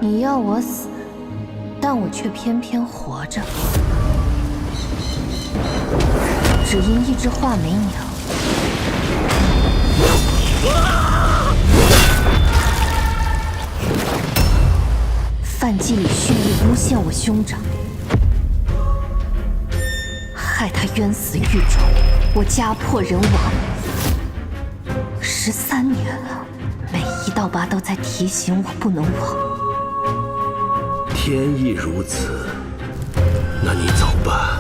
你要我死，但我却偏偏活着，只因一只画眉鸟。范季礼蓄意诬陷我兄长，害他冤死狱中，我家破人亡。13年了，每一道疤都在提醒我不能忘。天意如此，那你走吧。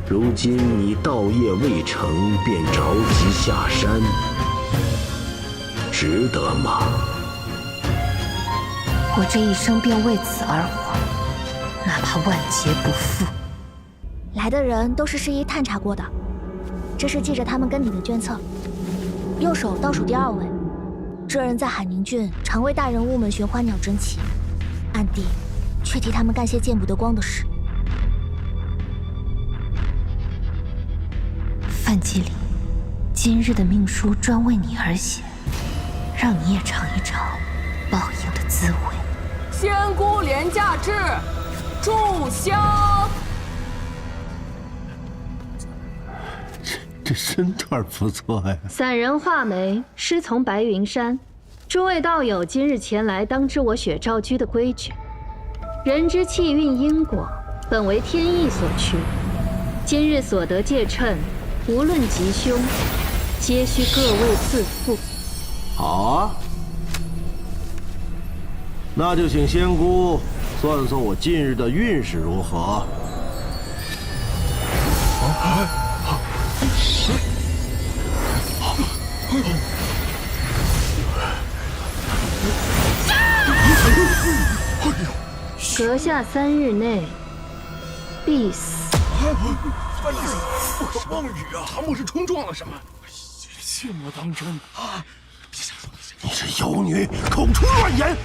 如今你道业未成，便着急下山，值得吗？我这一生便为此而活，哪怕万劫不复。来的人都是事宜探查过的，这是记着他们根底的卷册。右手倒数第2位，这人在海宁郡常为大人物们寻花鸟珍奇，暗地却替他们干些见不得光的事。范季礼，今日的命书专为你而写，让你也尝一尝报应的滋味。仙姑廉价制，炷香。这身段不错呀。散人画眉，师从白云山。诸位道友今日前来，当知我雪照居的规矩。人之气运因果，本为天意所趋。今日所得戒称，无论吉凶，皆需各位自负。好啊，那就请仙姑算算我近日的运势如何。阁下3日内必死。不可妄语啊！他莫是冲撞了什么？切莫当真啊！你这妖女，口出乱言！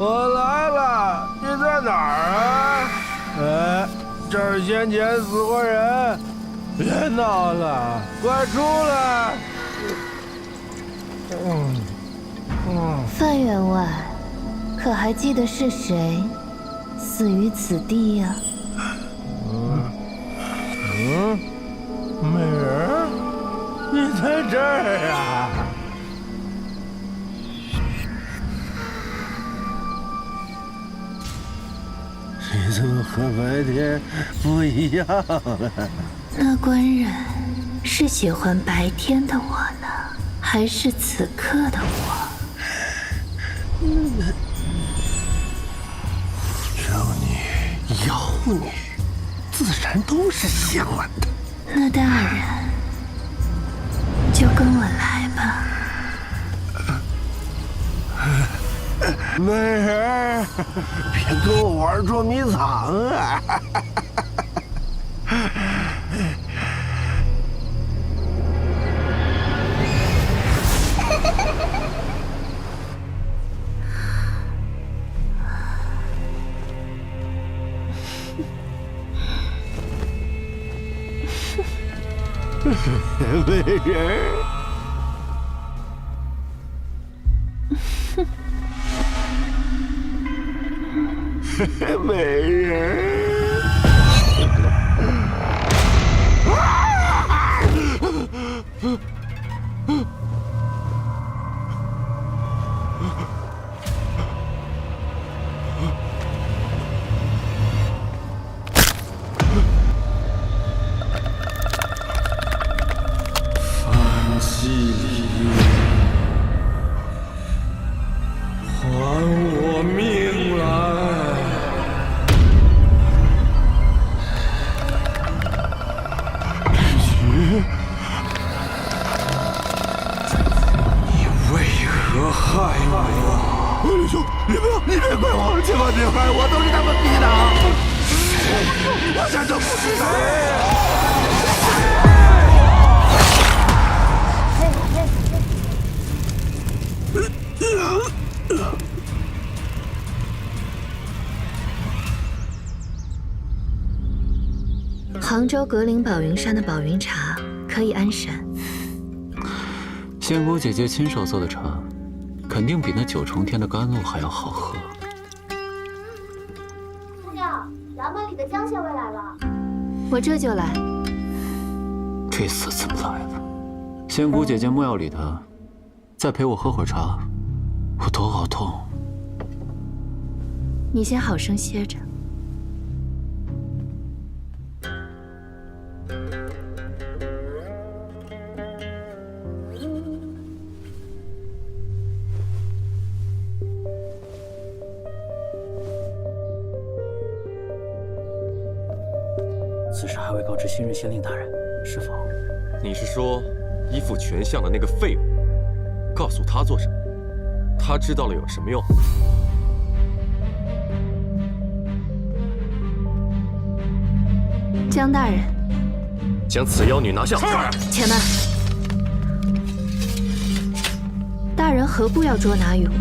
我来了，你在哪儿啊？这儿先前死过人，别闹了，快出来！范员外，可还记得是谁死于此地呀？美人，你在这儿啊？你怎么和白天不一样了？那官人是喜欢白天的我呢，还是此刻的我？妖女、妖女，自然都是喜欢的。那大人就跟我来吧。美人，别跟我玩捉迷藏啊！美人。美人，范季礼，还我命来！你为何害我？李兄，你别怪我，这帮女孩我都是他们逼的，我真的不是杭州格林宝云山的宝云茶可以安神。仙姑姐姐亲手做的茶，肯定比那9重天的甘露还要好喝。姑娘，衙门里的江县尉来了。我这就来。这厮怎么来了？仙姑姐姐木曜里的，再陪我喝会儿茶，我头好痛。你先好生歇着。此事还未告知新任县令大人，是否？你是说依附权相的那个废物？告诉他做什么？他知道了有什么用？江大人，将此妖女拿下。且慢，大人何故要捉拿于我？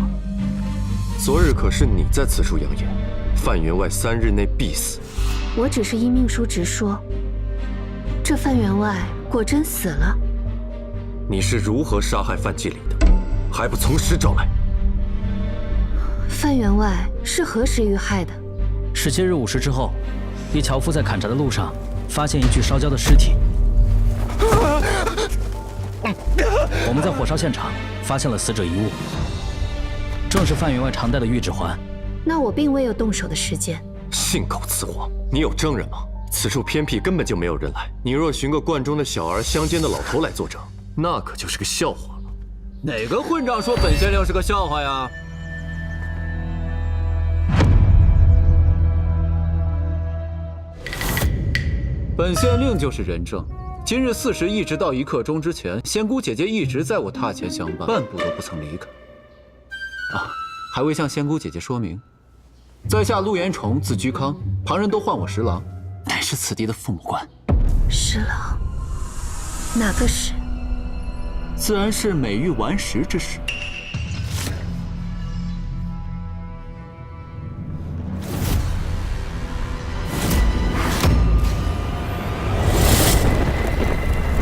昨日可是你在此处扬言，范员外3日内必死。我只是依命书直说。这范员外果真死了？你是如何杀害范季礼的？还不从实招来？范员外是何时遇害的？17日午时之后，一樵夫在砍柴的路上发现一具烧焦的尸体。我们在火烧现场发现了死者遗物，正是范员外常戴的玉指环。那我并未有动手的时间。信口雌黄！你有证人吗？此处偏僻，根本就没有人来。你若寻个观中的小儿、乡间的老头来作证，那可就是个笑话了。哪个混账说本县令是个笑话呀？本县令就是人证。今日4时一直到1刻钟之前，仙姑姐姐一直在我榻前相伴，半步都不曾离开。还未向仙姑姐姐说明，在下陆延崇，字居康，旁人都唤我十郎，乃是此地的父母官。十郎？哪个十？自然是美玉顽石之时。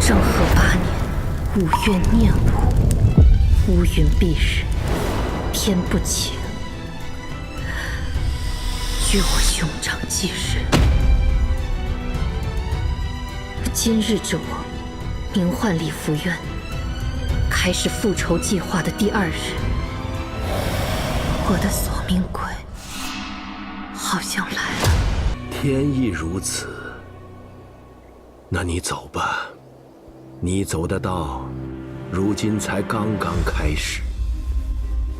政和8年，五月念吾，乌云蔽日，天不晴。据我兄长记日，今日之我，名唤李福渊，开始复仇计划的第2日，我的索命鬼好像来了。天意如此，那你走吧。你走的道，如今才刚刚开始，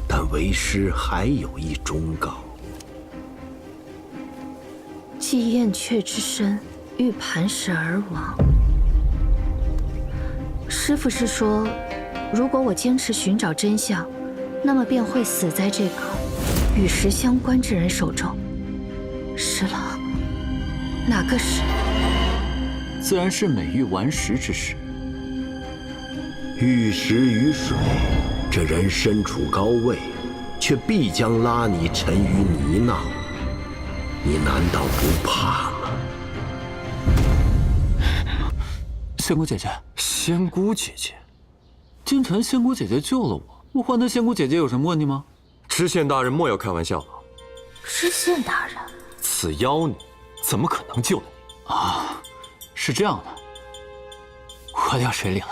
但为师还有一忠告。继燕雀之身欲磐石而亡。师父是说，如果我坚持寻找真相，那么便会死在这个与石相关之人手中。十郎，哪个石？自然是美玉顽石之时。玉石于水，这人身处高位，却必将拉你沉于泥淖。你难道不怕吗？仙姑姐姐，仙姑姐姐，今晨仙姑姐姐救了我，我换她仙姑姐姐有什么问题吗？知县大人莫要开玩笑了。知县大人，此妖女怎么可能救了你啊？是这样的，我掉水里了。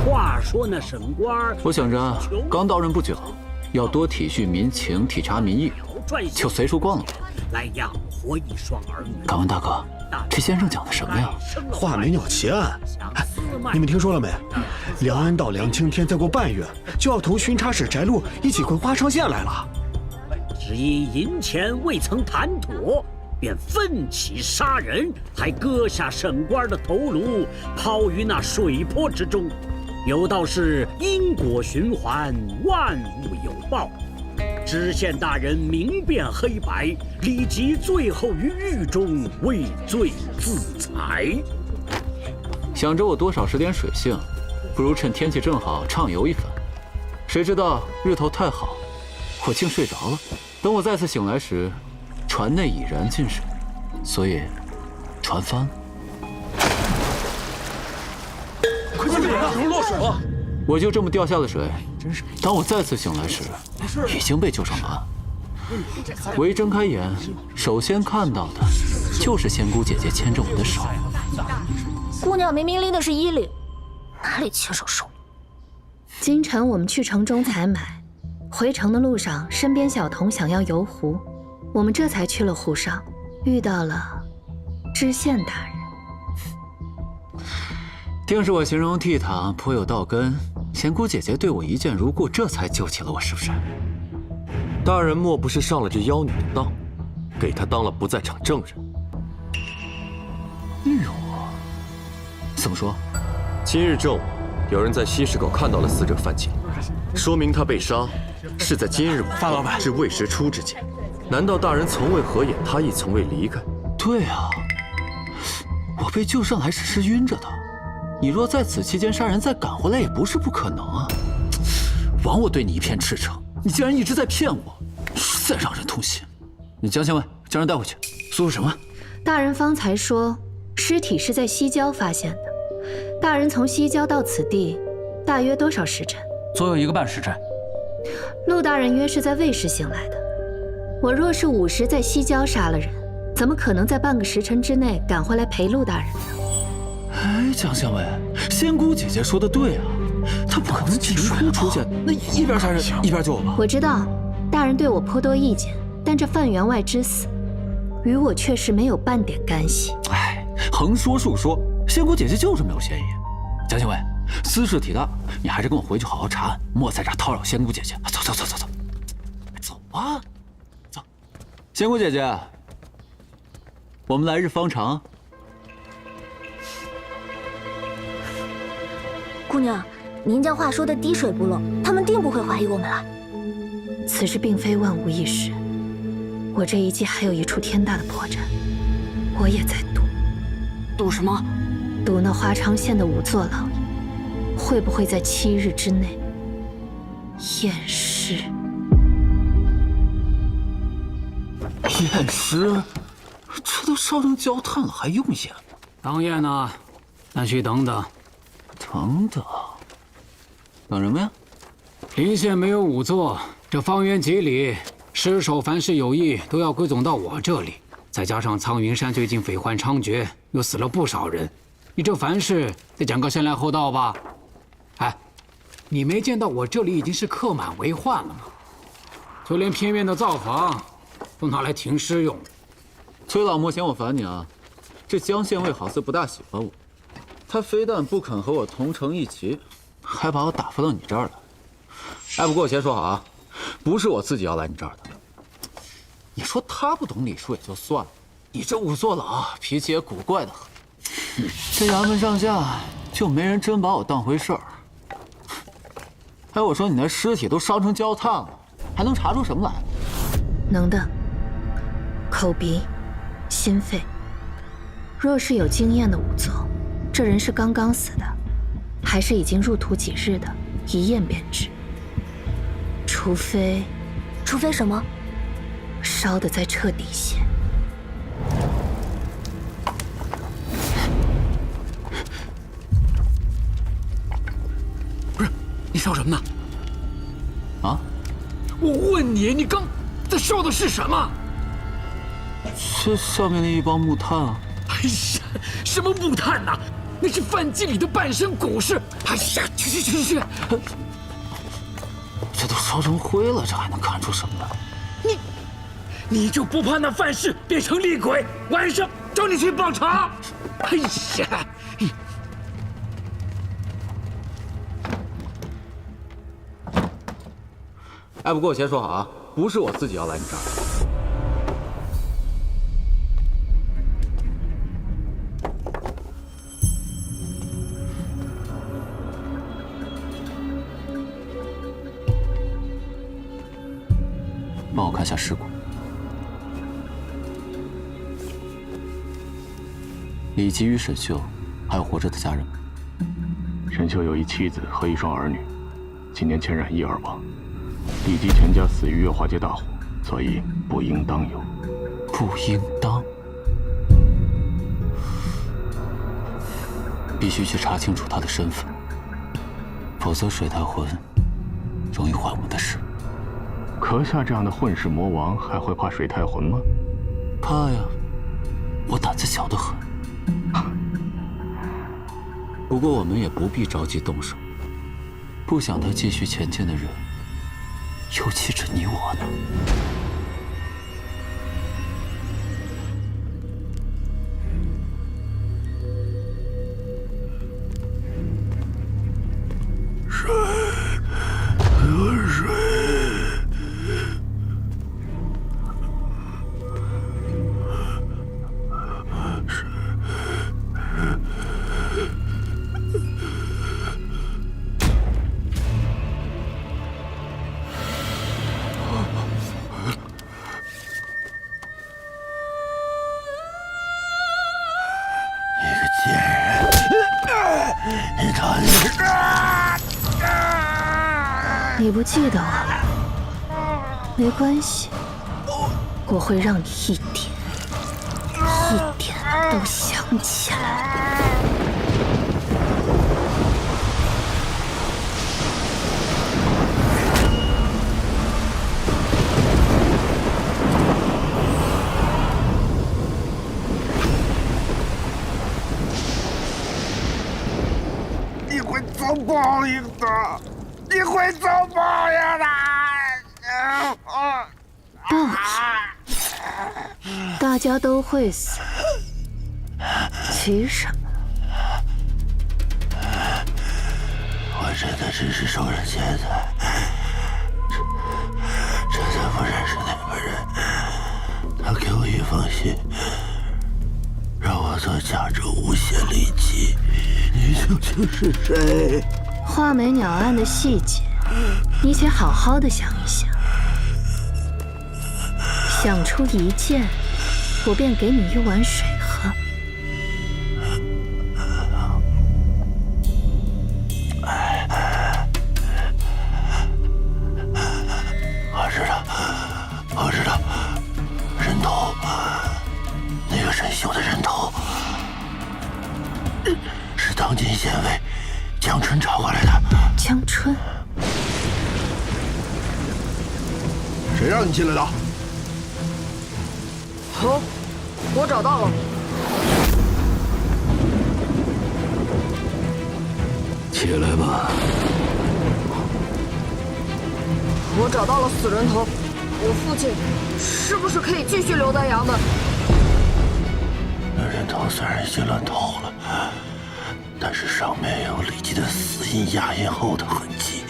话说那沈官，我想着刚到任不久，要多体恤民情，体察民意，就随处逛了逛，来养活一双儿女。敢问大哥，这先生讲的什么呀？画眉鸟奇案，你们听说了没？梁安到梁青天再过半月，就要同巡查使翟禄一起回花昌县来了。只因银钱未曾谈妥，便奋起杀人，还割下沈官的头颅，抛于那水泊之中。有道是因果循环，万物有报。知县大人明辨黑白，立即最后于狱中畏罪自裁。想着我多少使点水性，不如趁天气正好畅游一番。谁知道日头太好，我竟睡着了。等我再次醒来时，船内已然进水，所以船翻了。快救人啊！落水了！我就这么掉下了水。当我再次醒来时，已经被救上了岸。我一睁开眼，首先看到的就是仙姑姐姐牵着我的手。姑娘明明拎的是衣领，哪里牵手手？今晨我们去城中采买，回城的路上，身边小童想要游湖，我们这才去了湖上，遇到了知县大人。定是我形容倜傥，颇有道根。仙姑姐姐对我一见如故，这才救起了我，是不是？大人莫不是上了这妖女的当，给她当了不在场证人？玉我怎么说？今日正午，有人在西市口看到了死者范锦，说明他被杀是在今日午范老板至未时出之间。难道大人从未合眼，他亦从未离开？对啊，我被救上来时是晕着的。你若在此期间杀人再赶回来，也不是不可能啊！枉我对你一片赤诚，你竟然一直在骗我，实在让人痛心。你江县尉，将人带回去。说什么？大人方才说尸体是在西郊发现的。大人从西郊到此地，大约多少时辰？左右1个半时辰。陆大人约是在未时醒来的。我若是午时在西郊杀了人，怎么可能在半个时辰之内赶回来陪陆大人呢？哎，江县尉，仙姑姐姐说的对啊，她不可能凭空出现，那一边杀人一边救我吧？我知道，大人对我颇多意见，但这范员外之死，与我确实没有半点干系。哎，横说竖说，仙姑姐姐就是没有嫌疑。江县尉，私事体大，你还是跟我回去好好查案，莫在这叨扰仙姑姐姐。走走走走走，走啊，走。仙姑姐姐，我们来日方长。姑娘，您这话说的滴水不漏，他们定不会怀疑我们了。此事并非万无一失，我这一计还有一处天大的破绽，我也在赌。赌什么？赌那华昌县的仵作老爷会不会在7日之内验尸？验尸？这都烧成焦炭了，还用验吗？当验呢，但需等等。等等，等什么呀？临县没有仵作，这方圆几里，尸首凡是有异，都要归总到我这里。再加上苍云山最近匪患猖獗，又死了不少人，你这凡事得讲个先来后到吧？哎，你没见到我这里已经是客满为患了吗？就连偏院的灶房都拿来停尸用。崔老莫嫌我烦你啊，这江县尉好似不大喜欢我。他非但不肯和我同城一骑，还把我打发到你这儿来。哎，不过我先说好啊，不是我自己要来你这儿的。你说他不懂礼数也就算了，你这仵作老脾气也古怪的很。这衙门上下就没人真把我当回事儿。哎，我说你那尸体都烧成焦炭了，还能查出什么来？能的，口鼻、心肺。若是有经验的仵作，这人是刚刚死的，还是已经入土几日的，一验便知。除非什么？烧得再彻底些。不是，你烧什么呢？啊？我问你，你刚在烧的是什么？这上面的一包木炭啊。哎呀，什么木炭呐？那是范季里的半身骨尸！哎呀，去！这都烧成灰了，这还能看出什么来？你就不怕那范氏变成厉鬼，晚上找你去报仇？哎呀！哎，不过我先说好啊，不是我自己要来你这儿。帮我看下尸骨。李吉与沈秀还有活着的家人吗？沈秀有一妻子和一双儿女，今年前染疫而亡。李吉全家死于月华街大火，所以不应当有。不应当。必须去查清楚他的身份，否则水太浑容易坏我们的事。阁下这样的混世魔王还会怕水太浑吗？怕呀，我胆子小得很。不过我们也不必着急动手，不想他继续前进的人，尤其是你我呢。你不记得我了？没关系，我会让你一点都想起来。你会遭报应的。你会遭报应的！报应，大家都会死，急什么？我真的只是受人陷害，真的不认识那个人。他给我一封信，让我做假证诬陷李吉。你究竟是谁？画眉鸟案的细节，你且好好的想一想，想出一件，我便给你一碗水喝。我知道，人头，那个沈秀的人头，是当今县尉江春找过来的。江春，谁让你进来的？哦，我找到了。起来吧。我找到了死人头，我父亲是不是可以继续留在衙门？那人头虽然已经烂透了，但是上面有李吉的死印压印后的痕迹，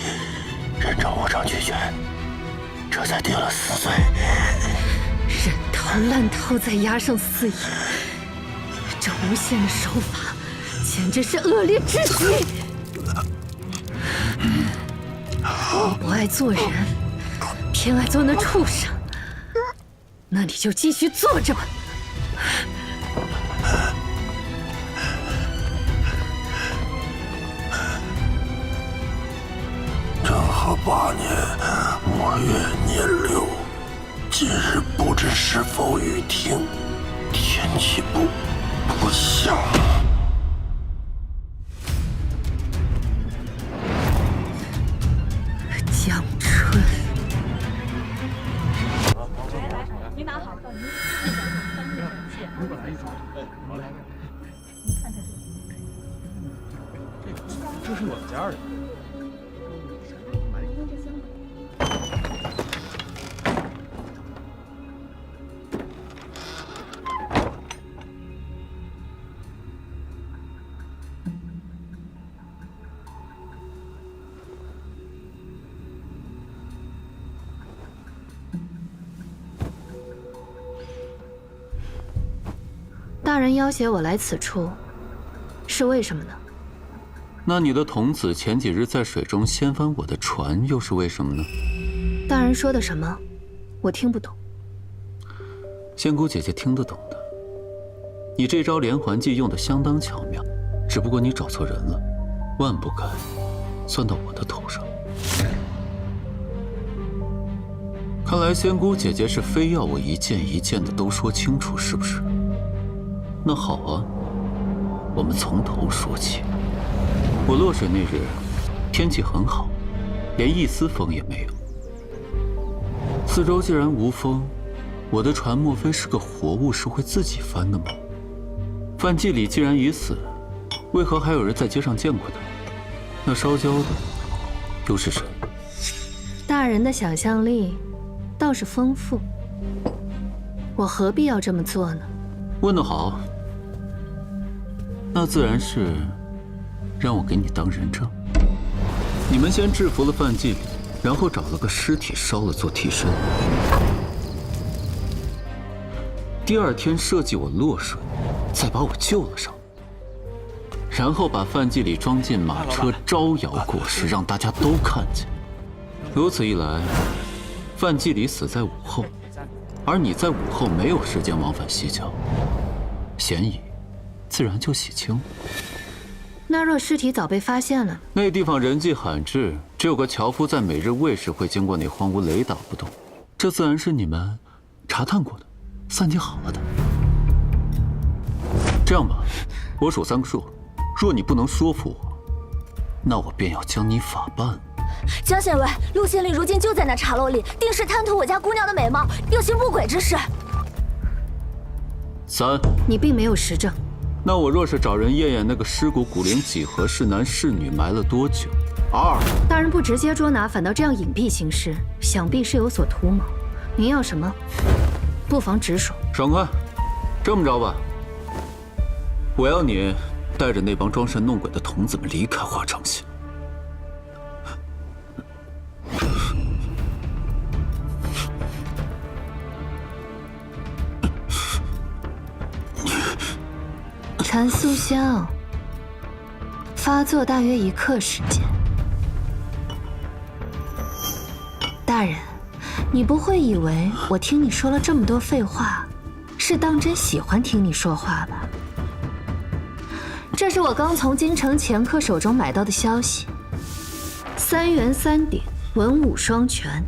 人证物证俱全，这才定了死罪。人头烂透再压上死印，这诬陷的手法简直是恶劣至极。我不爱做人，偏爱做那畜生，那你就继续做着吧。正和8年5月年6，今日不知是否雨停，天气不祥。江春，你拿好。这是我们家人。大人要挟我来此处，是为什么呢？那你的童子前几日在水中掀翻我的船，又是为什么呢？大人说的什么？我听不懂。仙姑姐姐听得懂的。你这招连环计用的相当巧妙，只不过你找错人了，万不该算到我的头上。看来仙姑姐姐是非要我一件一件的都说清楚，是不是？那好啊，我们从头说起。我落水那日，天气很好，连一丝风也没有。四周既然无风，我的船莫非是个活物，是会自己翻的吗？范季礼既然已死，为何还有人在街上见过他？那烧焦的又是谁？大人的想象力倒是丰富，我何必要这么做呢？问得好，那自然是让我给你当人证。你们先制服了范季礼，然后找了个尸体烧了做替身，第二天设计我落水，再把我救了上来，然后把范季礼装进马车招摇过市，让大家都看见。如此一来，范季礼死在午后，而你在午后没有时间往返西郊，嫌疑自然就洗清了。那若尸体早被发现了，那地方人迹罕至，只有个樵夫在每日喂食会经过那荒屋，雷打不动。这自然是你们查探过的，算计好了的。这样吧，我数3个数，若你不能说服我，那我便要将你法办。江县尉，陆县令如今就在那茶楼里，定是贪图我家姑娘的美貌，有行不轨之事。3，你并没有实证。那我若是找人验验那个尸骨骨龄几何，是男是女，埋了多久？2，大人不直接捉拿，反倒这样隐蔽行事，想必是有所图谋。您要什么？不妨直说。爽快，这么着吧，我要你带着那帮装神弄鬼的童子们离开华昌县。陈素香，发作大约1刻时间。大人，你不会以为我听你说了这么多废话，是当真喜欢听你说话吧？这是我刚从京城掮客手中买到的消息：3元3鼎，文武双全，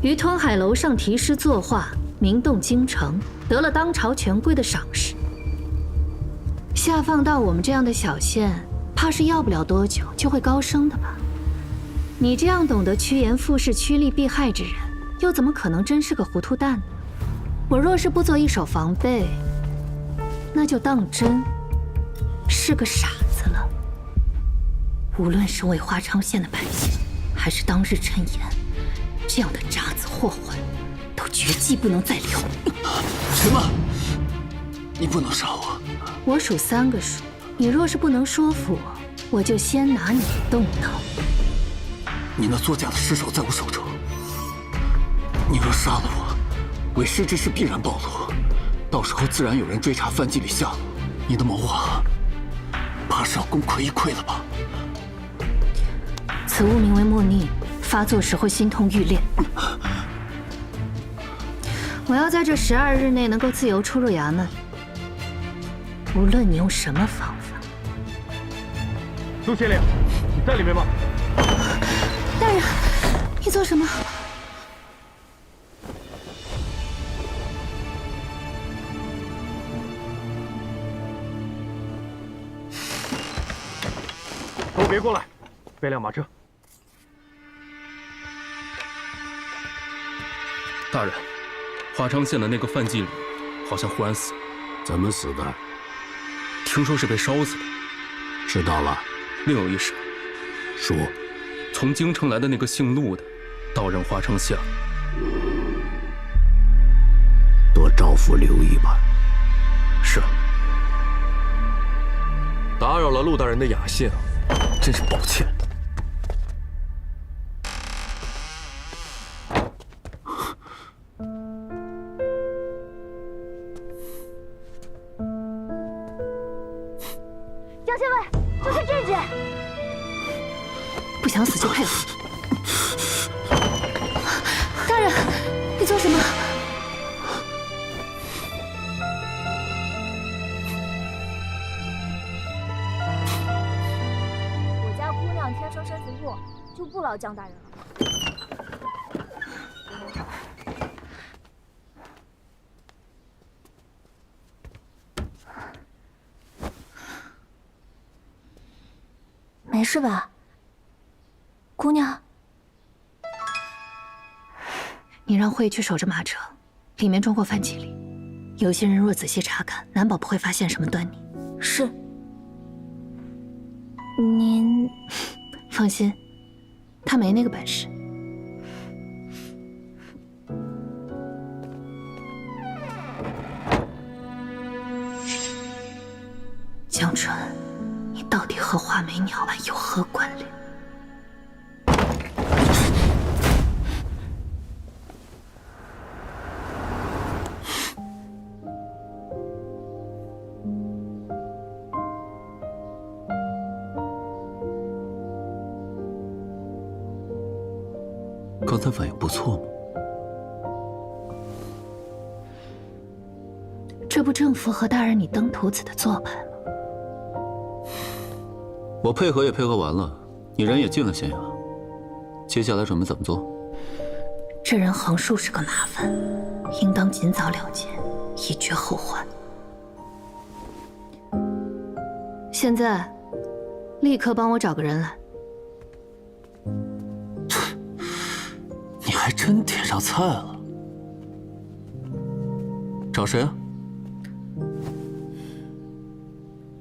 于通海楼上题诗作画，名动京城，得了当朝权贵的赏识。下放到我们这样的小县，怕是要不了多久就会高升的吧？你这样懂得趋炎附势、趋利避害之人，又怎么可能真是个糊涂蛋呢？我若是不做一手防备，那就当真是个傻子了。无论是为华昌县的百姓，还是当日陈岩，这样的渣子祸患，都绝技不能再留。什么？你不能杀我！我数3个数，你若是不能说服我，我就先拿你动刀。你那作假的尸首在我手中，你若杀了我，为师之事必然暴露，到时候自然有人追查范季礼下落。你的谋划，怕是要功亏一篑了吧？此物名为莫逆，发作时会心痛欲裂。我要在这12日内能够自由出入衙门。无论你用什么方法。陆县令，你在里面吗？大人，你做什么？都别过来，备辆马车。大人，华昌县的那个范季礼好像忽然死了。怎么死的？听说是被烧死的。知道了。另有一事，说，从京城来的那个姓陆的，到任华昌县，多招抚留意吧。是。打扰了陆大人的雅兴，真是抱歉。江县尉，就是这只。不想死就配合。大人，你做什么？怎么？我家姑娘天生身子弱，就不劳江大人了。没事吧，姑娘？你让慧去守着马车，里面装过饭几里，有些人若仔细查看，难保不会发现什么端倪。是。您放心，他没那个本事。江春，你到底和画眉鸟案有何关联？刚才反应不错嘛。这不正符合大人你登徒子的做派吗？我配合也配合完了，你人也进了县衙，接下来准备怎么做？这人横竖是个麻烦，应当尽早了结，以绝后患。现在，立刻帮我找个人来。你还真点上菜了。找谁啊？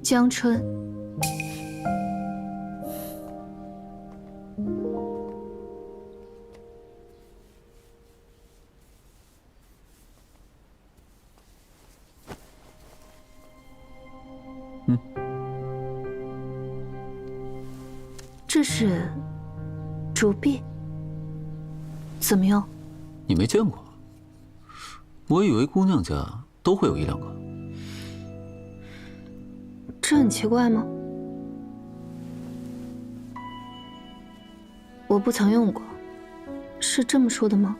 江春。这是竹璧，怎么用？你没见过？我以为姑娘家都会有一两个。这很奇怪吗？我不曾用过，是这么说的吗？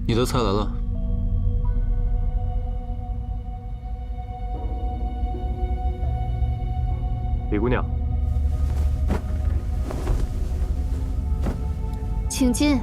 你的菜来了。李姑娘，请进。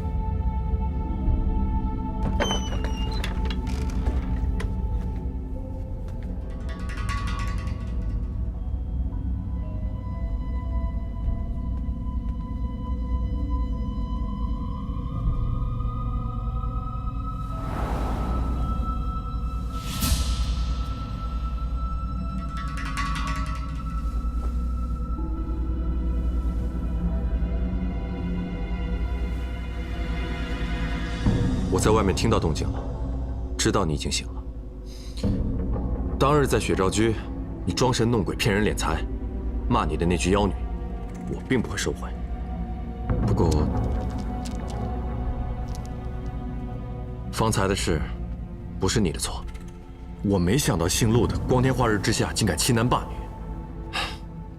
我在外面听到动静了，知道你已经醒了。当日在雪昭居，你装神弄鬼、骗人敛财，骂你的那句妖女，我并不会收回。不过，方才的事，不是你的错。我没想到姓陆的光天化日之下竟敢欺男霸女。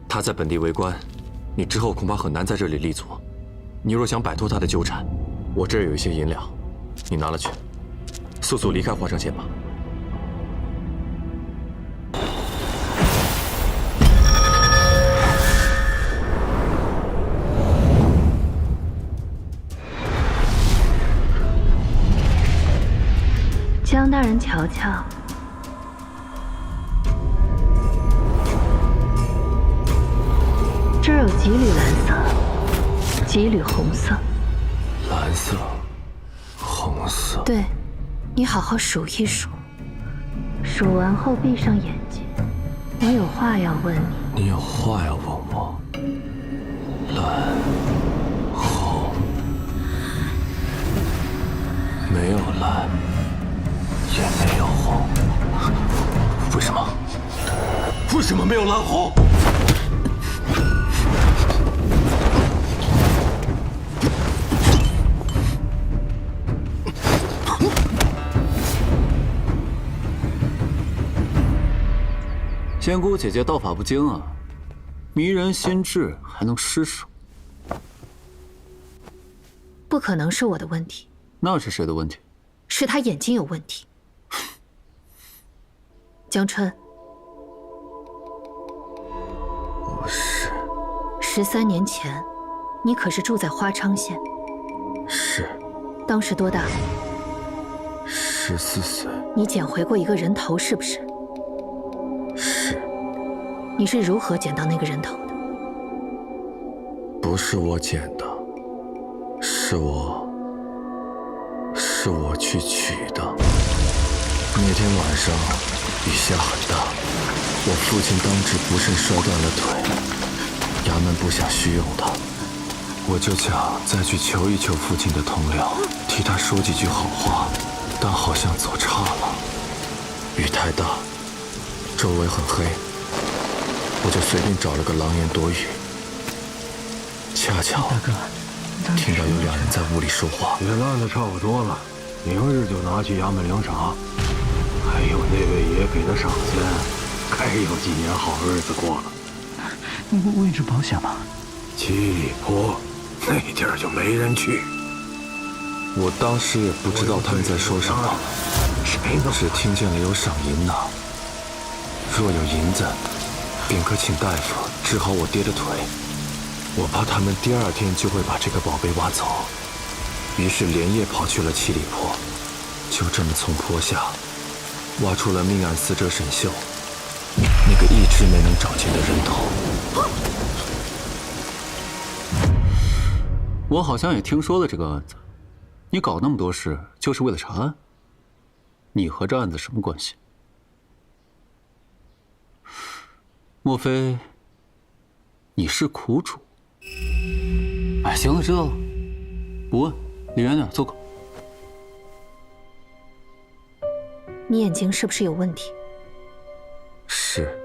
他在本地为官，你之后恐怕很难在这里立足。你若想摆脱他的纠缠，我这儿有一些银两。你拿了去，速速离开华城县吧。江大人，瞧瞧，这儿有几缕蓝色，几缕红色。蓝色。红色。对，你好好数一数。数完后闭上眼睛，我有话要问你。你有话要问我？蓝、红，没有蓝，也没有红，为为什么没有蓝红？仙姑姐姐道法不精啊，迷人心智还能失手？不可能是我的问题，那是谁的问题？是他眼睛有问题。江春，我是13年前，你可是住在花昌县？是。当时多大？14岁。你捡回过一个人头，是不是？是。你是如何捡到那个人头的？不是我捡的，是我去取的。那天晚上雨下很大，我父亲当值不慎摔断了腿，衙门不想虚用他，我就想再去求一求父亲的同僚，替他说几句好话，但好像走岔了。雨太大，周围很黑，我就随便找了个廊檐躲雨。恰巧听到有2人在屋里说话。血烂的差不多了，明日就拿去衙门领赏。还有那位爷给的赏钱，该有几年好日子过了。你位置保险吗？七里坡那地儿就没人去。我当时也不知道他们在说什么，只听见了有赏银拿。若有银子，便可请大夫治好我爹的腿。我怕他们第2天就会把这个宝贝挖走，于是连夜跑去了七里坡，就这么从坡下挖出了命案死者沈秀那个一直没能找见的人头。我好像也听说了这个案子，你搞那么多事就是为了查案？你和这案子什么关系？莫非你是苦主？哎，行了，知道了，不问，离远点，坐口。你眼睛是不是有问题？是，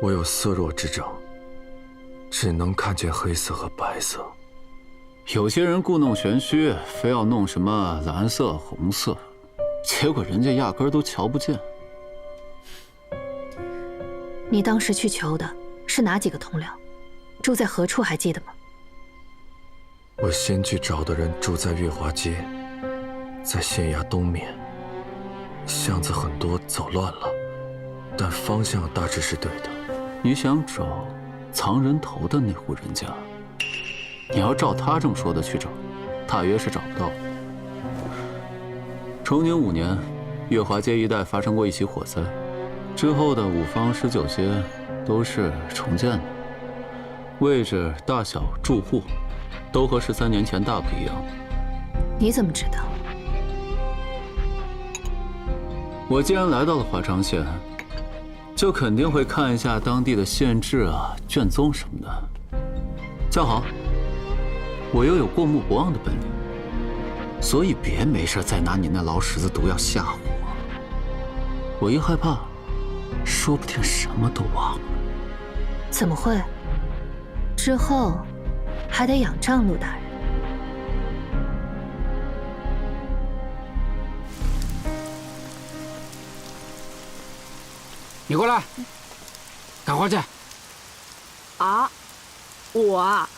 我有色弱之症，只能看见黑色和白色。有些人故弄玄虚，非要弄什么蓝色、红色，结果人家压根儿都瞧不见。你当时去求的是哪几个同僚？住在何处还记得吗？我先去找的人住在月华街，在县衙东面，巷子很多，走乱了，但方向大致是对的。你想找藏人头的那户人家，你要照他这么说的去找，大约是找不到。崇宁5年，月华街一带发生过一起火灾，之后的5坊19街都是重建的，位置、大小、住户都和13年前大不一样。你怎么知道？我既然来到了华昌县，就肯定会看一下当地的县志啊、卷宗什么的。恰好，我又有过目不忘的本领，所以别没事再拿你那老屎子毒药吓唬我。我一害怕，说不定什么都忘了。怎么会？之后还得仰仗陆大人。你过来，干活去。啊，我啊。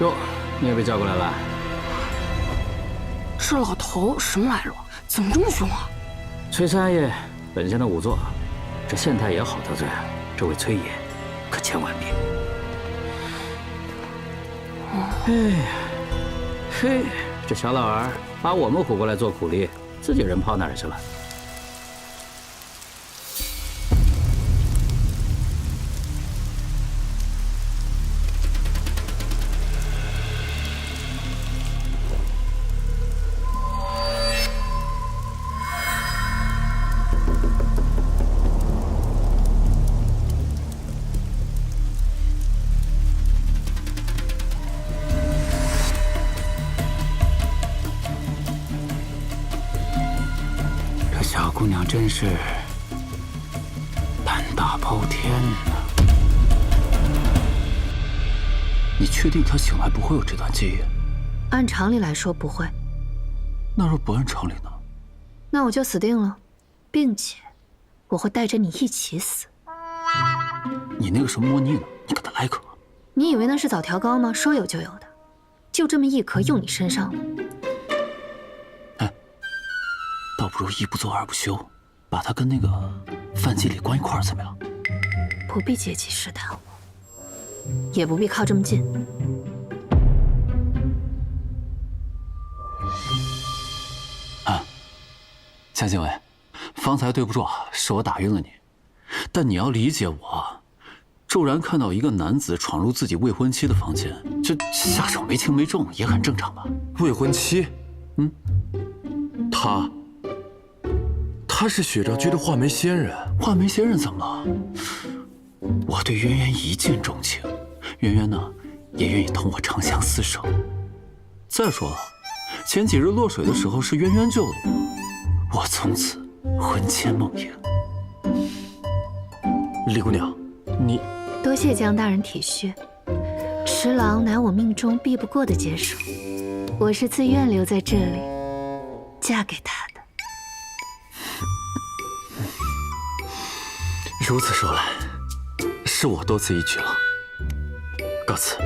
哟，你也被叫过来了？这老头什么来路？怎么这么凶啊？崔三爷，本县的仵作，这县太爷好得罪啊，这位崔爷，可千万别。哎呀，嘿，这小老儿把我们唬过来做苦力，自己人跑哪儿去了？姑娘真是胆大包天呐！你确定她醒来不会有这段记忆？按常理来说不会。那若不按常理呢？那我就死定了，并且我会带着你一起死。你那个什么莫逆呢？你给他来一颗。你以为那是枣条糕吗？说有就有的，就这么一颗用你身上了。哎，倒不如一不做二不休，把他跟那个范季礼关一块儿怎么样？不必借机试探我，也不必靠这么近。啊，夏静伟，方才对不住啊，是我打晕了你。但你要理解我，骤然看到一个男子闯入自己未婚妻的房间，这下手没轻没重也很正常吧？未婚妻？嗯，他是雪兆居的画眉仙人。画眉仙人怎么了？我对渊渊一见钟情，渊渊呢也愿意同我长相厮守。再说了，前几日落水的时候是渊渊救了我，我从此魂牵梦萦。李姑娘，你多谢江大人体恤，池郎乃我命中避不过的劫数，我是自愿留在这里，嫁给他的。如此说来，是我多此一举了，告辞。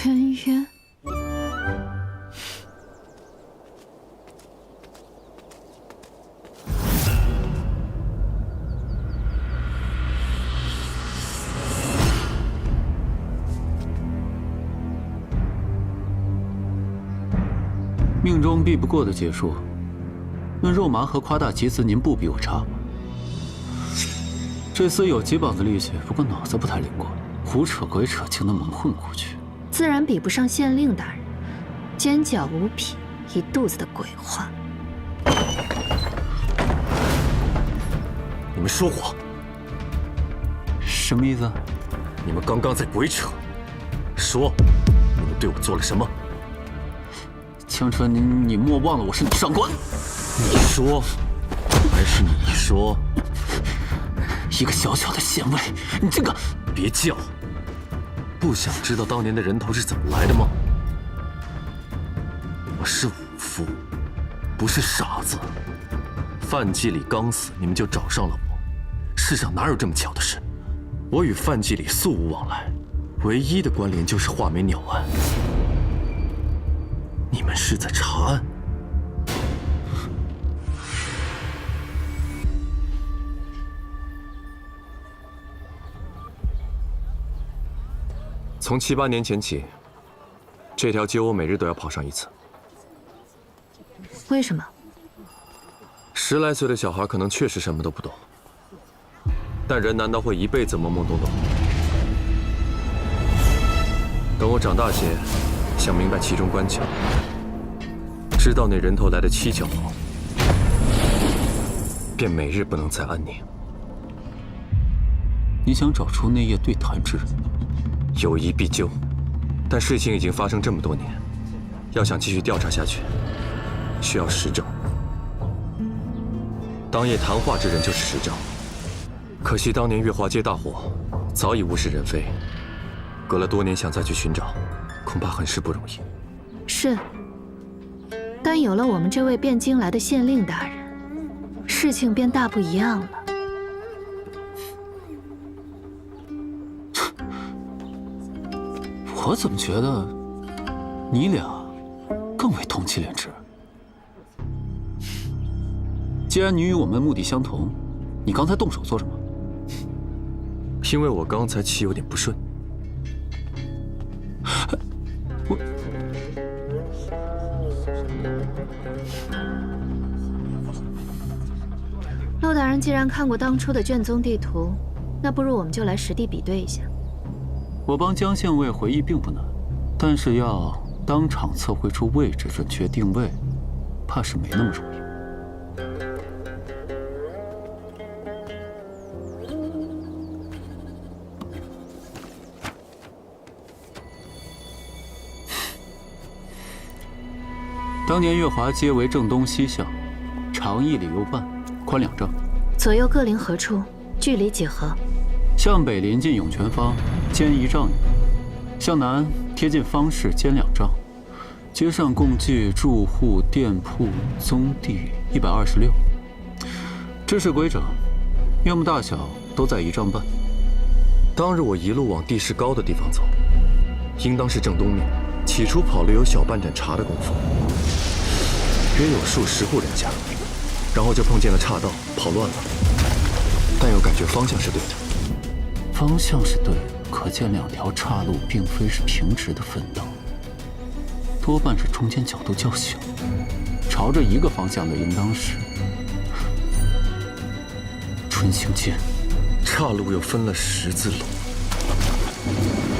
渊渊，命中避不过的劫数，那肉麻和夸大其词，您不比我差吧？这厮有几膀子力气，不过脑子不太灵光，胡扯鬼扯竟能蒙混过去。自然比不上县令大人，尖角无匹，一肚子的鬼话。你们说谎！什么意思？你们刚刚在鬼扯。说，你们对我做了什么？青春，你莫忘了我是你上官。你说，还是你说？一个小小的县尉，你这个……别叫！不想知道当年的人头是怎么来的吗？我是武夫，不是傻子。范季礼刚死，你们就找上了我。世上哪有这么巧的事？我与范季礼素无往来，唯一的关联就是画眉鸟案。你们是在查案？从7、8年前起，这条街我每日都要跑上一次。为什么10来岁的小孩可能确实什么都不懂，但人难道会一辈子懵懵懂懂？等我长大些，想明白其中关窍，知道那人头来的蹊跷后，便每日不能再安宁。你想找出那夜对谈之人？有疑必究，但事情已经发生这么多年，要想继续调查下去，需要实证。当夜谈话之人就是实证，可惜当年月华街大火，早已物是人非。隔了多年想再去寻找，恐怕很是不容易。是，但有了我们这位汴京来的县令大人，事情便大不一样了。我怎么觉得你俩更为同气连枝？既然你与我们目的相同，你刚才动手做什么？因为我刚才气有点不顺。陆大人既然看过当初的卷宗地图，那不如我们就来实地比对一下。我帮江县尉回忆并不难，但是要当场测绘出位置，准确定位，怕是没那么容易。当年月华街为正东西向，长1里右半，宽2丈。左右各临何处？距离几何？向北临近涌泉坊，间1丈余；向南贴近方氏，间2丈。街上共计住户、店铺、宗地126。这是规整，院目大小都在1丈半。当日我一路往地势高的地方走，应当是正东面。起初跑了有小半盏茶的功夫，约有数10户人家，然后就碰见了岔道，跑乱了，但又感觉方向是对的。方向是对，可见2条岔路并非是平直的分道，多半是中间角度较小，朝着一个方向的应当是春兴街。岔路又分了10字路，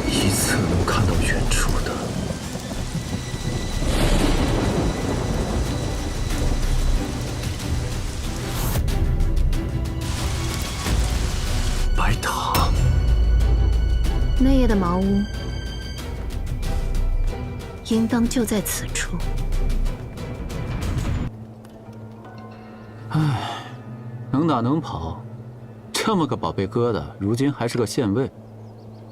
一侧能看到远处的白塔。那夜的茅屋，应当就在此处。唉，能打能跑，这么个宝贝疙瘩，如今还是个县尉，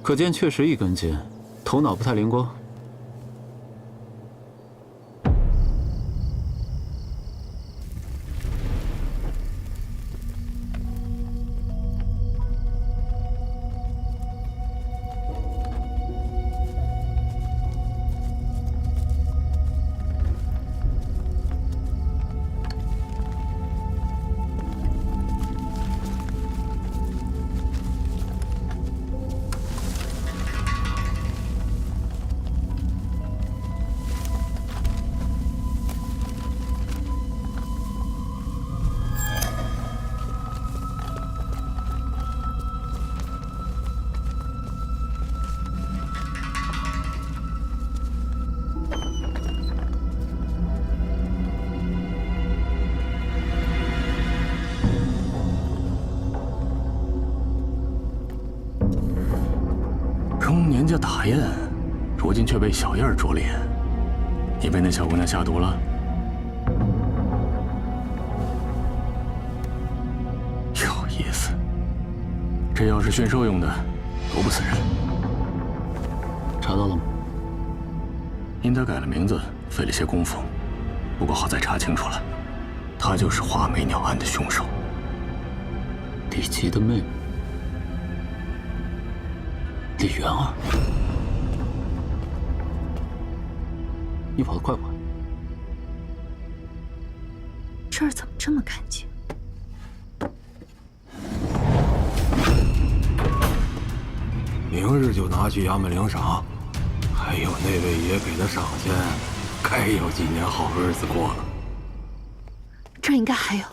可见确实一根筋，头脑不太灵光。中年家大宴，如今却被小燕儿捉脸。你被那小姑娘下毒了？有意思。这药是驯兽用的，毒不死人。查到了吗？因他改了名字，费了些功夫，不过好在查清楚了，他就是画眉鸟案的凶手。李琦的妹妹。李媛儿，你跑得快不快？这儿怎么这么干净？明日就拿去衙门领赏，还有那位爷给的赏钱，该有几年好日子过了。这儿应该还有。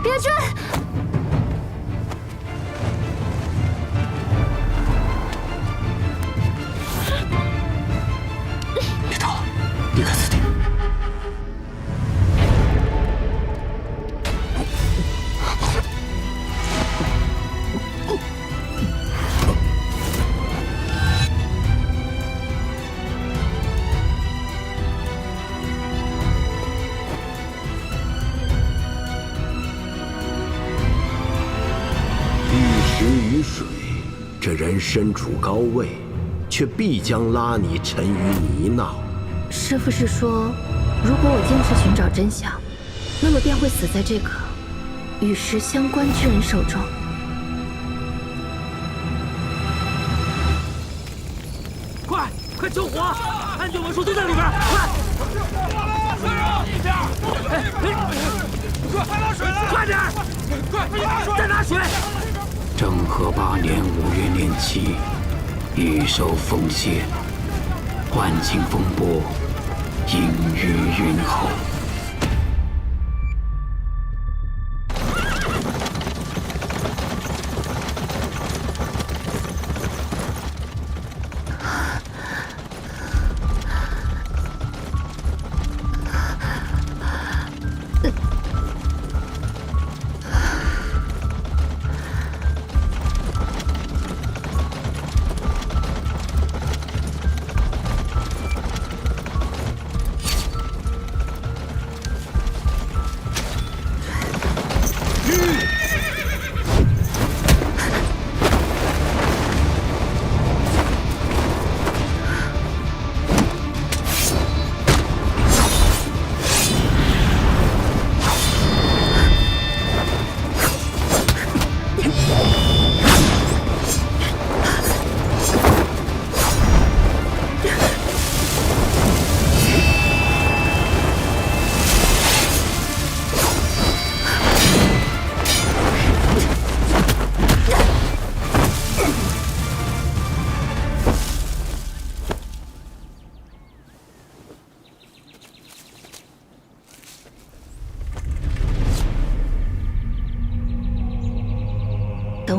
别追！别逃，离开此地。于水，这人身处高位，却必将拉你沉于泥淖。师父是说，如果我坚持寻找真相，那么便会死在这个与石相关之人手中。快救火！安全文书都在里边，快！快拿水来！快点！快！再拿水！政和8年5月年7，御手奉谢，万顷风波，隐于云后。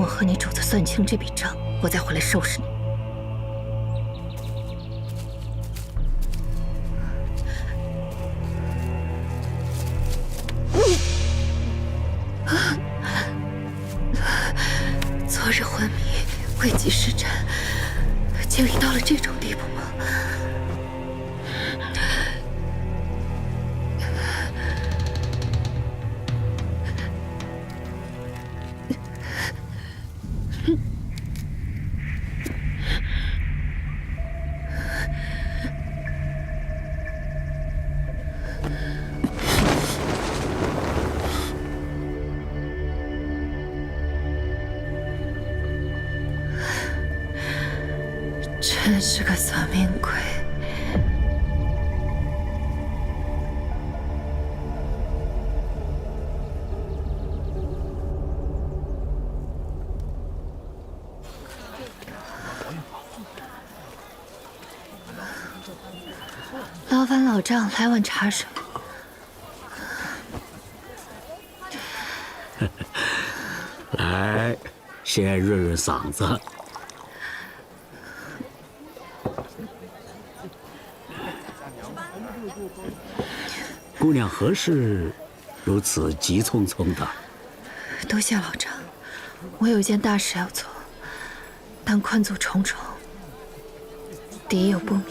和你主子算清这笔账，我再回来收拾你。昨日昏迷，未及施展，竟已到了这种地步吗？真是个索命鬼！劳烦老丈来碗茶水。来，先润润嗓子。姑娘何事如此急匆匆的？多谢老丈，我有一件大事要做，但困阻重重，敌友不明，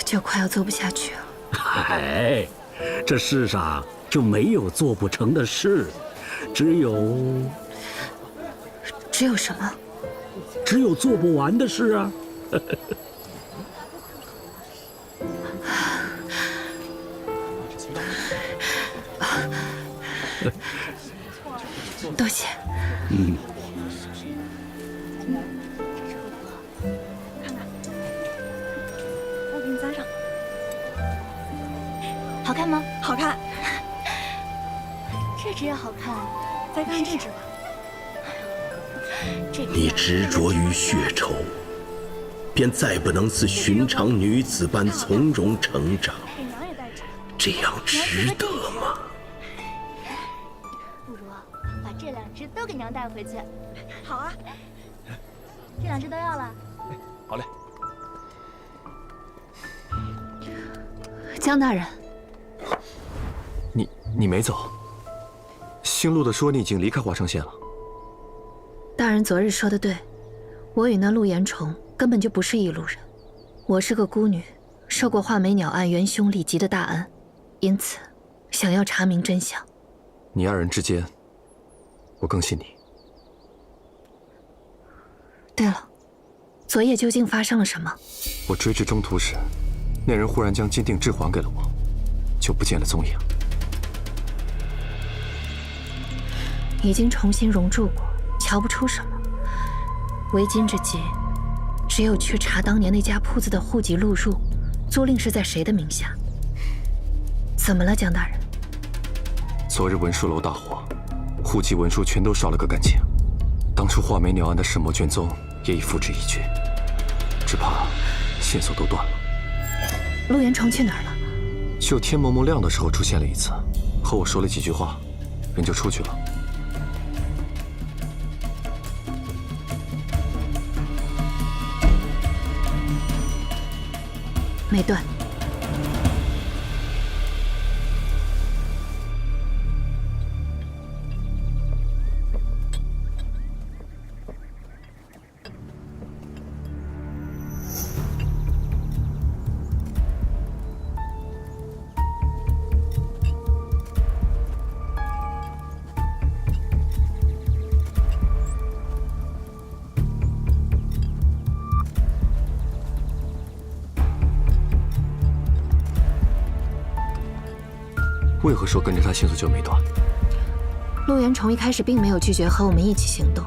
就快要做不下去了。哎，这世上就没有做不成的事，只有什么？只有做不完的事啊！多谢。我给你扎上，好看吗？好看。这只也好看，再看这只吧。你执着于血仇，便再不能似寻常女子般从容成长，这样值得吗？不如把这两只都给娘带回去。好啊，这两只都要了。好嘞。江大人，你没走？姓陆的说你已经离开华城县了。大人昨日说的对，我与那陆延崇根本就不是一路人。我是个孤女，受过画眉鸟案元凶李吉的大恩，因此想要查明真相。你二人之间，我更信你。对了，昨夜究竟发生了什么？我追至中途时，那人忽然将金锭置还给了我，就不见了踪影。已经重新熔铸过，瞧不出什么。为今之计，只有去查当年那家铺子的户籍录入，租赁是在谁的名下。怎么了，江大人？昨日文书楼大火，户籍文书全都少了个干净。当初画眉鸟案的始末卷宗也已付之一炬，只怕线索都断了。陆延崇去哪儿了？就天蒙蒙亮的时候出现了一次，和我说了几句话，人就出去了。没断。为何说跟着他线索就没断？陆延崇一开始并没有拒绝和我们一起行动，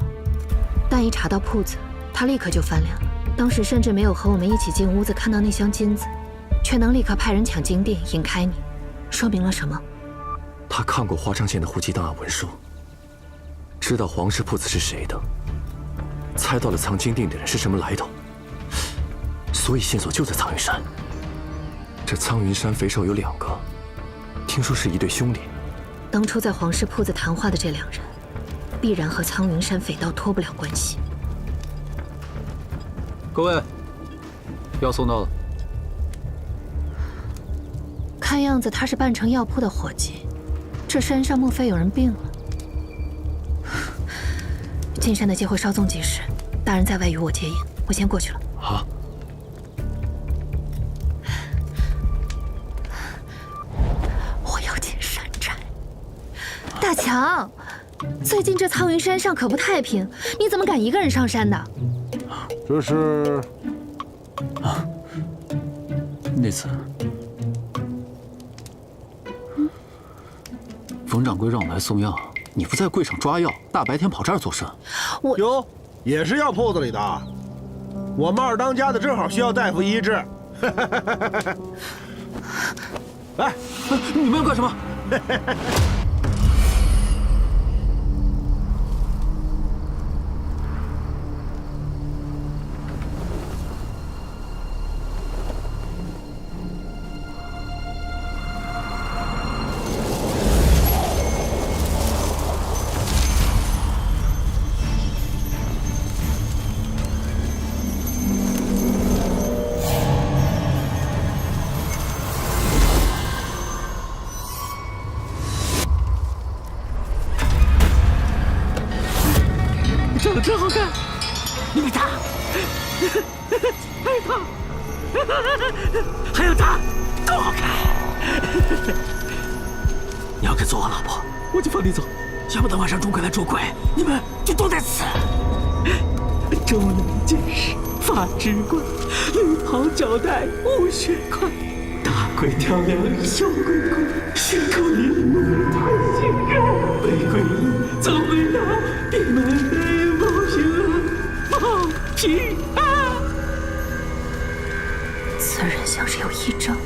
但一查到铺子，他立刻就翻脸了。当时甚至没有和我们一起进屋子看到那箱金子，却能立刻派人抢金锭引开你，说明了什么？他看过华昌县的户籍档案文书，知道皇氏铺子是谁的，猜到了藏金锭的人是什么来头，所以线索就在苍云山。这苍云山匪首有2个。听说是一对兄弟。当初在皇氏铺子谈话的这2人，必然和苍云山匪盗脱不了关系。各位，药送到了。看样子他是半城药铺的伙计，这山上莫非有人病了？进山的机会稍纵即逝，大人在外与我接应，我先过去了。好。我要进山寨。大强，最近这苍云山上可不太平，你怎么敢一个人上山的？这是那次，冯掌柜让我来送药，你不在柜上抓药，大白天跑这儿做甚？哟，也是药铺子里的。我们二当家的正好需要大夫医治。来，你们要干什么？长得真好看，你比他，还有他，还有他，都好看。你要跟做我老婆，我就放你走；要不等晚上钟馗来捉鬼，你们就都得死。周能见识，发质怪，绿袍脚带无血块，大鬼挑梁，小鬼怪，血口连门太性感，玫瑰衣，走回来，闭门内。平安。此人像是有异症。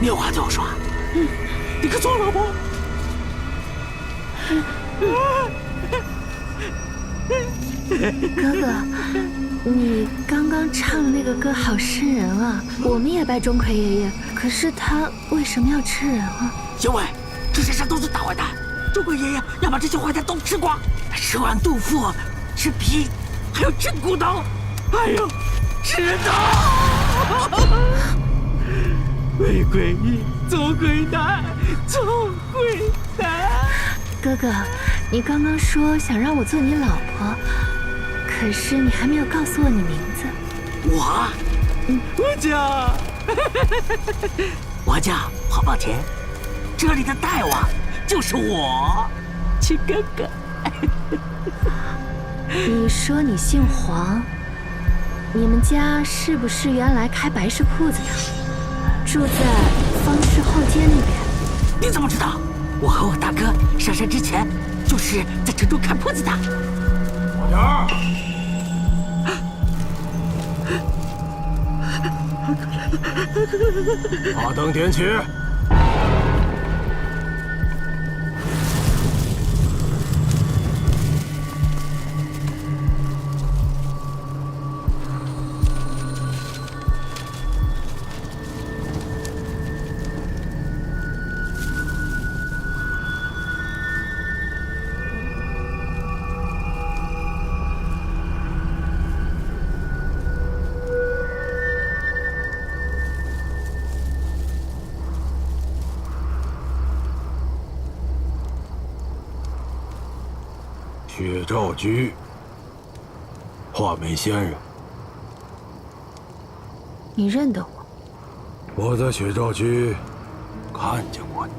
你有话对我说。你可做老婆。哥哥，你刚刚唱的那个歌好瘆人啊！我们也拜钟馗爷爷，可是他为什么要吃人啊？因为这山上都是大坏蛋，钟馗爷爷要把这些坏蛋都吃光，吃完肚腹。吃皮，还有吃骨头，还有吃人头。玫瑰衣，走鬼蛋，走鬼蛋。哥哥，你刚刚说想让我做你老婆，可是你还没有告诉我你名字。我叫黄宝田，这里的大王就是我，亲哥哥。你说你姓黄，你们家是不是原来开白事铺子的，住在方氏后街那边？你怎么知道？我和我大哥上山之前就是在城中开铺子的。宝田，把灯点起。薛兆居，画眉仙人，你认得我？我在薛兆居看见过你。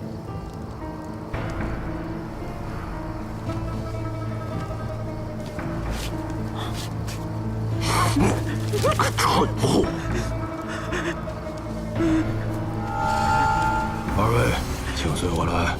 蠢货！二位，请随我来。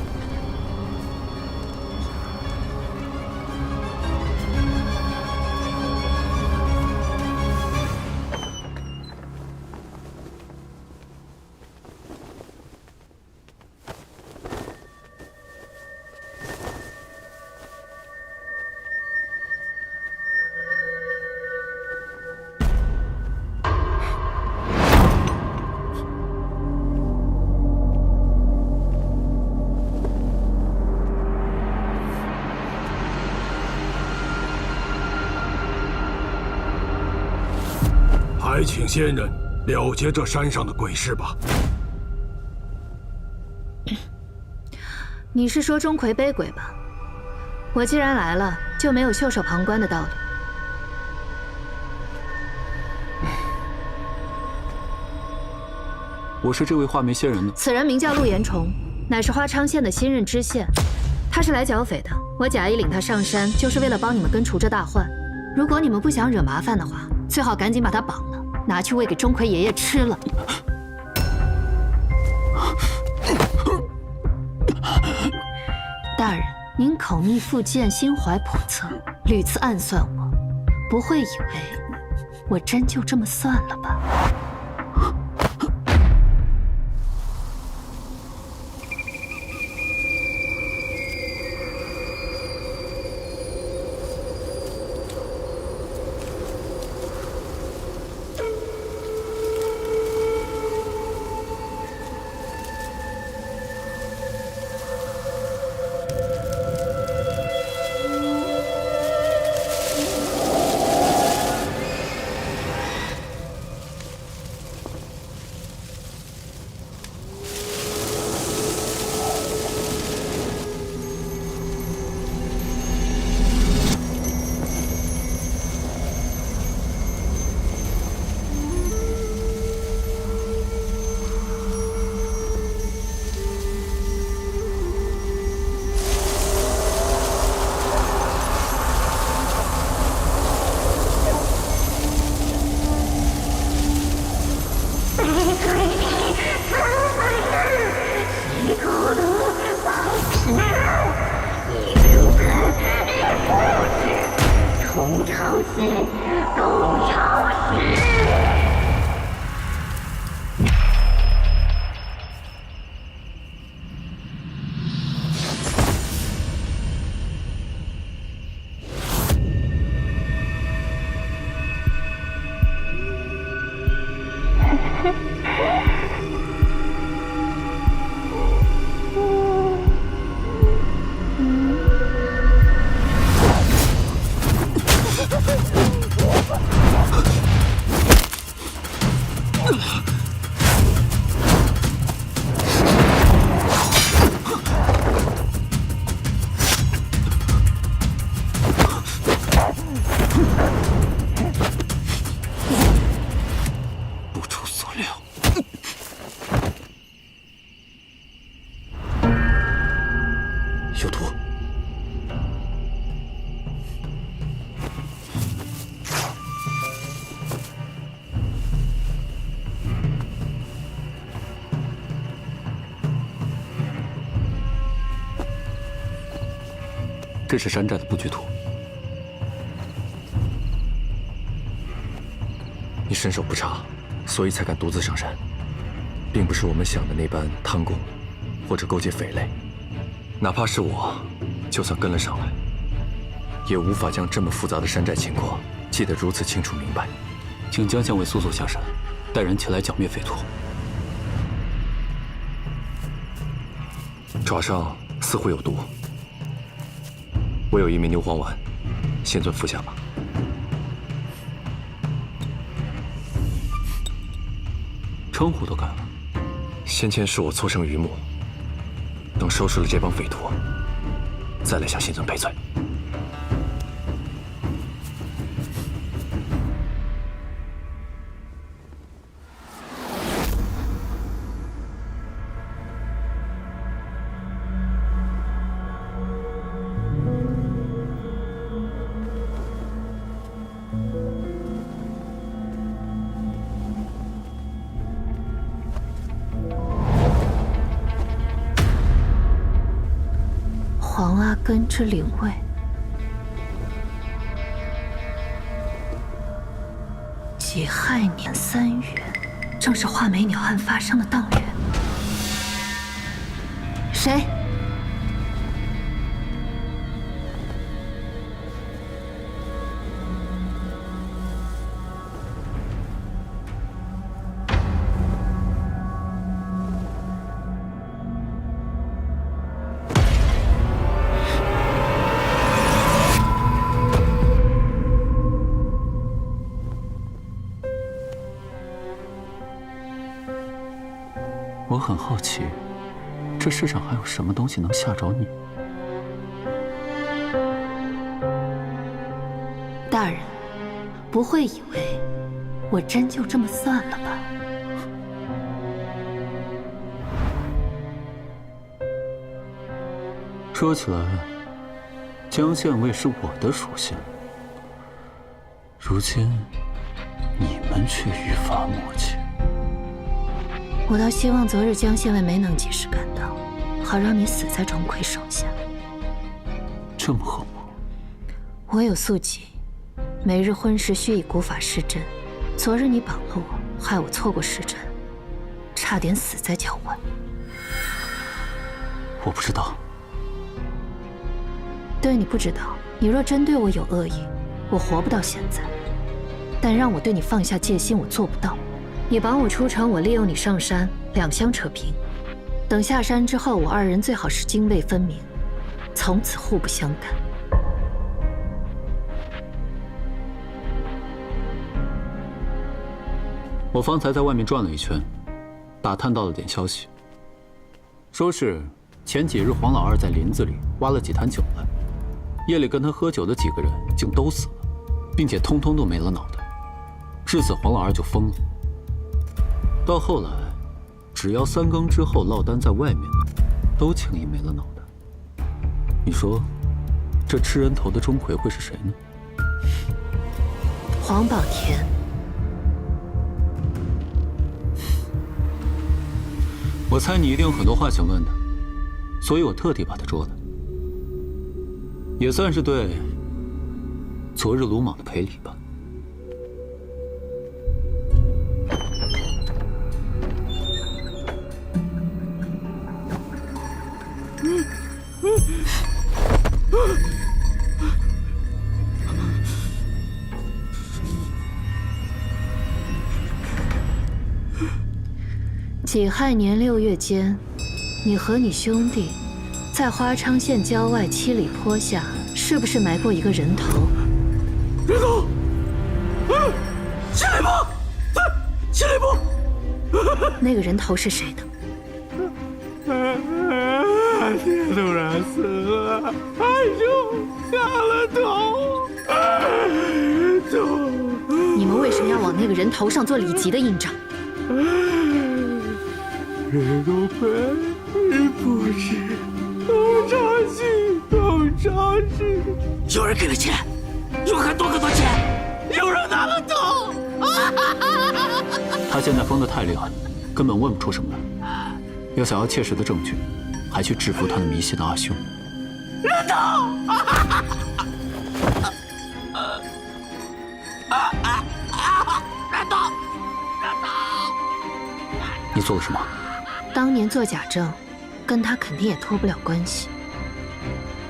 快请仙人了结这山上的鬼事吧。你是说钟馗背鬼吧？我既然来了，就没有袖手旁观的道理。我是这位画眉仙人的。此人名叫陆延崇，乃是花昌县的新任知县。他是来剿匪的，我假意领他上山，就是为了帮你们根除这大患。如果你们不想惹麻烦的话，最好赶紧把他绑了，拿去喂给钟馗爷爷吃了。大人，您口蜜腹剑，心怀叵测，屡次暗算我，不会以为我真就这么算了吧？这是山寨的布局图。你身手不差，所以才敢独自上山，并不是我们想的那般贪功，或者勾结匪类。哪怕是我，就算跟了上来，也无法将这么复杂的山寨情况记得如此清楚明白。请江县尉速速下山，带人前来剿灭匪徒。爪上似乎有毒，我有一枚牛黄丸，先尊服下吧。称呼都改了。先前是我错生榆木，等收拾了这帮匪徒，再来向先尊赔罪。黄阿根之灵位，己亥年3月，正是画眉鸟案发生的当月。谁？我很好奇，这世上还有什么东西能吓着你？大人，不会以为我真就这么算了吧？说起来，江县尉是我的属性，如今你们却愈发默契。我倒希望昨日江县尉没能及时赶到，好让你死在钟馗手下。这么狠吗？我有宿疾，每日昏时需以古法施针。昨日你绑了我，害我错过时辰，差点死在脚腕。我不知道。对你不知道，你若真对我有恶意，我活不到现在。但让我对你放下戒心，我做不到。你绑我出城，我利用你上山，两相扯平。等下山之后，我二人最好是泾渭分明，从此互不相干。我方才在外面转了一圈，打探到了点消息，说是前几日黄老二在林子里挖了几坛酒来，夜里跟他喝酒的几个人竟都死了，并且通通都没了脑袋。至此黄老二就疯了。到后来，只要3更之后落单在外面的，都轻易没了脑袋。你说，这吃人头的钟馗会是谁呢？黄宝田。我猜你一定有很多话想问的，所以我特地把他捉来，也算是对昨日鲁莽的赔礼吧。己亥年6月间，你和你兄弟在花昌县郊外7里坡下，是不是埋过一个人头？人头，7里坡，对，7里坡。那个人头是谁的？爹突然死了，俺就下了头。你们为什么要往那个人头上做李吉的印章？人都赔，你不知，东厂西，东厂西。有人给了钱，有很多钱，有人拿了头。他现在疯得太厉害，根本问不出什么来。要想要切实的证据，还去制服他那迷信的阿兄。人头！人头！你做了什么？当年做假证，跟他肯定也脱不了关系。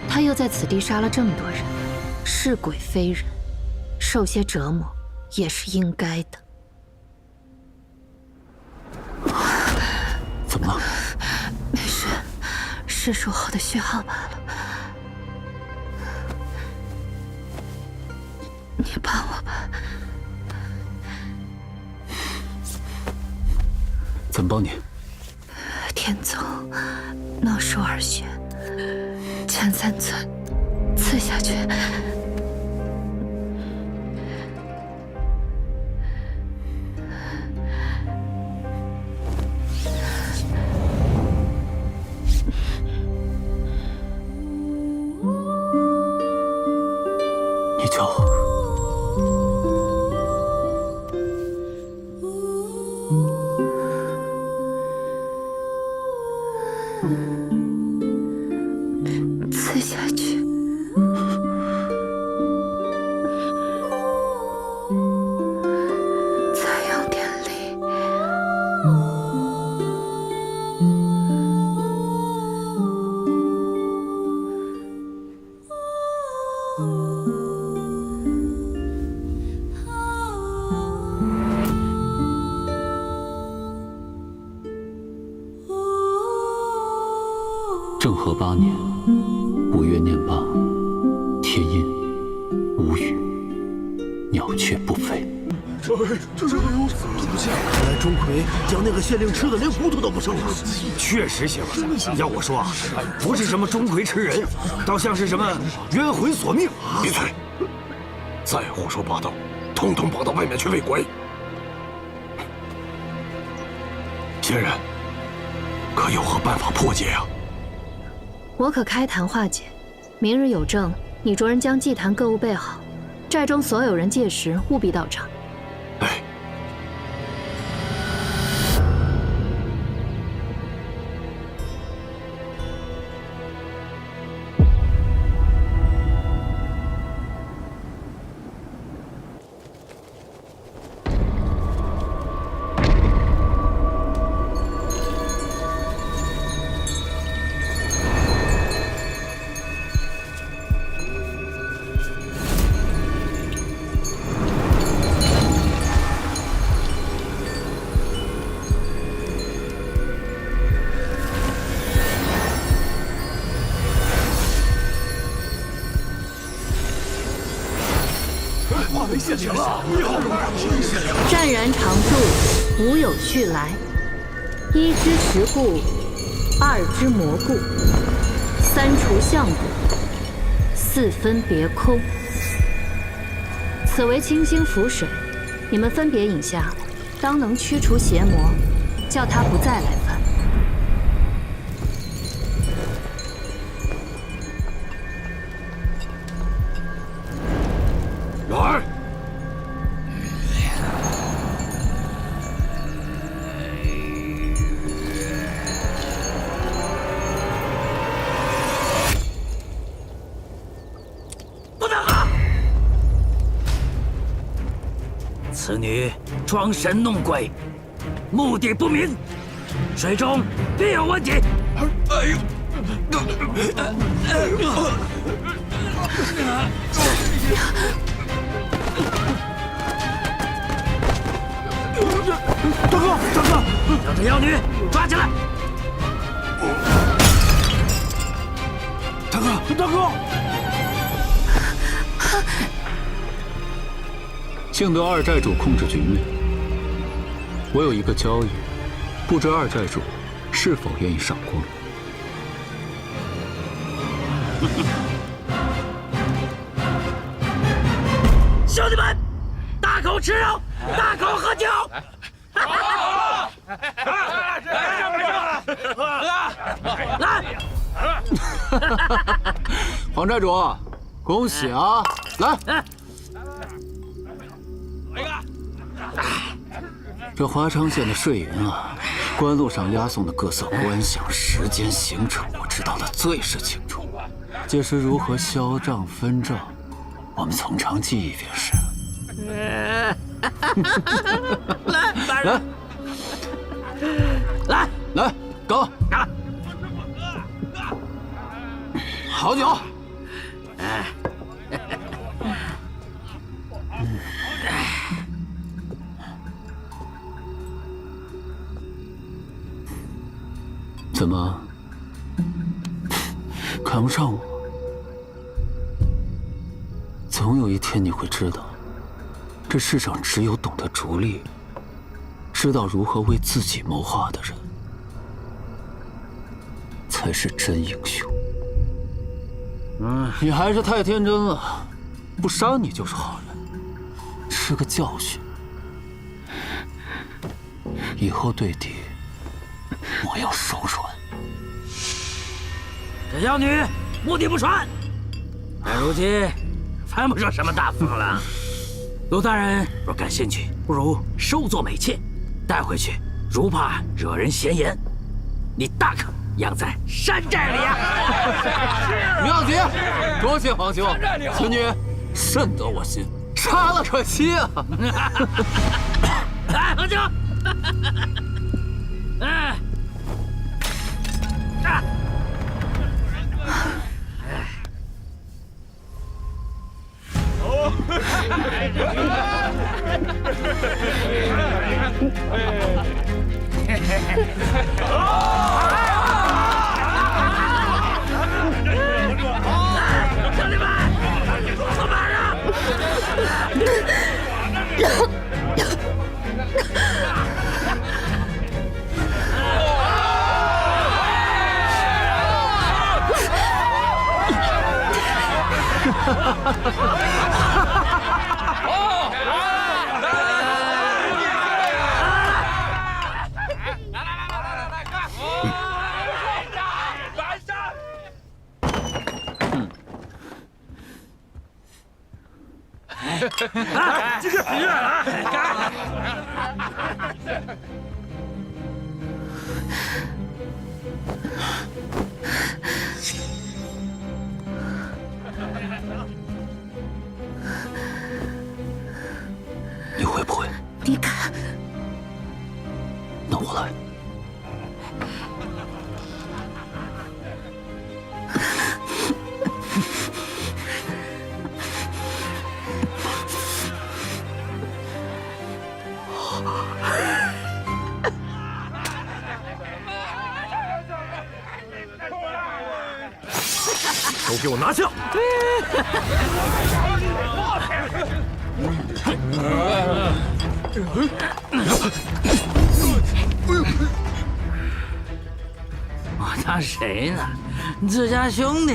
他又在此地杀了这么多人，是鬼非人，受些折磨也是应该的。怎么了？没事，是术后的虚耗罢了。你帮我吧。怎么帮你？田总脑鼠耳穴，前3寸，刺下去。你叫刺下去。再用点力。政和8年5月念罢，天阴无雨，鸟雀不飞。这怎么不见了？看来钟馗将那个县令吃的连骨头都不剩了。确实邪门。要我说啊，不是什么钟馗吃人，倒像是什么冤魂索命。闭嘴！再胡说八道，统统绑到外面去喂鬼！仙人，可有何办法破解啊？我可开坛化解。明日有正，你着人将祭坛各物备好，寨中所有人届时务必到场。哎。湛然常驻，无有去来。一知时故，二知魔故，三除相故，四分别空。此为清心符水，你们分别饮下，当能驱除邪魔，叫他不再来犯。来！此女装神弄鬼，目的不明，水中必有问题。哎呦！大哥，将这妖女抓起来！大哥！幸得二寨主控制局面，我有一个交易，不知二寨主是否愿意赏光？兄弟们，大口吃肉，大口喝酒。来！黄寨主，恭喜啊！来。这华昌县的税银啊，官路上押送的各色官饷、时间、行程，我知道的最是清楚。届时如何销账分账，我们从长计议便是。来，干！好酒。怎么看不上我？总有一天你会知道，这世上只有懂得逐利，知道如何为自己谋划的人，才是真英雄。你还是太天真了，不杀你就是好人。吃个教训，以后对敌我要手软。这妖女目的不纯，但如今谈不上什么大风了。陆大人若感兴趣，不如收作美妾，带回去，如怕惹人闲言，你大可养在山寨里呀。妙极，多谢皇兄，此女甚得我心，杀了可惜啊！来，皇兄。哎。兄弟们，出马啊！这是比喻你会不会？你敢？那我来。都给我拿下！我当谁呢？自家兄弟，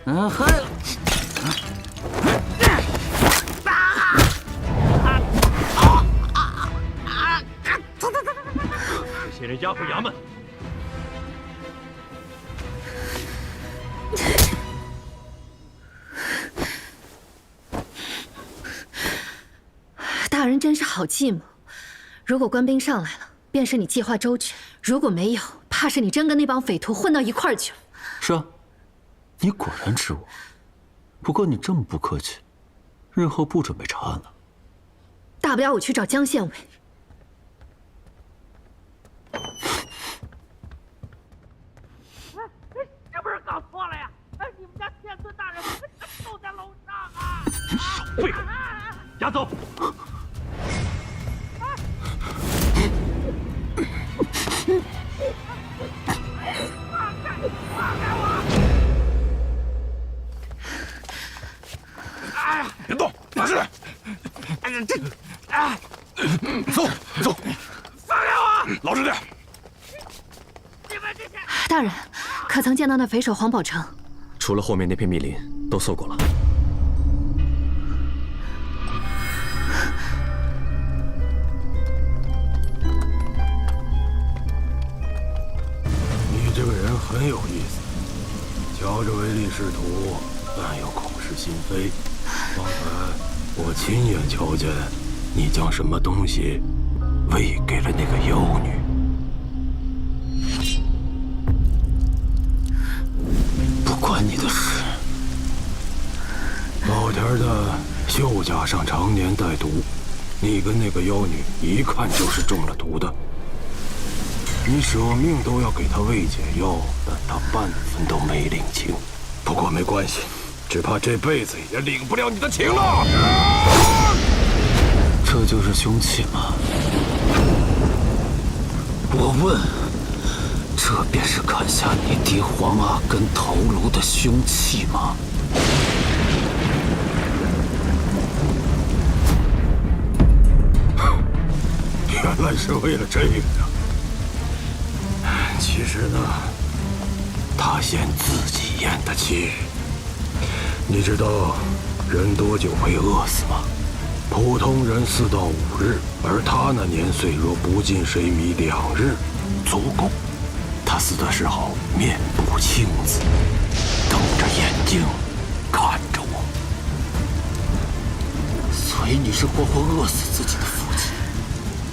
还有。这些人押回衙门。大人真是好计谋。如果官兵上来了，便是你计划周全；如果没有，怕是你真跟那帮匪徒混到一块儿去了。是啊，你果然知我。不过你这么不客气，日后不准备查案了。大不了我去找江县委。这不是搞错了呀！你们家县尊大人都在楼上啊！少废话，押走。别动，拿出来！走走，放开我！老实点。大人，可曾见到那匪首黄宝成？除了后面那片密林，都搜过了。你这个人很有意思，瞧着唯利是图，但又口是心非。刚才我亲眼瞧见你将什么东西喂给了那个妖女。不关你的事。老田的绣甲上常年带毒，你跟那个妖女一看就是中了毒的。你舍命都要给她喂解药，但她半分都没领情。不过没关系，只怕这辈子也领不了你的情了。这就是凶器吗？我问，这便是砍下你爹黄阿根头颅的凶器吗？原来是为了这个呀！其实呢，他嫌自己咽得气。你知道人多久会饿死吗？普通人4到5日，而他那年岁若不进水米2日，足够。他死的时候面部青紫，瞪着眼睛看着我。所以你是活活饿死自己的父亲，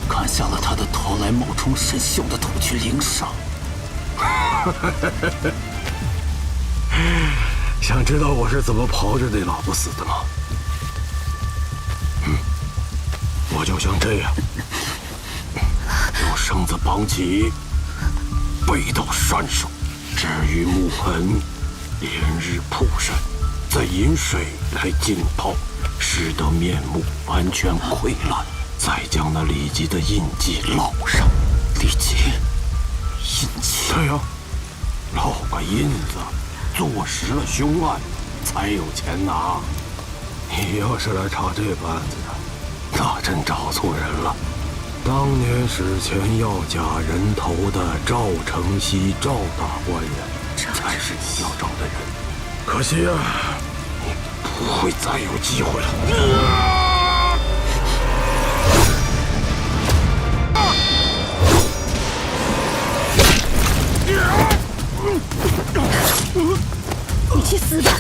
砍下了他的头来冒充神秀的头去领赏。想知道我是怎么刨着那老不死的吗？我就像这样，用绳子绑起，背到山上，置于木盆，连日曝晒，再饮水来浸泡，使得面目完全溃烂，再将那李吉的印记烙上。李吉，印记？对呀，烙个印子，坐实了凶案，才有钱拿。你要是来查这个案子的，那真找错人了。当年史前要假人头的赵承熙赵大官人，才是你要找的人。可惜啊，你不会再有机会了。你去死吧！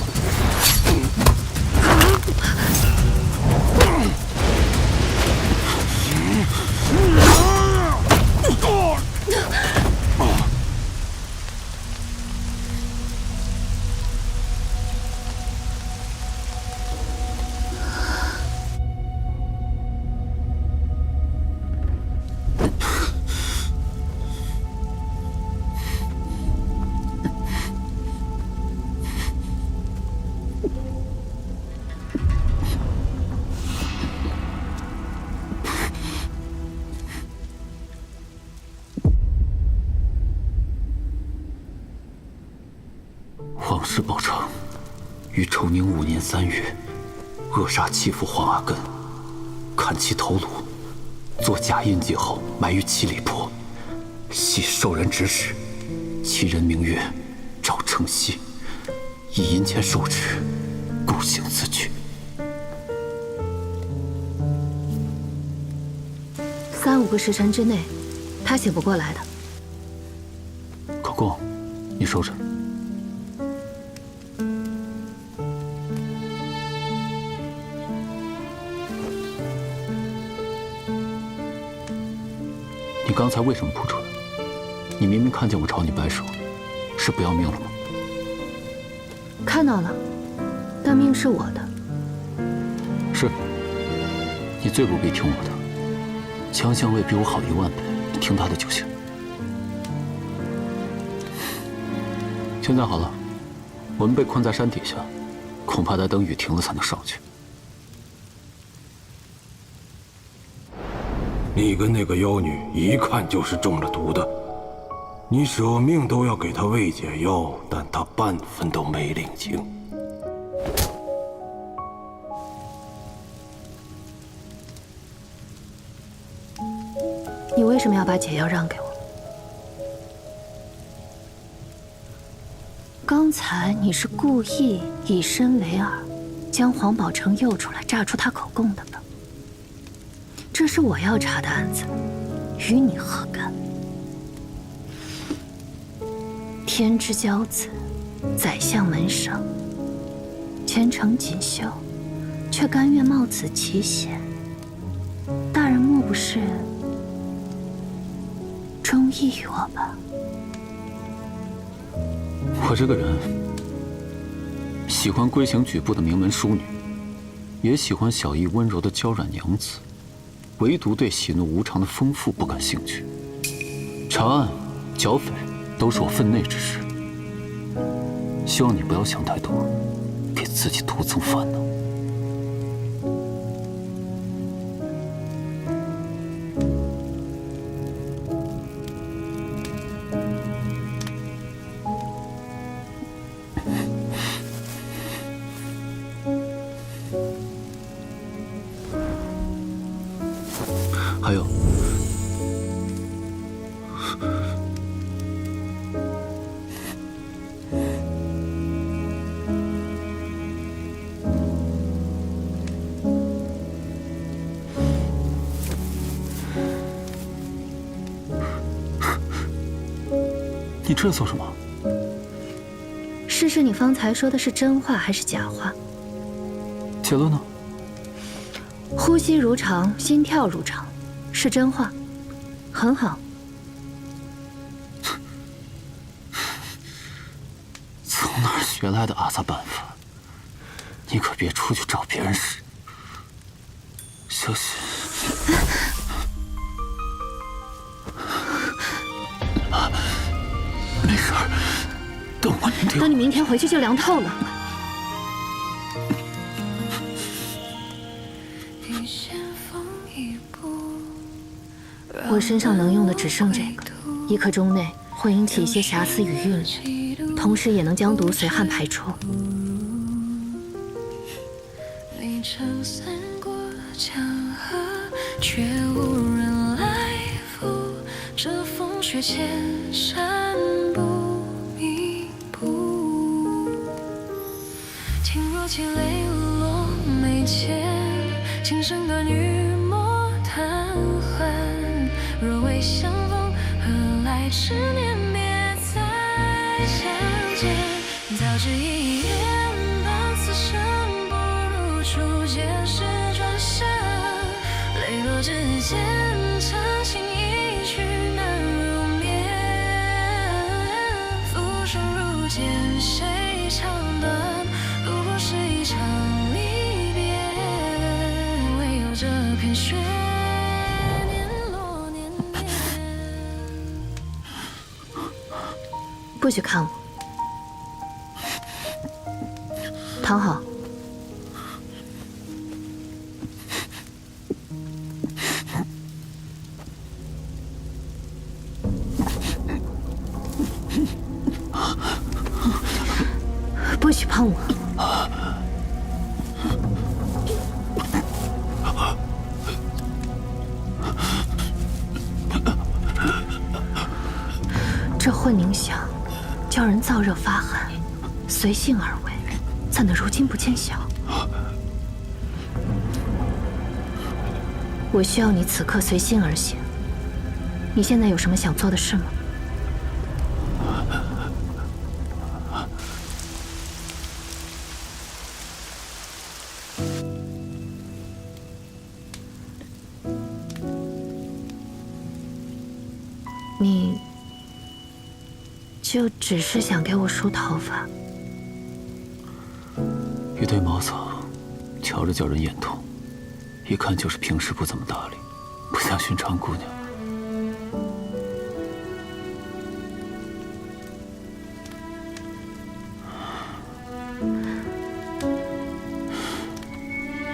往事报成，于丑宁5年3月，扼杀其父黄阿艮，砍其头颅，做假印记后埋于七里坡。系受人指使，其人名曰赵承熙，以银钱受之，故行此举。3、5个时辰之内，他醒不过来的。可贡，你收着。你刚才为什么不出来？你明明看见我朝你摆手，是不要命了吗？看到了，但命是我的。是，你最不必听我的。强相位比我好10000倍，你听他的就行。现在好了，我们被困在山底下，恐怕得等雨停了才能上去。你跟那个妖女一看就是中了毒的，你舍命都要给她喂解药，但她半分都没领情。你为什么要把解药让给我？刚才你是故意以身为饵，将黄宝成诱出来，炸出他口供的吧？这是我要查的案子，与你何干？天之骄子，宰相门生，前程锦绣，却甘愿冒此奇险。大人莫不是中意于我吧？我这个人喜欢规行矩步的名门淑女，也喜欢小意温柔的娇软娘子，唯独对喜怒无常的丰富不感兴趣。查案、剿匪都是我分内之事，希望你不要想太多，给自己徒增烦恼。还有，你这做什么？试试你方才说的是真话还是假话？结论呢？呼吸如常，心跳如常，是真话，很好。从哪儿学来的阿萨办法？你可别出去找别人使。小心。没事儿，等我明天。等你明天回去就凉透了。我身上能用的只剩这个，1刻钟内会引起一些瑕疵与晕染，同时也能将毒随汗排出。你撑伞过江河，却无人来扶，这风雪千山不迷步。听若起泪落眉间，轻声短语莫谈欢。若未相逢，何来执念别再相见？早知一言到此生，不如初见时转身。泪落指尖，长情一去难入眠。浮生如剑，谁长短，不过是一场离别。唯有这片雪，年落年年。不许看我，躺好。不许碰我！这混凝香叫人燥热发寒，随性而为，怎能如今不见效？我需要你此刻随心而行。你现在有什么想做的事吗？你就只是想给我梳头发？一堆茅草，瞧着叫人眼痛，一看就是平时不怎么打理，不像寻常姑娘。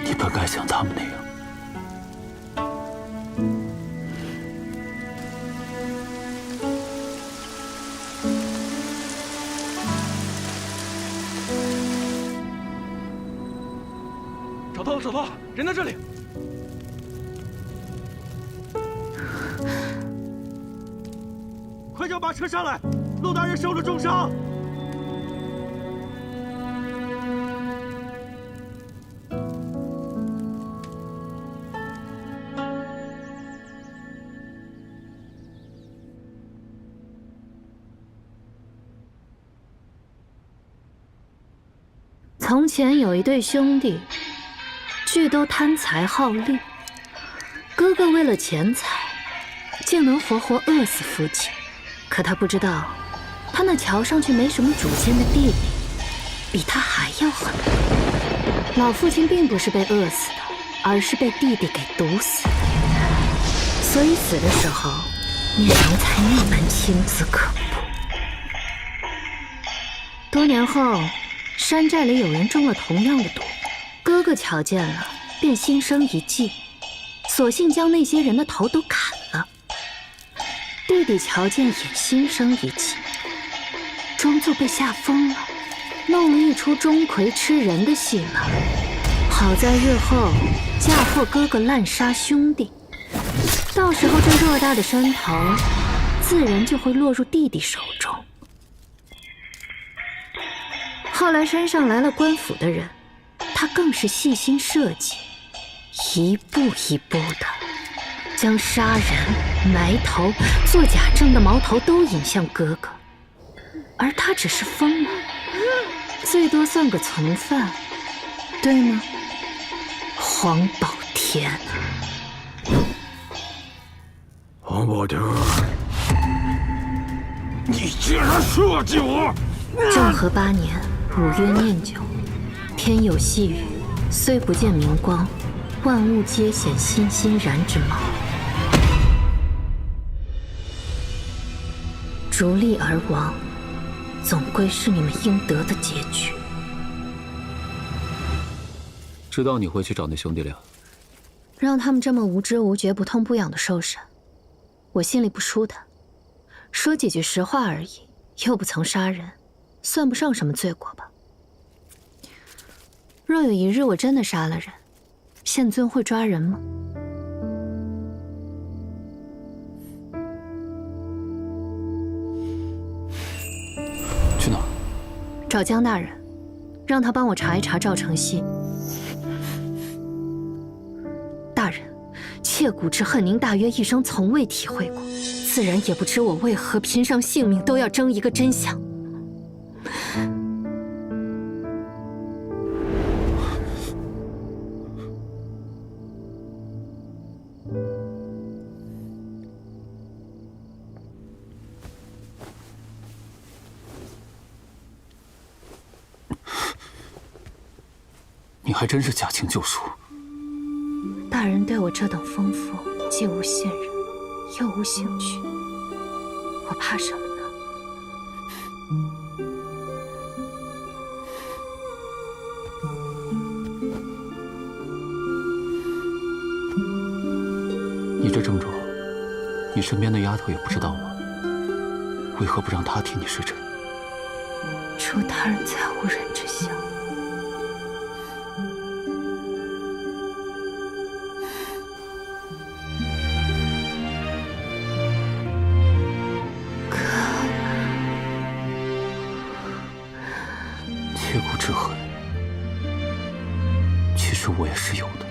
你本该像他们那样。找到了，人在这里。快叫马车上来！陆大人受了重伤。从前有一对兄弟，俱都贪财好利。哥哥为了钱财，竟能活活饿死父亲。可他不知道，他那瞧上去没什么主见的弟弟，比他还要狠。老父亲并不是被饿死的，而是被弟弟给毒死的。所以死的时候，面容才那般青紫可怖。多年后，山寨里有人中了同样的毒，哥哥瞧见了，便心生一计，索性将那些人的头都砍了。弟弟瞧见也心生一计，装作被吓疯了，弄了一出钟馗吃人的戏码。好在日后嫁祸哥哥滥杀兄弟，到时候这偌大的山头，自然就会落入弟弟手中。后来山上来了官府的人，他更是细心设计，一步一步的将杀人、埋头、做假证的矛头都引向哥哥，而他只是疯了，最多算个从犯，对吗？黄宝天，黄宝天，你竟然设计我！政和8年5月念9，天有细雨，虽不见明光，万物皆显欣欣然之貌。逐利而亡，总归是你们应得的结局。知道你会去找那兄弟俩，让他们这么无知无觉、不痛不痒的受审，我心里不舒坦。说几句实话而已，又不曾杀人，算不上什么罪过吧。若有一日我真的杀了人，宪尊会抓人吗？去哪儿？找江大人。让他帮我查一查赵承熙。大人，切骨之恨，您大约一生从未体会过，自然也不知我为何拼上性命都要争一个真相。你还真是驾轻就熟。大人对我这等丰富，既无信任，又无兴趣，我怕什么呢？你这症状，你身边的丫头也不知道吗？为何不让她替你施针？除大人再无人知晓。切骨之恨，其实我也是有的。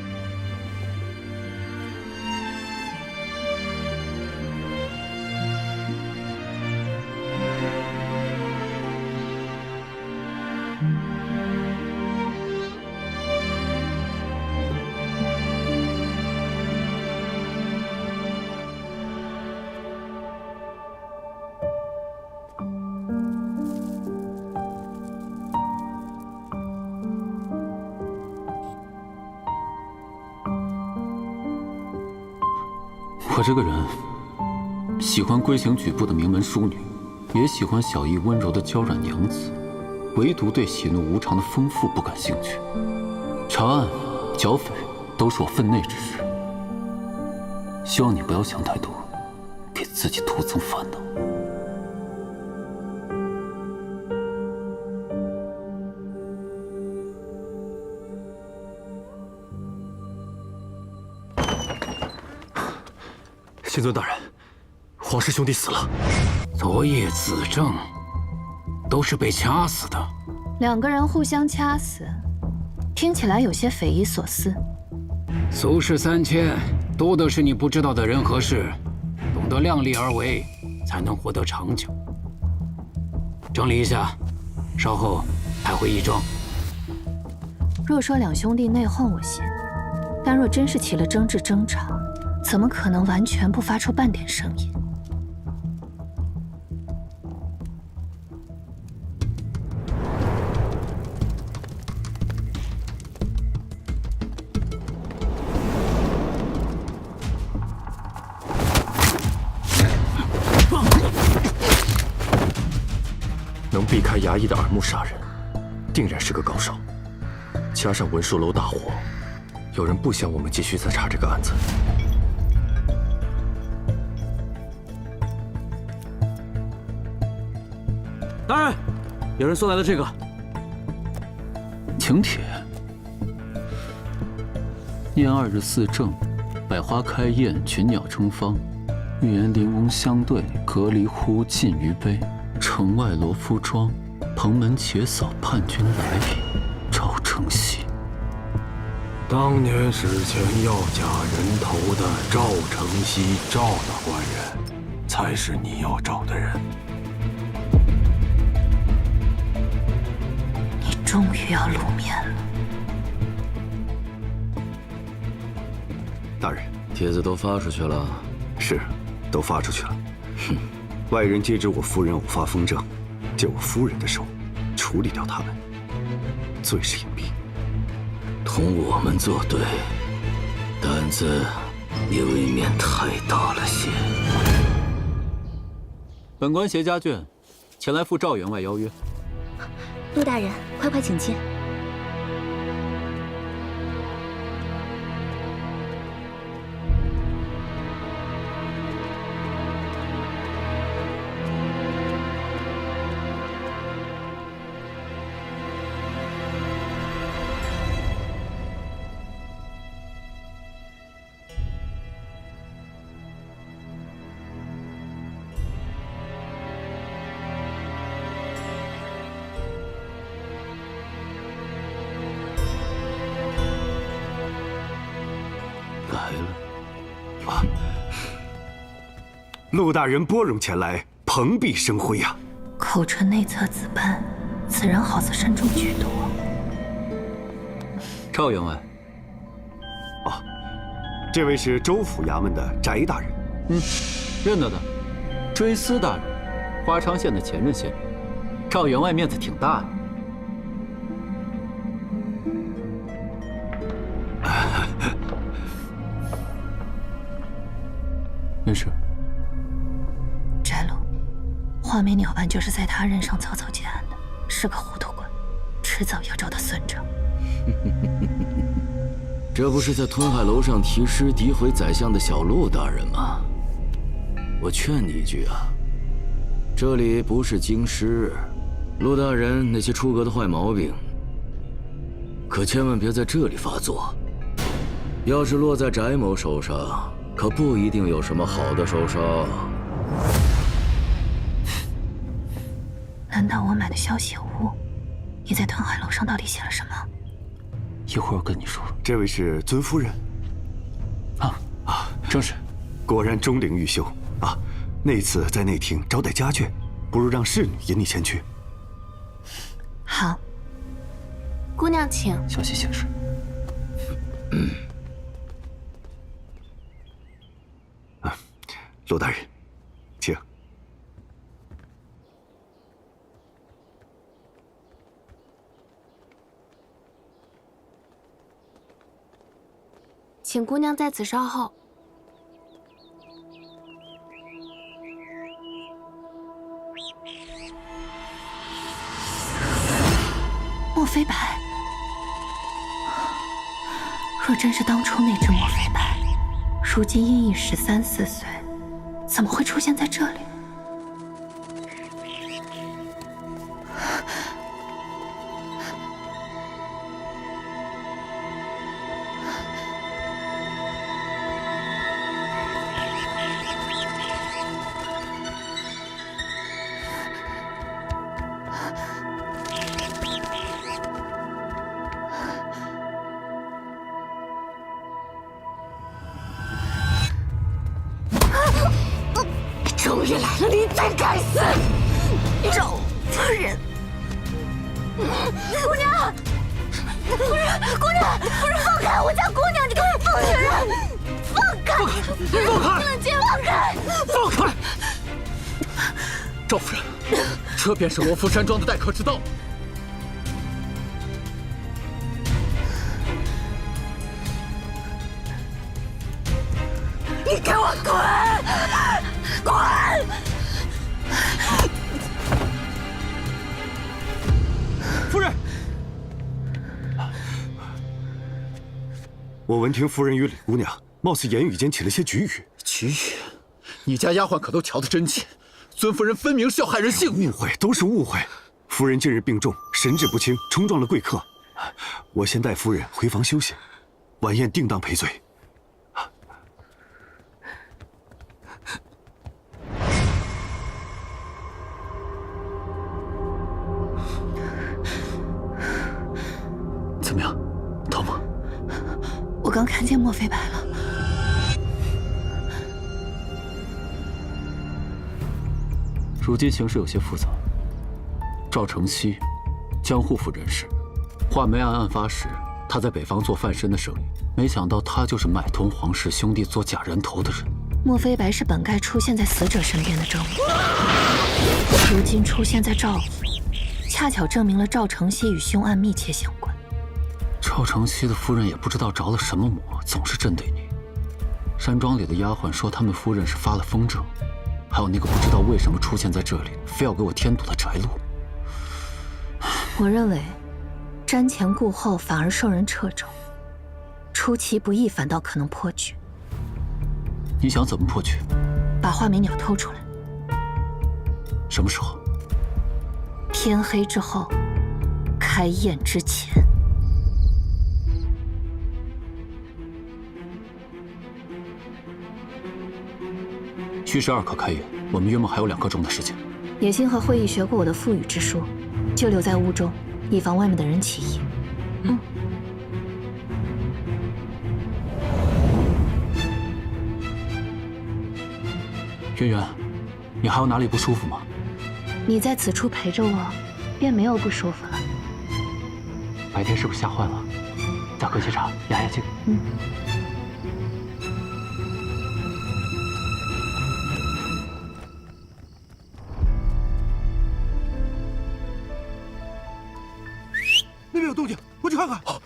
我这个人喜欢规行矩步的名门淑女，也喜欢小意温柔的娇软娘子，唯独对喜怒无常的丰富不感兴趣。查案、剿匪都是我分内之事，希望你不要想太多，给自己徒增烦恼。仙尊大人，皇室兄弟死了。昨夜子正都是被掐死的。两个人互相掐死，听起来有些匪夷所思。俗世3000，多的是你不知道的人和事，懂得量力而为，才能活得长久。整理一下，稍后派回义庄。若说两兄弟内讧，我信；但若真是起了争执争吵，怎么可能完全不发出半点声音？能避开衙役的耳目杀人，定然是个高手。加上文书楼大火，有人不想我们继续再查这个案子。大人，有人送来了这个请帖。念2日4正，百花开艳，群鸟争芳，玉颜玲珑相对，隔离乎尽于悲。城外罗敷庄，蓬门且扫叛军来也。赵承熙。当年史前要假人头的赵承熙，赵大官人，才是你要找的人。你终于要露面了。大人，帖子都发出去了。是，都发出去了。哼，外人皆知我夫人偶发疯症，借我夫人的手处理掉他们，最是隐蔽。同我们作对，胆子也未免太大了些。本官携家眷前来赴赵员外邀约。陆大人，快请进。陆大人拨冗前来，蓬荜生辉呀！口唇内侧紫斑，此人好似身中剧毒。赵员外。哦，这位是州府衙门的翟大人。认得的，追思大人，花昌县的前任县令。赵员外面子挺大呀。认识。翟路，画眉鸟班就是在他任上草草结案的，是个糊涂鬼，迟早要找他算账。这不是在吞海楼上题诗诋毁宰相的小陆大人吗？我劝你一句啊，这里不是京师，陆大人那些出格的坏毛病，可千万别在这里发作。要是落在翟某手上，可不一定有什么好的收梢。难道我买的消息有误？你在吞海楼上到底写了什么？一会儿我跟你说。这位是尊夫人。正是。果然钟灵毓秀啊！那次在内廷招待家眷，不如让侍女引你前去。好。姑娘请。小心行事。陆大人，请。请姑娘在此稍后。莫非白？若真是当初那只莫非白，如今因已13、14岁，怎么会出现在这里？终于来了，你真该死！赵夫人，姑娘，夫人，放开我家姑娘！你给我放下来！放开！放开！放开！赵夫人，这便是罗浮山庄的待客之道。你给我滚！滚！夫人，我闻听夫人与李姑娘貌似言语间起了些局语。局语？你家丫鬟可都瞧得真切，尊夫人分明是要害人性命。误会，都是误会。夫人近日病重，神志不清，冲撞了贵客。我先带夫人回房休息，晚宴定当赔罪。怎么样，疼吗？我刚看见莫非白了。如今形势有些复杂。赵承熙，江户府人士，画眉案案发时，他在北方做贩身的生意，没想到他就是买通皇室兄弟做假人头的人。莫非白是本该出现在死者身边的正午，如今出现在赵府，恰巧证明了赵承熙与凶案密切相关。赵承熙的夫人也不知道着了什么魔，总是针对你。山庄里的丫鬟说，他们夫人是发了风筝，还有那个不知道为什么出现在这里，非要给我添堵的翟路。我认为，瞻前顾后反而受人掣肘，出其不意反倒可能破局。你想怎么破局？把画眉鸟偷出来。什么时候？天黑之后，开宴之前。戌时2刻开宴，我们约莫还有2刻钟的时间。野心和会议学过我的赋予之术，就留在屋中，以防外面的人起疑。圆圆，你还有哪里不舒服吗？你在此处陪着我，便没有不舒服了。白天是不是吓坏了？再喝些茶压压惊。那边有动静，我去看看。好。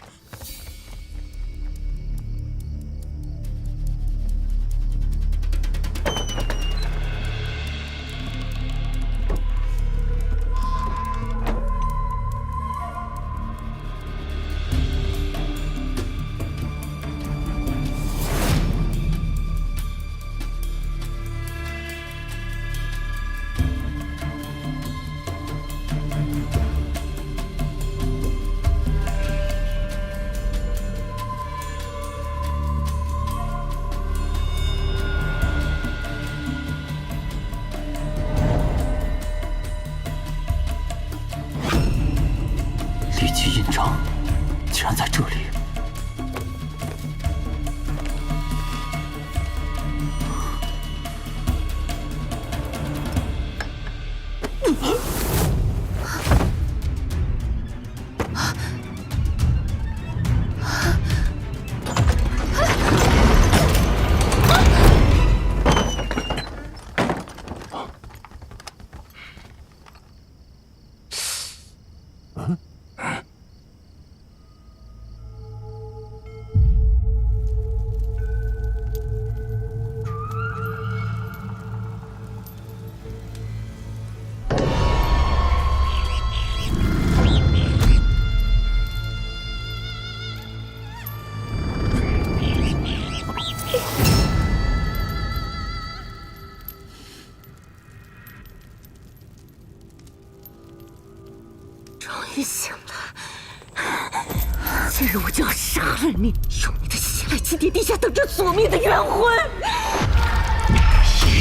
立即印章竟然在这里！终于醒了！今日我就要杀了你，用你的血来祭奠地下等着索命的冤魂！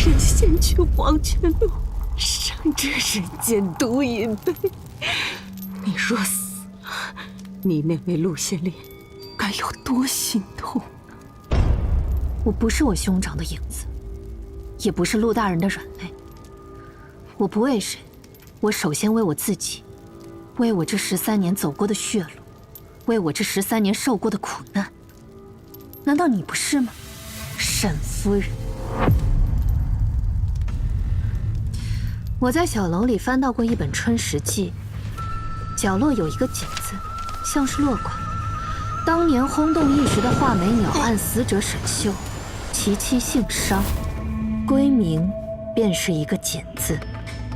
人仙去黄泉路，伤这人间毒饮杯。你若死了，你那位陆县令该有多心痛？我不是我兄长的影子，也不是陆大人的软肋。我不为谁，我首先为我自己，为我这13年走过的血路，为我这13年受过的苦难。难道你不是吗，沈夫人？我在小楼里翻到过一本《春石记》，角落有一个锦字，像是落款。当年轰动一时的画眉鸟案死者沈秀，其妻姓商，闺名便是一个锦字，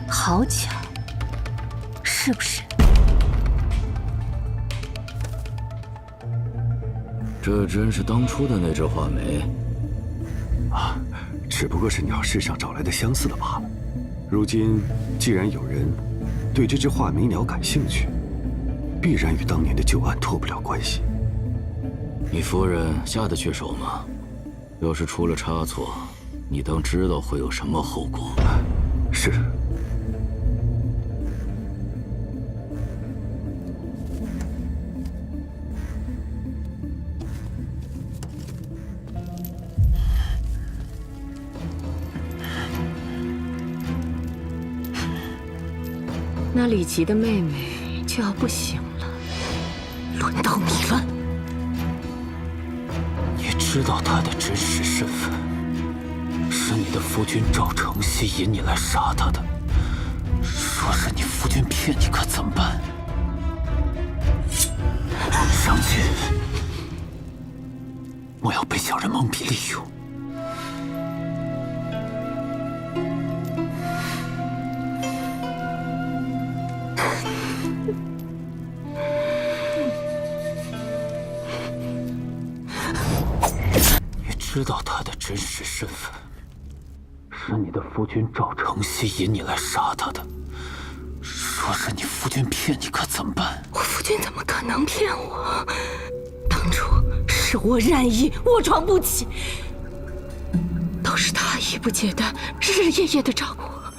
好巧，是不是？这真是当初的那只画眉啊，只不过是鸟市上找来的相似的罢了。如今既然有人对这只画眉鸟感兴趣，必然与当年的旧案脱不了关系。你夫人下得去手吗？要是出了差错，你当知道会有什么后果。是。那李琦的妹妹就要不行了，轮到你了。你知道她的真实身份，是你的夫君赵成吸引你来杀她的。若是你夫君骗你，可怎么办？上去！我要被小人蒙蔽利用。知道他的真实身份，是你的夫君赵成吸引你来杀他的。若是你夫君骗你，可怎么办？我夫君怎么可能骗我？当初是我染疫，卧床不起，都是他衣不解带，日日夜夜的照顾我，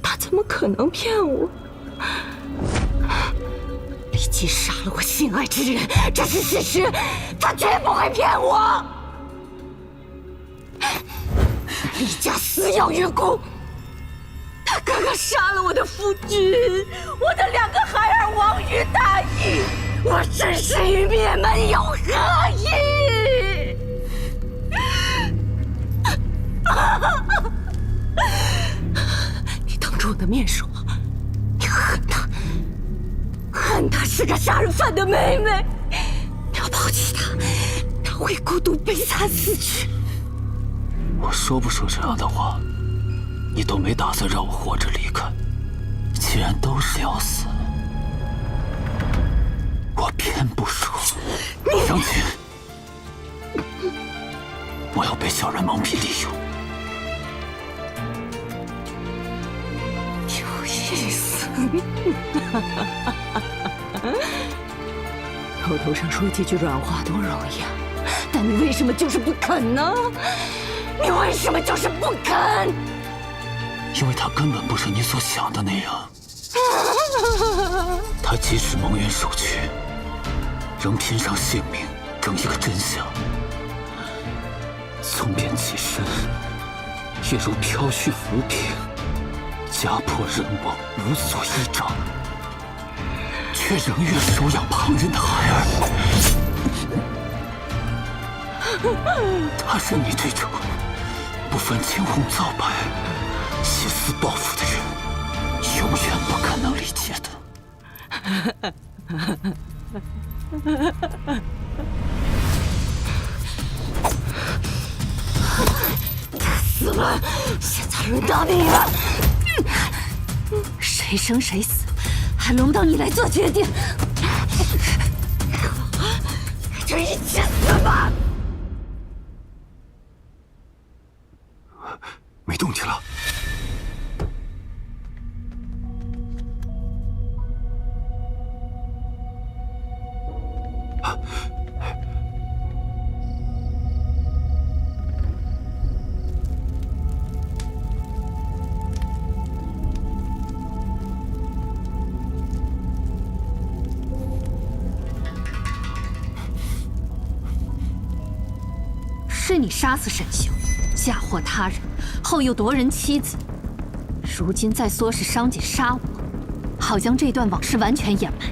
他怎么可能骗我？李琦杀了我心爱之人，这是事实，他绝不会骗我。李家死咬于骨。他刚刚杀了我的夫君，我的2个孩儿亡于大义，我真是与灭门有何异？你当着我的面说，你恨她，恨她是个杀人犯的妹妹，你要抛弃她，她会孤独悲惨死去。我说不说这样的话，你都没打算让我活着离开。既然都是要死，我偏不说。湘琴，我要被小人蒙蔽利用。有意思。口头上说几句软话多容易啊，但你为什么就是不肯呢？你为什么就是不肯？因为他根本不是你所想的那样。他即使蒙冤受屈，仍拼上性命争一个真相。纵便其身，也如飘絮浮萍，家破人亡，无所依仗，却仍愿收养旁人的孩儿。他是你这种不分青红皂白、挟私报复的人永远不可能理解的。他死了，现在轮到你了。谁生谁死，还轮不到你来做决定。就一起死吧！没动静了。是你杀死沈修，嫁祸他人，后又夺人妻子，如今再唆使商姐杀我，好将这段往事完全掩埋。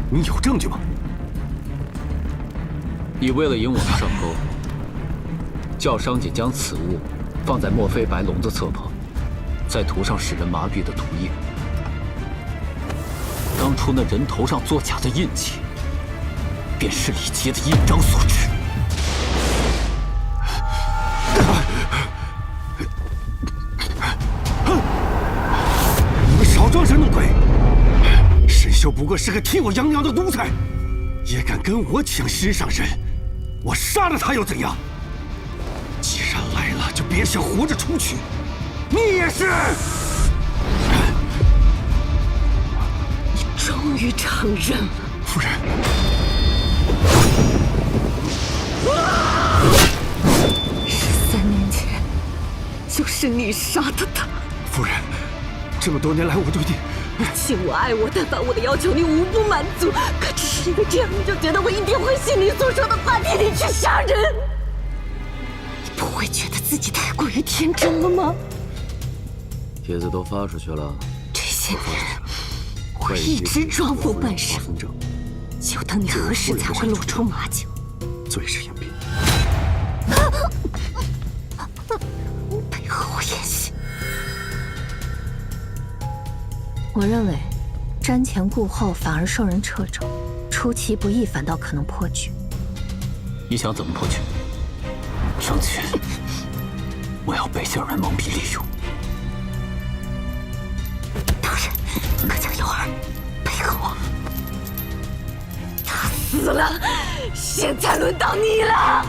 你有证据吗？你为了引我们上钩，叫商姐将此物放在墨菲白龙的侧旁，再涂上使人麻痹的毒液。当初那人头上作假的印记，便是李杰的印章所致。你们少装神弄鬼！沈修不过是个替我养鸟的奴才，也敢跟我抢心上人，我杀了他又怎样？既然来了，就别想活着出去。你也是。你终于承认了，夫人。13年前，就是你杀的他。夫人，这么多年来我对你，你亲我爱我，但凡我的要求你无不满足，可只是因为这样你就觉得我一定会信你所说的话，替你去杀人？你不会觉得自己太过于天真了吗？帖子都发出去了，这些年我一直装疯扮傻，就等你何时才会露出马脚。最是隐蔽。配合我演戏。我认为，瞻前顾后反而受人掣肘，出其不意反倒可能破局。你想怎么破局？上去，我要被小人蒙蔽利用。当然，可将有儿配合我。他死了，现在轮到你了。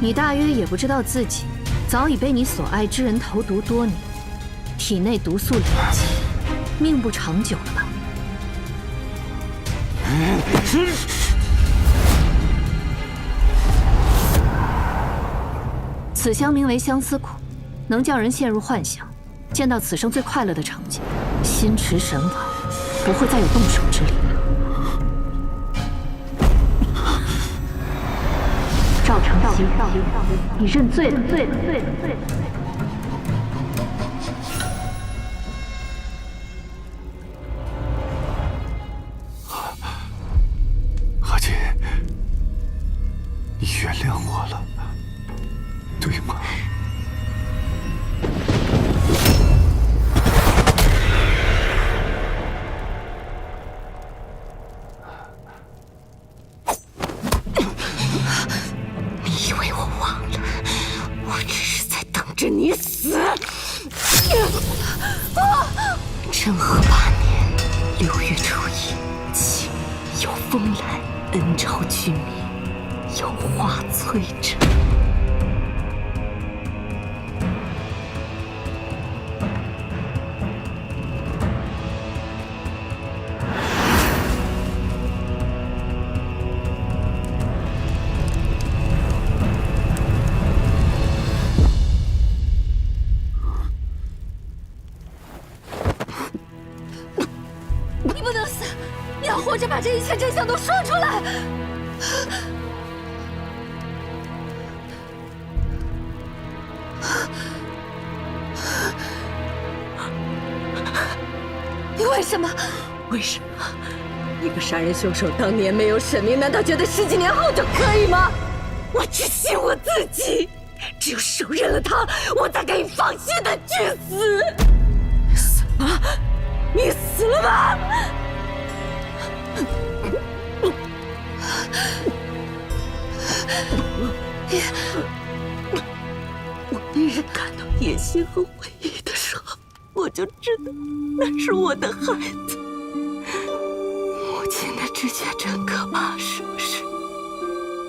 你大约也不知道自己早已被你所爱之人投毒多年，体内毒素累积，命不长久了吧？此香名为相思苦，能叫人陷入幻想，见到此生最快乐的场景，心驰神往，不会再有动手之理。少爷，你认罪了。阿锦，你原谅我了，对吗？你以为我忘了？我只是在等着你死。政和8年6月初1，晴有风来，恩朝居民，有花催着。你不能死，你要活着把这一切真相都说出来。你为什么？为什么？一个杀人凶手当年没有审明，难道觉得10几年后就可以吗？我只信我自己，只有手刃了他，我才可以放心的去死。死了吗？你死了吗？我第一次看到野心和回忆的时候，我就知道那是我的孩子。母亲的直觉真可怕，是不是？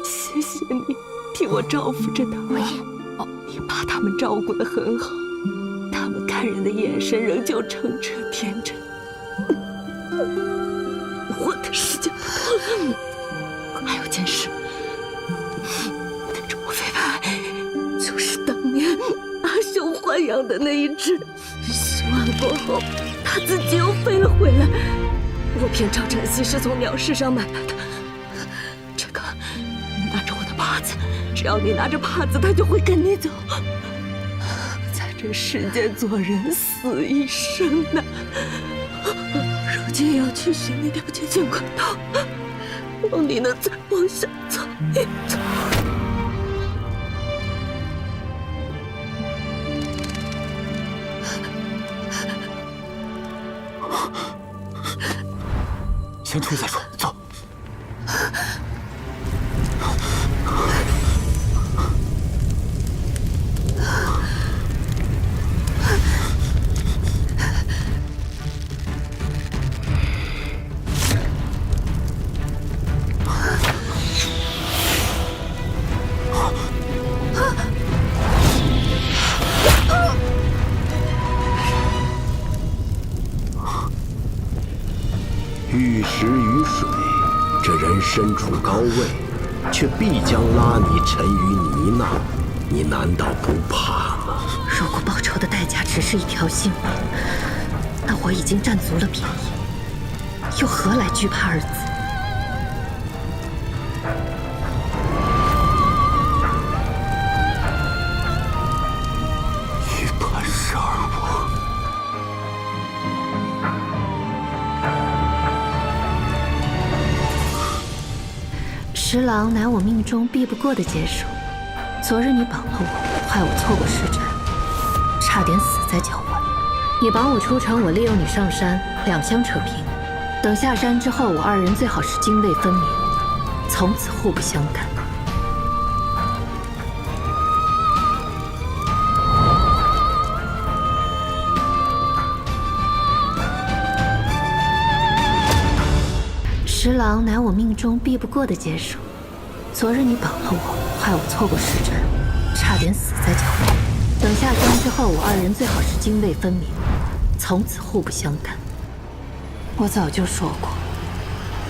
谢谢你替我照顾着他们，你把他们照顾得很好，他们看人的眼神仍旧澄澈天真。我的时间不多，还有件事，那只莫非牌就是当年阿雄豢养的那一只，凶案过后他自己又飞了回来。我骗赵晨曦是从鸟市上买来的。这个，你拿着我的帕子，只要你拿着帕子，他就会跟你走。在这世间做人死一生呐，如今要去寻那条捷径管道，望你能再往下走一走。先出去再说，走。玉石与水，这人身处高位，却必将拉你沉于泥淖，你难道不怕吗？如果报仇的代价只是一条性命，那我已经占足了便宜，又何来惧怕二字？惧怕是而我。十郎乃我命中避不过的劫数。昨日你绑了我，害我错过时辰，差点死在脚腕。你绑我出城，我利用你上山，两相扯平。等下山之后，我二人最好是泾渭分明，从此互不相干。十郎乃我命中避不过的劫数。昨日你绑了我，害我错过时辰，差点死在脚腕。等下山之后，我二人最好是泾渭分明，从此互不相干。我早就说过，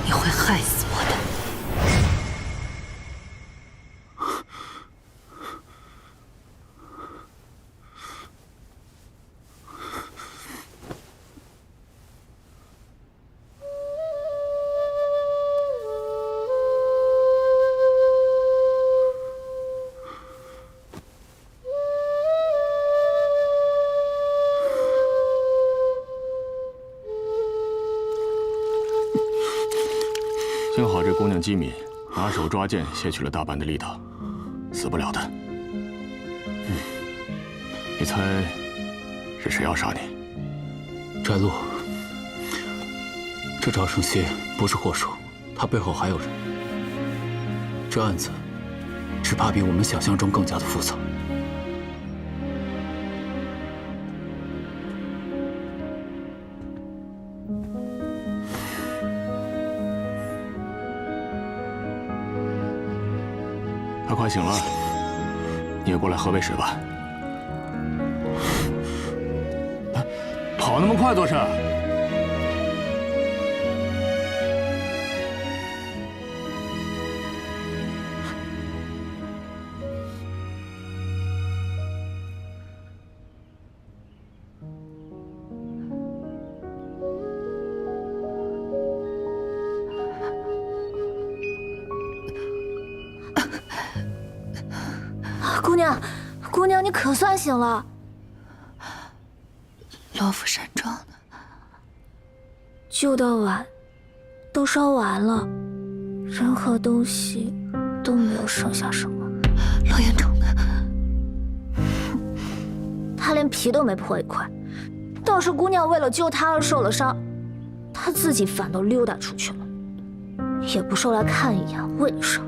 你会害死我的。幸好这姑娘机敏，拿手抓剑卸去了大半的力道，死不了的。你猜是谁要杀你？翟路，这赵胜熙不是祸首，他背后还有人。这案子只怕比我们想象中更加的复杂。他快醒了，你也过来喝杯水吧。跑那么快做事？姑娘，你可算醒了。罗浮山庄呢？旧的碗都烧完了，人和东西都没有剩下什么。罗延冲呢？他连皮都没破一块，倒是姑娘为了救他而受了伤，他自己反倒溜达出去了，也不收来看一眼问一声。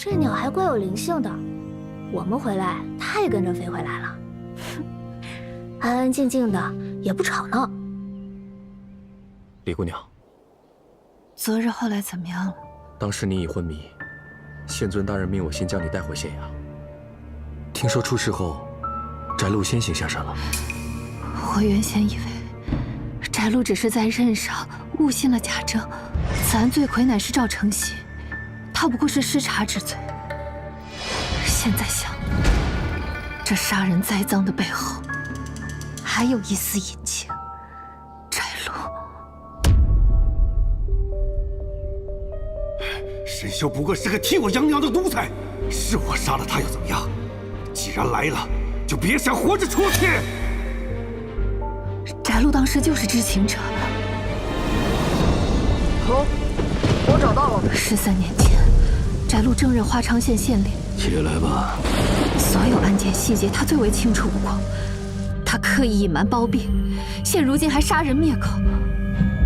这鸟还怪有灵性的，我们回来，它也跟着飞回来了。安安静静的，也不吵闹。李姑娘，昨日后来怎么样了？当时你已昏迷，县尊大人命我先将你带回县衙。听说出事后，翟路先行下山了。我原先以为翟路只是在任上误信了贾政，此案罪魁乃是赵承熙。他不过是失察之罪。现在想，这杀人栽赃的背后，还有一丝隐情。翟路，沈修不过是个替我养鸟的奴才，是我杀了他又怎么样？既然来了，就别想活着出去。翟路当时就是知情者。好，我找到了。13年前。翟路正任花昌县县令，起来吧。所有案件细节他最为清楚不过，他刻意隐瞒包庇，现如今还杀人灭口，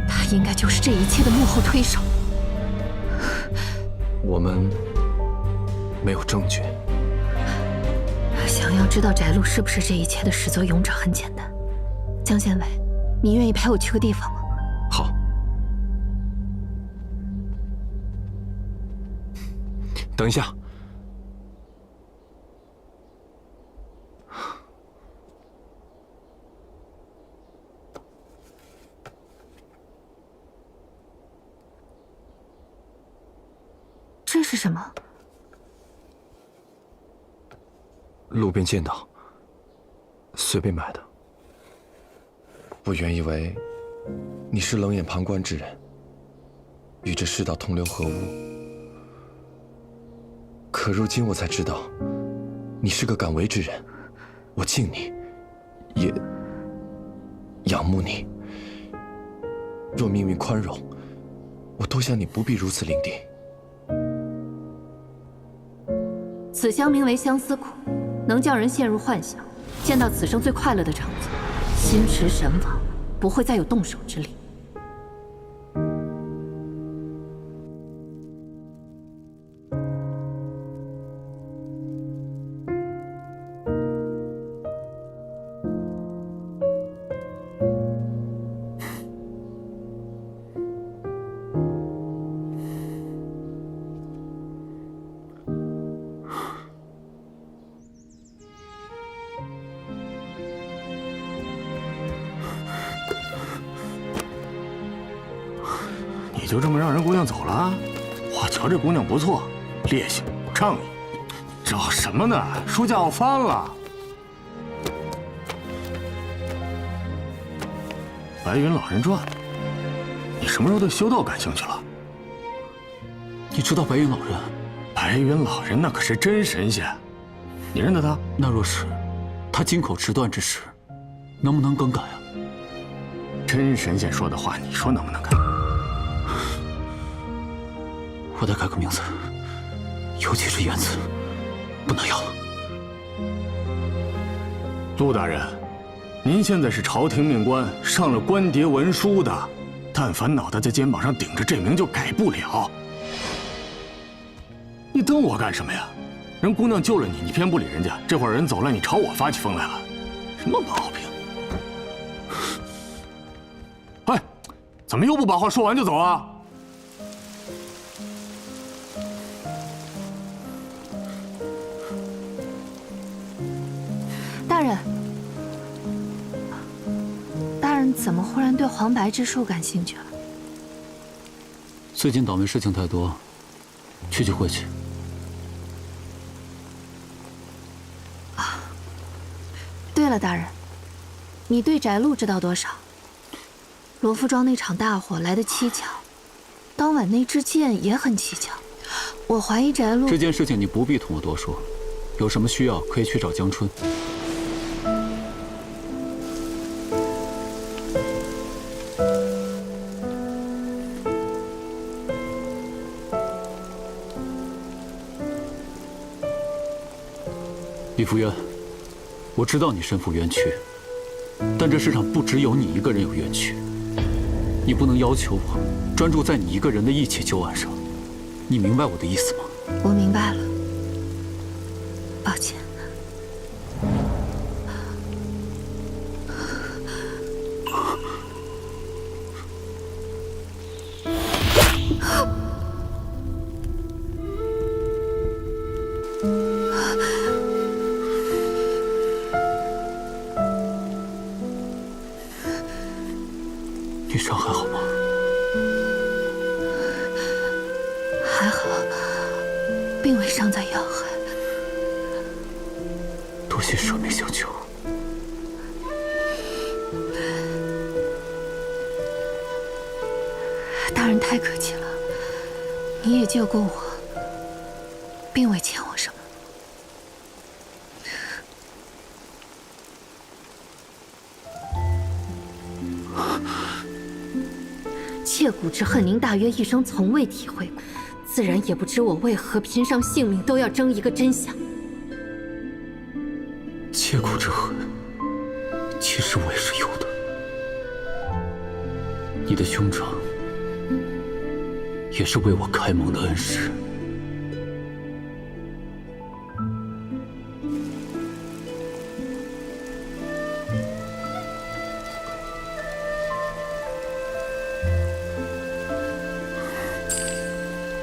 他应该就是这一切的幕后推手。我们没有证据。想要知道翟路是不是这一切的始作俑者很简单，江县尉，你愿意陪我去个地方吗？好。等一下，这是什么？路边见到，随便买的。我原以为你是冷眼旁观之人，与这世道同流合污。可如今我才知道，你是个敢为之人，我敬你，也仰慕你。若命运宽容，我多想你不必如此伶仃。此香名为相思苦，能叫人陷入幻想，见到此生最快乐的场景，心驰神往，不会再有动手之力。你就这么让人姑娘走了？我瞧这姑娘不错，烈性仗义，找什么呢？书架要翻了。白云老人传，你什么时候对修道感兴趣了？你知道白云老人？白云老人那可是真神仙，你认得他？那若是他金口直断之时，能不能更改啊？真神仙说的话，你说能不能改？我得改个名字，尤其是言辞，不能要了。陆大人，您现在是朝廷命官，上了官牒文书的，但凡脑袋在肩膀上顶着这名就改不了。你瞪我干什么呀？人姑娘救了你，你偏不理人家，这会儿人走了，你朝我发起疯来了，什么毛病？哎，怎么又不把话说完就走啊？大人怎么忽然对黄白之术感兴趣了？最近倒霉事情太多，去聚会去。对了，大人，你对翟路知道多少？罗浮庄那场大火来得蹊跷，当晚那支箭也很蹊跷。我怀疑翟路……这件事情你不必同我多说，有什么需要可以去找江春。李福渊，我知道你身负冤屈，但这世上不只有你一个人有冤屈，你不能要求我专注在你一个人的一起旧案上，你明白我的意思吗？我明白了，抱歉。你伤还好吗？还好，并未伤在要害。多谢舍命相救。大人太客气了，你也救过我，并未欠我什么。切骨之恨，您大约一生从未体会过，自然也不知我为何拼上性命都要争一个真相。切骨之恨，其实我也是有的。你的兄长也是为我开蒙的恩师。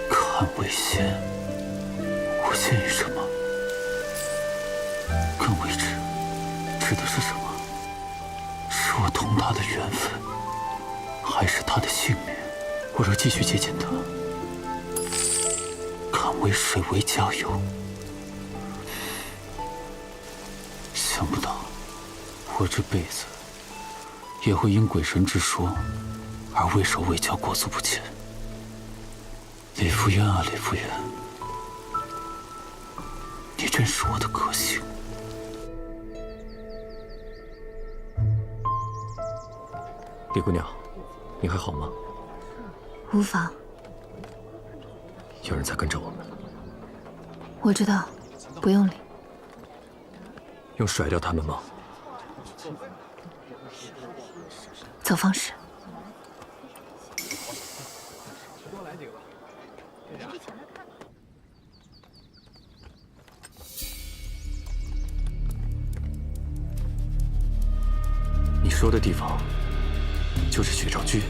看为先，我先于什么？看为止，指的是什么？是我同他的缘分，还是他的性命？我若继续接近他，看为水为加油。想不到，我这辈子也会因鬼神之说而畏手畏脚，裹足不前。李福渊啊，李福渊，你真是我的克星。李姑娘，你还好吗？无妨。有人在跟着我们。我知道，不用理。用甩掉他们吗？走方室。你说的地方，就是血兆居。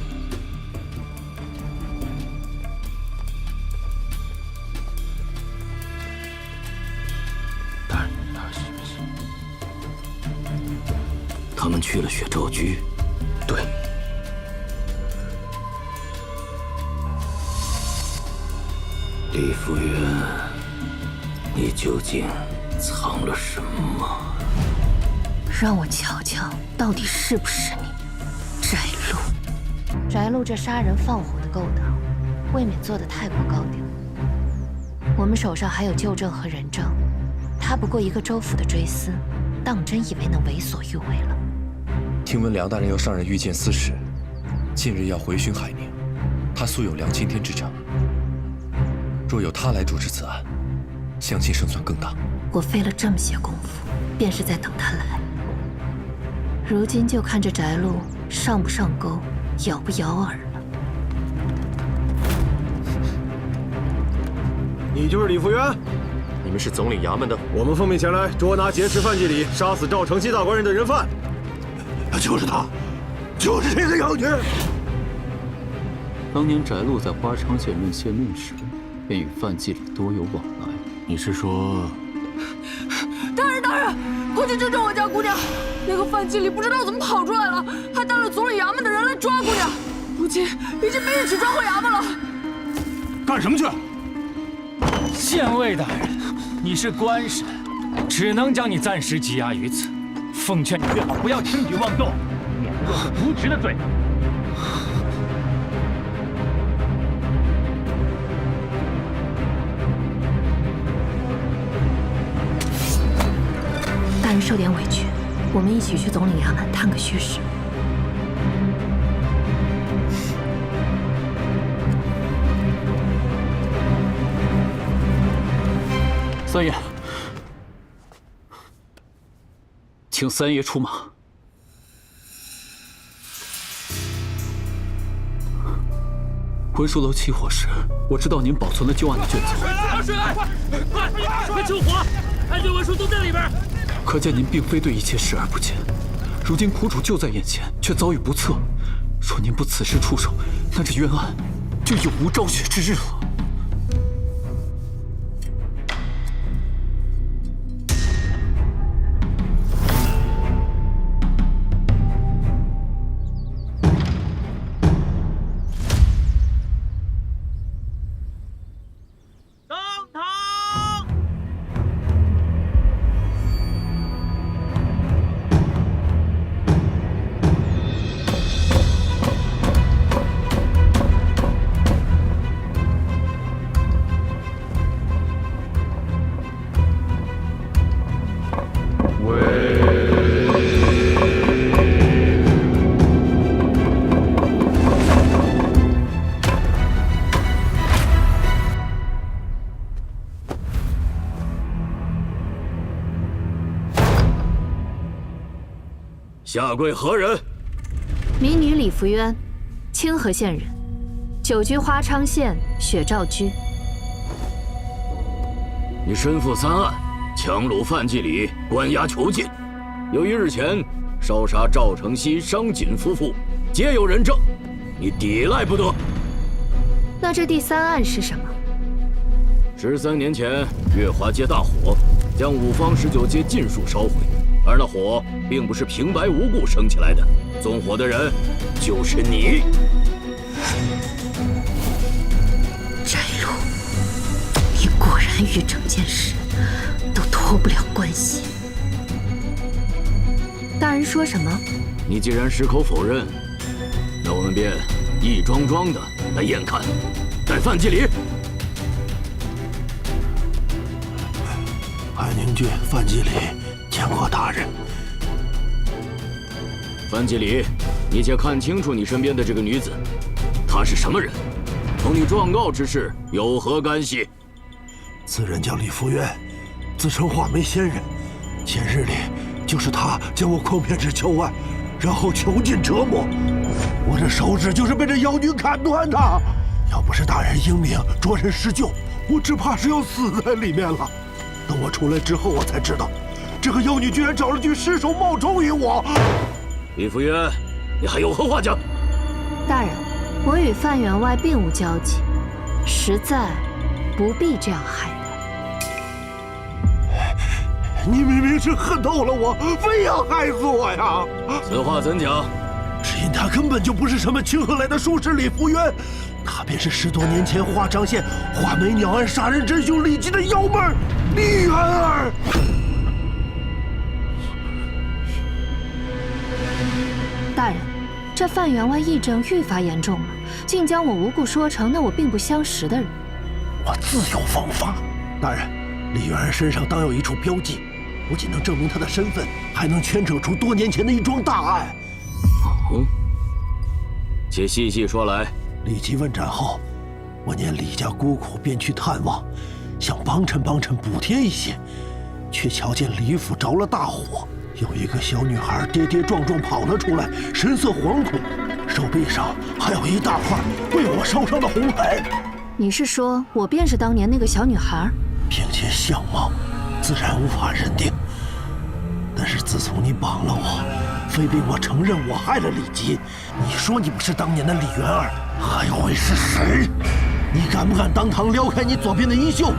大人，他们去了血兆居。对。李福渊，你究竟藏了什么？让我瞧瞧，到底是不是你，翟路？翟路这杀人放火的勾当，未免做得太过高调。我们手上还有旧证和人证，他他不过一个州府的追思，当真以为能为所欲为了？听闻梁大人要上任御剑司使，近日要回巡海宁，他素有梁青天之称。若有他来主持此案，相信胜算更大。我费了这么些功夫，便是在等他来。如今就看这翟路上不上钩，咬不咬饵了。你就是李福元？你们是总领衙门的？我们奉命前来捉拿劫持范继礼、杀死赵承熙大官人的人犯。就是他，就是这个妖女。当年翟路在花昌县任县令时，便与范继礼多有往来。你是说？大人，快去救救我家姑娘！那个范继礼不知道怎么跑出来了，还带了总理衙门的人来抓姑娘，如今已经被一起抓回衙门了。干什么去？县尉大人，你是官审，只能将你暂时羁押于此。奉劝你最好不要轻举妄动，免得落个渎职的罪。大人受点委屈，我们一起去总领衙门探个虚实。三爷，请三爷出马。文书楼起火时，我知道您保存了旧案的卷册。水来！快救火！案卷文书都在里边。可见您并非对一切视而不见，如今苦主就在眼前，却遭遇不测。若您不此时出手，那这冤案就永无昭雪之日了。下跪何人？民女李福渊，清河县人，久居花昌县雪照居。你身负3案，强掳范继礼，关押囚禁。由于日前烧杀赵承熙、商瑾夫妇，皆有人证，你抵赖不得。那这第3案是什么？13年前，月华街大火，将5方19街尽数烧毁。而那火并不是平白无故升起来的，纵火的人就是你。翟路，你果然与整件事都脱不了关系。大人说什么？你既然矢口否认，那我们便一桩桩的来验看。带范继礼。海宁郡范继礼见过大人。范继礼，你且看清楚你身边的这个女子，她是什么人？同你状告之事有何干系？此人叫李福渊，自称画眉仙人。前日里，就是他将我诓骗至囚外，然后囚禁折磨。我这手指就是被这妖女砍断的。要不是大人英明着人施救，我只怕是要死在里面了。等我出来之后，我才知道，这个妖女居然找了具尸首冒充于我。李福渊，你还有何话讲？大人，我与范员外并无交集，实在不必这样害人。你明明是恨透了我，非要害死我呀！此话怎讲？只因他根本就不是什么清河来的术士李福渊，他便是10多年前花昌县画眉鸟案杀人真凶李记的幺妹儿李媛儿。大人，这范员外议政愈发严重了，竟将我无故说成那我并不相识的人。我自有方法。大人，李元儿身上当有一处标记，不仅能证明他的身份，还能牵扯出多年前的一桩大案。哦，且细细说来。李吉问斩后，我念李家孤苦，便去探望，想帮衬帮衬，补贴一些，却瞧见李府着了大火，有一个小女孩跌跌撞撞跑了出来，神色惶恐，手臂上还有一大块被火烧伤的红痕。你是说我便是当年那个小女孩？凭借相貌，自然无法认定。但是自从你绑了我，非逼我承认我害了李吉，你说你不是当年的李元儿，还会是谁？你敢不敢当堂撩开你左边的衣袖，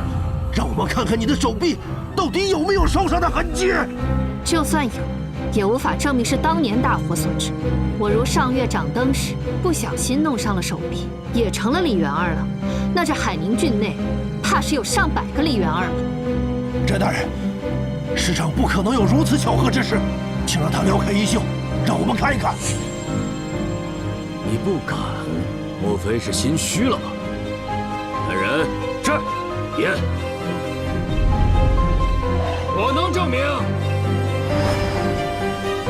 让我们看看你的手臂到底有没有烧伤的痕迹？就算有，也无法证明是当年大火所致。我如上月掌灯时不小心弄伤了手臂，也成了李元儿了。那这海宁郡内，怕是有上百个李元儿了。翟大人，世上不可能有如此巧合之事，请让他撩开衣袖，让我们看一看。你不敢，莫非是心虚了吗？来人，是。验。我能证明，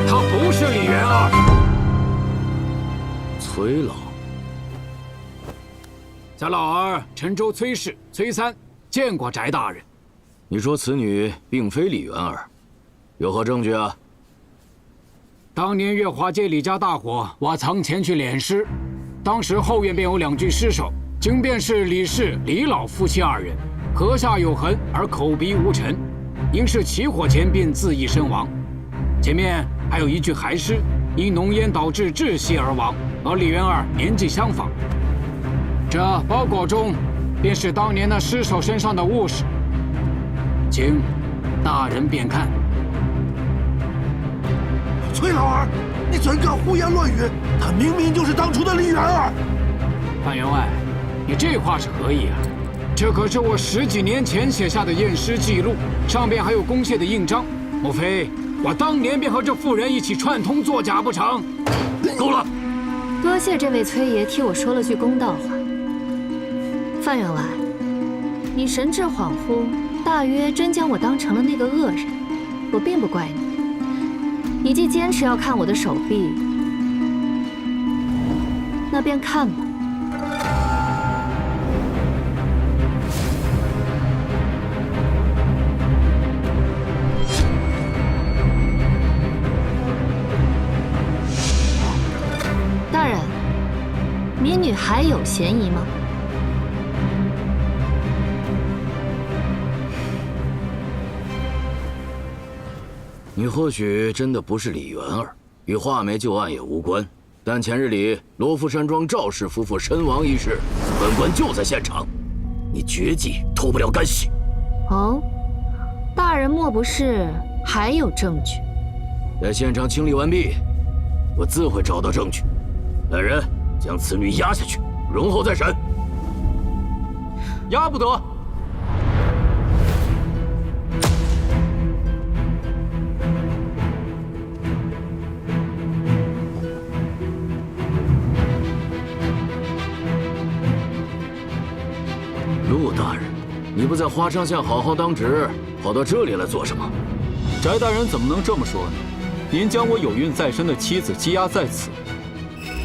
他不是李元儿。崔老，咱老儿陈州崔氏崔三见过翟大人。你说此女并非李元儿，有何证据啊？当年月华街李家大火，我曾前去殓尸，当时后院便有2具尸首，经辨是李氏、李老夫妻2人，颌下有痕而口鼻无尘，应是起火前便自缢身亡。前面还有1具骸尸，因浓烟导致窒息而亡，和李元儿年纪相仿。这包裹中便是当年那尸首身上的物事，请大人便看。崔老儿，你怎敢胡言乱语？他明明就是当初的李元儿。范员外，你这话是何意啊？这可是我10几年前写下的验尸记录，上边还有公谢的印章。莫非我当年便和这妇人一起串通作假不成？够了！多谢这位崔爷替我说了句公道话。范员外，你神志恍惚，大约真将我当成了那个恶人。我并不怪你。你既坚持要看我的手臂，那便看吧。大人，民女还有嫌疑吗？你或许真的不是李元儿，与画眉旧案也无关。但前日里罗浮山庄赵氏夫妇身亡一事，本官就在现场，你绝技脱不了干系。哦，大人莫不是还有证据？待现场清理完毕，我自会找到证据。来人，将此女押下去，容后再审。押不得。陆大人，你不在花昌县好好当值，跑到这里来做什么？翟大人怎么能这么说呢？您将我有孕在身的妻子羁押在此，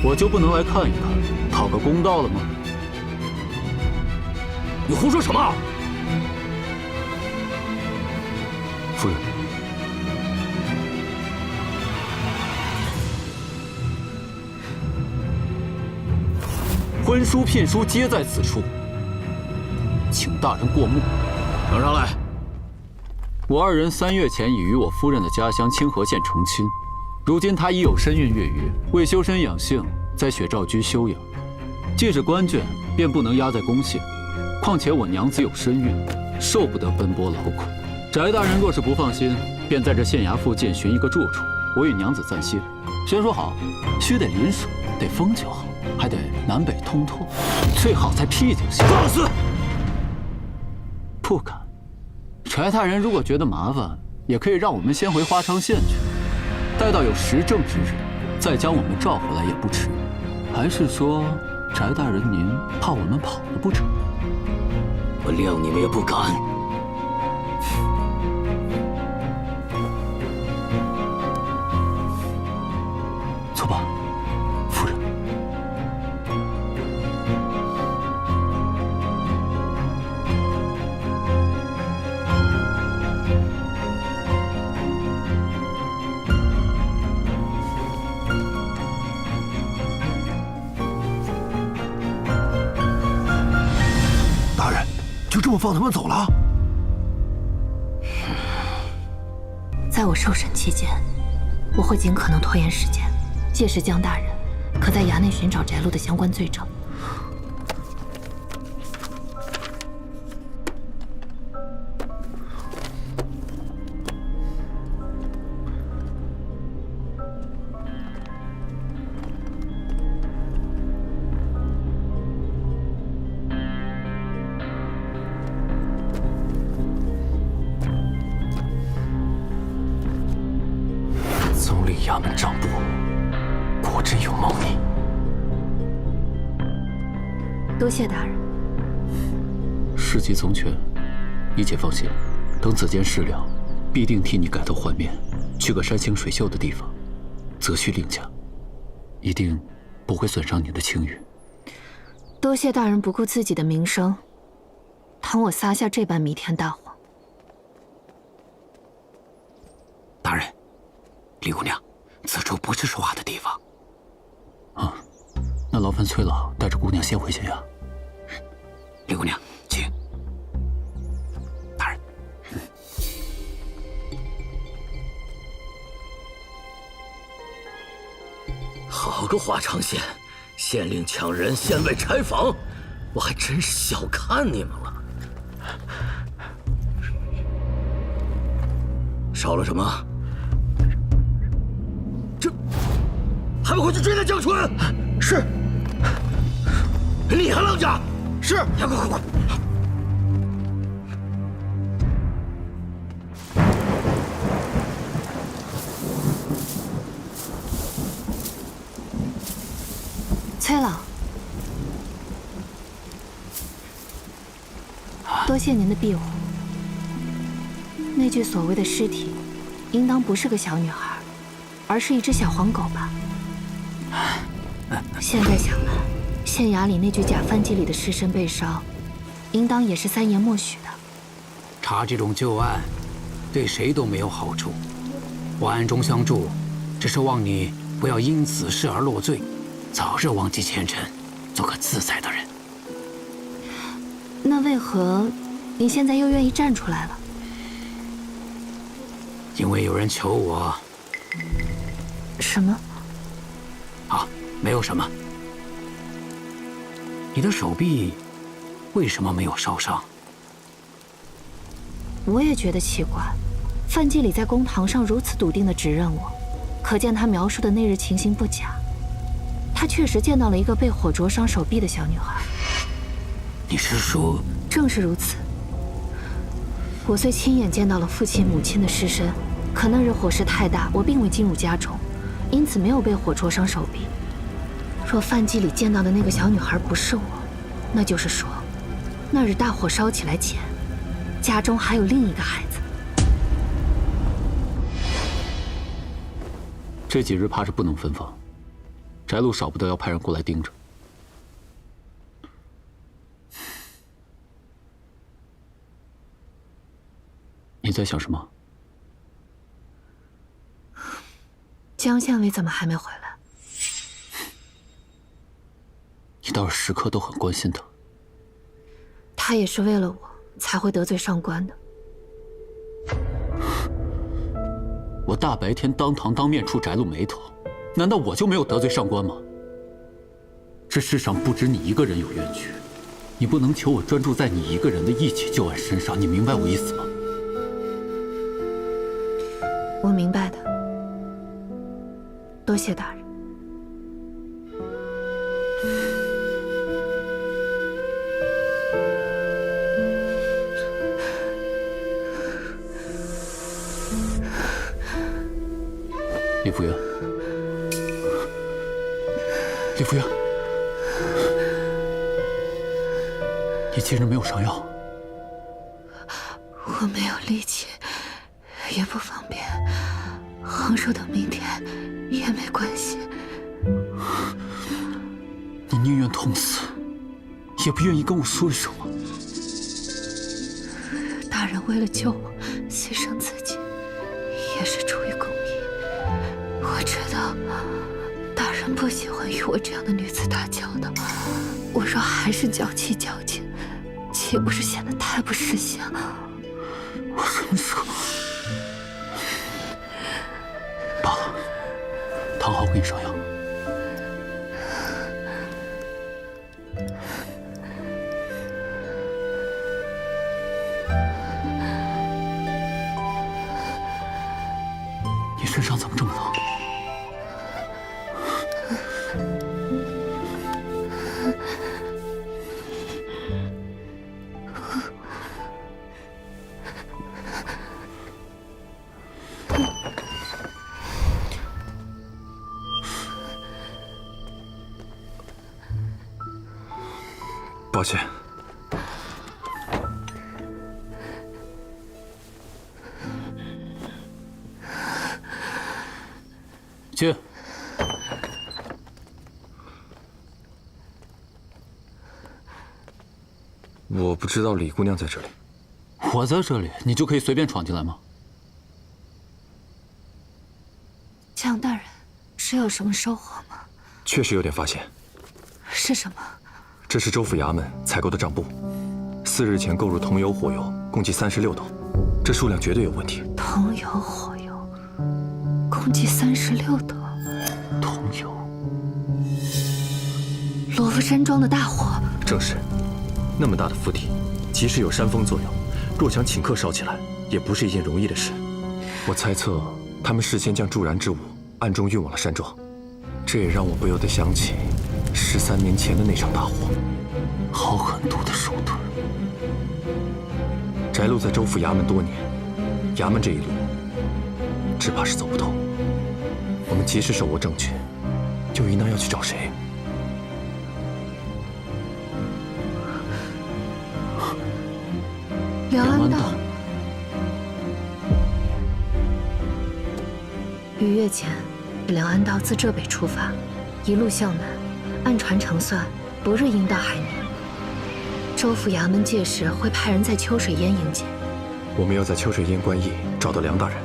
我就不能来看一看，讨个公道了吗？你胡说什么？夫人，婚书聘书皆在此处，请大人过目。呈上来。我2人3月前已于我夫人的家乡清河县成亲，如今她已有身孕月余，为修身养性，在雪照居休养。既是官眷，便不能押在公县。况且我娘子有身孕，受不得奔波劳苦。翟大人若是不放心，便在这县衙附近寻一个住处，我与娘子暂歇。先说好，须得临水，得风景好，还得南北通透，最好在僻静些。放肆！不敢。翟大人如果觉得麻烦，也可以让我们先回花昌县去，待到有实证之日，再将我们召回来也不迟。还是说，翟大人您怕我们跑了不成？我谅你们也不敢。就这么放他们走了？在我受审期间，我会尽可能拖延时间，届时江大人可在衙内寻找翟禄的相关罪证。总理衙门账簿果真有猫腻。多谢大人。事急从权，你且放心，等子坚事了，必定替你改头换面，去个山清水秀的地方，择婿另嫁，一定不会损伤你的清誉。多谢大人不顾自己的名声，同我撒下这般弥天大谎。大人，李姑娘，此处不是说话的地方。啊，那劳烦崔老带着姑娘先回县衙。李姑娘，请。大人。好个华昌县，县令抢人，县尉拆房，我还真是小看你们了。少了什么？这还不快去追那江春！是。厉害，浪家！是。快！崔老，多谢您的庇护。那具所谓的尸体，应当不是个小女孩，而是一只小黄狗吧？现在想来，县衙里那具假饭几里的尸身被烧，应当也是3爷默许的。查这种旧案，对谁都没有好处。我暗中相助，只是望你不要因此事而落罪，早日忘记前尘，做个自在的人。那为何你现在又愿意站出来了？因为有人求我。什么？啊，没有什么。你的手臂为什么没有烧伤？我也觉得奇怪，范季礼在公堂上如此笃定地指认我，可见他描述的那日情形不假。他确实见到了一个被火灼伤手臂的小女孩。你是说？正是如此。我虽亲眼见到了父亲母亲的尸身，可那日火势太大，我并未进入家中，因此没有被火灼伤手臂。若范季礼见到的那个小女孩不是我，那就是说，那日大火烧起来前，家中还有另一个孩子。这几日怕是不能分房，翟禄少不得要派人过来盯着。你在想什么？江县尉怎么还没回来？你倒是时刻都很关心他。他也是为了我才会得罪上官的。我大白天当堂当面触翟禄眉头，难道我就没有得罪上官吗？这世上不止你一个人有冤屈，你不能求我专注在你一个人的义气旧案身上，你明白我意思吗？我明白的，多谢大人。李福元，李福元，你今日没有上药。我没有力气，也不方便，横竖等明天也没关系。你宁愿痛死，也不愿意跟我说一声吗？大人为了救我，牺牲自己，也是出于公义。我知道，大人不喜欢与我这样的女子打交道。我若还是娇气矫情，岂岂不是显得太不识相？我什么时候？罢了，唐昊给你上药。你身上怎么这么疼？抱歉。去。我不知道李姑娘在这里。我在这里，你就可以随便闯进来吗？蒋大人，是有什么收获吗？确实有点发现。是什么？这是州府衙门采购的账簿，4日前购入桐油、火油共计36斗，这数量绝对有问题。桐油、火油，共计36斗。桐油，罗浮山庄的大火。正是，那么大的府邸，即使有煽风作用，若想顷刻烧起来，也不是一件容易的事。我猜测，他们事先将助燃之物暗中运往了山庄，这也让我不由得想起13年前的那场大火。好狠毒的手段！翟禄在州府衙门多年，衙门这一路只怕是走不通。我们即使手握证据，就应当要去找谁？梁安道。逾月前，梁安道自浙北出发，一路向南，按船程算，不日应到海宁。州府衙门届时会派人在秋水烟迎接。我们要在秋水烟官驿找到梁大人，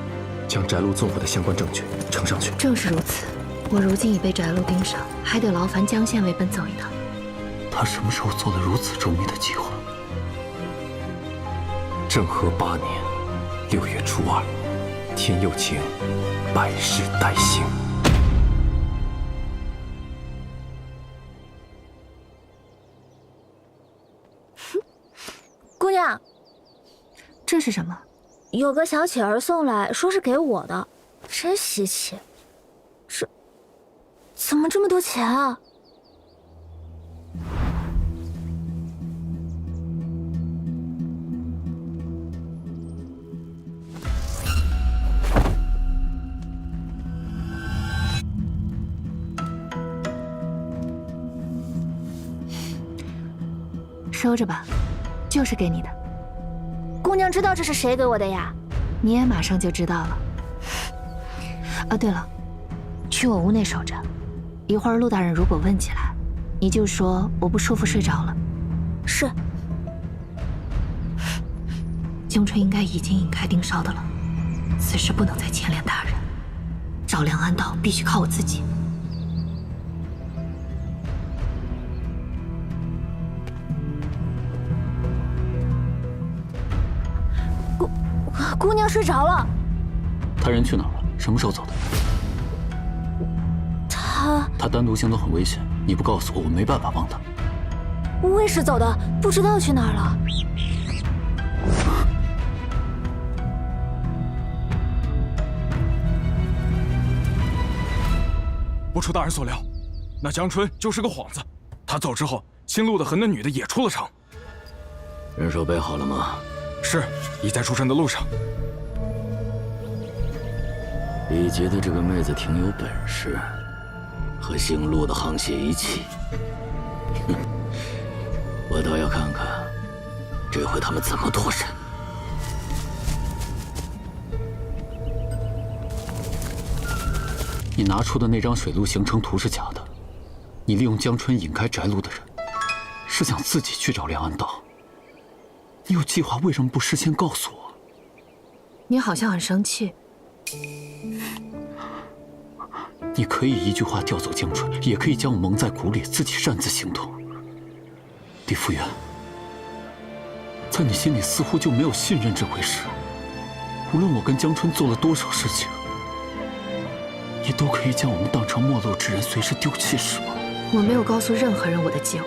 将翟禄纵火的相关证据呈上去。正是如此，我如今已被翟禄盯上，还得劳烦江县尉奔走一趟。他什么时候做了如此周密的计划？政和8年6月初2，天又晴，百事待兴。姑娘，这是什么？有个小乞儿送来，说是给我的，真稀奇。这怎么这么多钱啊？收着吧，就是给你的。姑娘知道这是谁给我的呀？你也马上就知道了。啊，对了，去我屋内守着，一会儿陆大人如果问起来，你就说我不舒服睡着了。是。京春应该已经引开盯梢的了，此事不能再牵连大人。找梁安道必须靠我自己。姑娘睡着了。他人去哪儿了？什么时候走的？他单独行动很危险，你不告诉我，我没办法帮他。卫士走的，不知道去哪儿了。不出大人所料，那江春就是个幌子。他走之后，新路的和那女的也出了城。人手备好了吗？是，已在出城的路上。李杰的这个妹子挺有本事，和姓陆的沆瀣一气。哼，我倒要看看，这回他们怎么脱身。你拿出的那张水路行程图是假的，你利用江春引开翟禄的人，是想自己去找梁安道。你有计划，为什么不事先告诉我？你好像很生气。你可以一句话调走江春，也可以将我蒙在鼓里，自己擅自行动。李福元，在你心里似乎就没有信任这回事。无论我跟江春做了多少事情，你都可以将我们当成陌路之人，随时丢弃，是吗？我没有告诉任何人我的计划，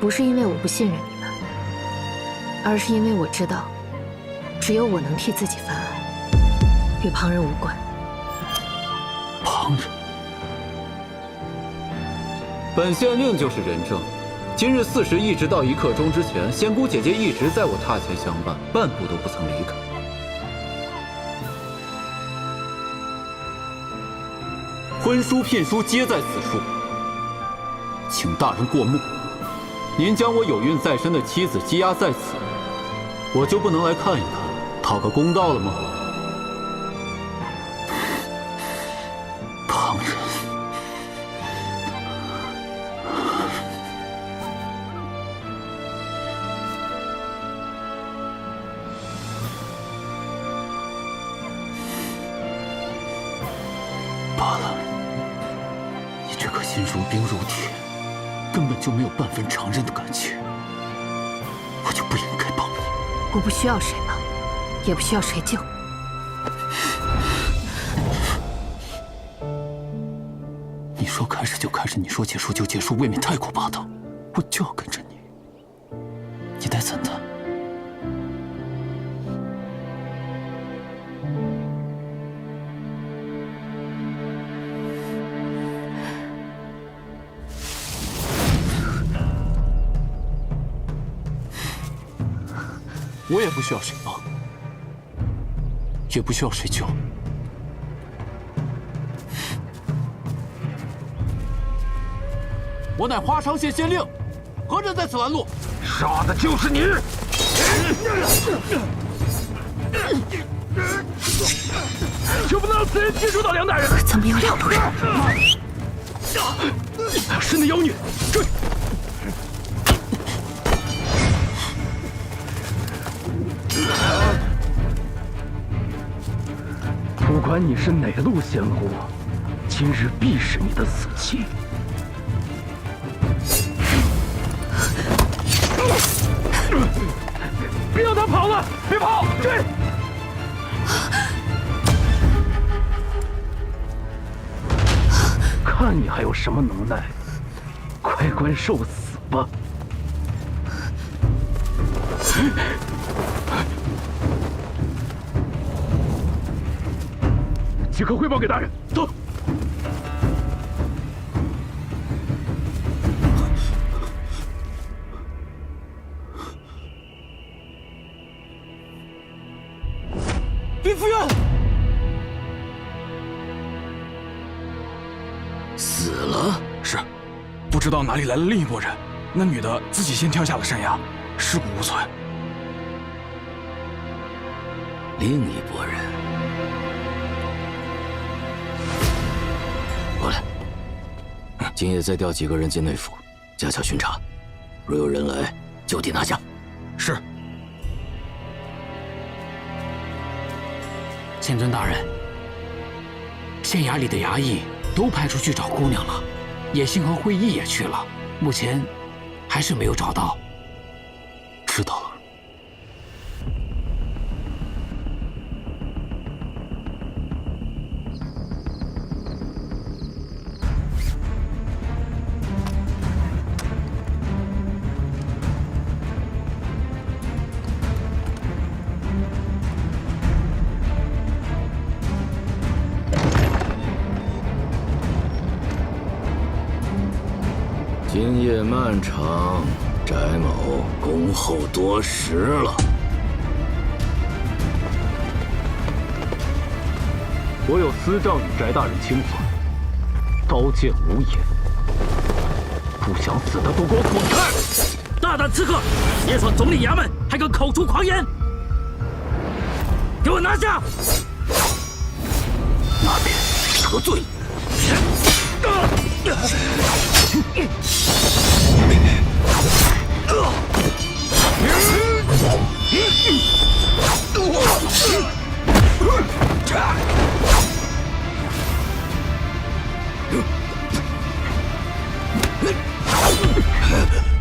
不是因为我不信任你们，而是因为我知道，只有我能替自己翻案，与旁人无关。旁人？本县令就是人证。今日4时一直到1刻钟之前，仙姑姐姐一直在我榻前相伴，半步都不曾离开。婚书聘书皆在此处，请大人过目。您将我有孕在身的妻子羁押在此，我就不能来看一看，讨个公道了吗？旁人。罢了，你这颗心如冰如铁，根本就没有半分常人的感情，我就不应该帮你。我不需要谁帮，也不需要谁救。你说开始就开始，你说结束就结束，未免太过霸道。我就要跟着你，你待怎的？我也不需要谁帮，也不需要谁救。我乃花昌县县令，何人在此拦路？杀的就是你！就不能让此人接触到梁大人？怎么有两路人？是那妖女，追！不管你是哪路仙姑，今日必是你的死期。别让他跑了！别跑，追！看你还有什么能耐，快关受死吧！即刻汇报给大人，走。禀夫人，死了。是，不知道哪里来了另一拨人。那女的自己先跳下了山崖，尸骨无存。另一拨人。过来，今夜再调几个人进内府，加强巡查。若有人来，就地拿下。是。县尊大人，县衙里的衙役都派出去找姑娘了，野杏和会议也去了，目前还是没有找到。知道了。今夜漫长，翟某恭候多时了。我有私诏与翟大人清算，刀剑无眼，不想死的都给我滚开！大胆刺客，夜闯总理衙门，还敢口出狂言！给我拿下！那边得罪。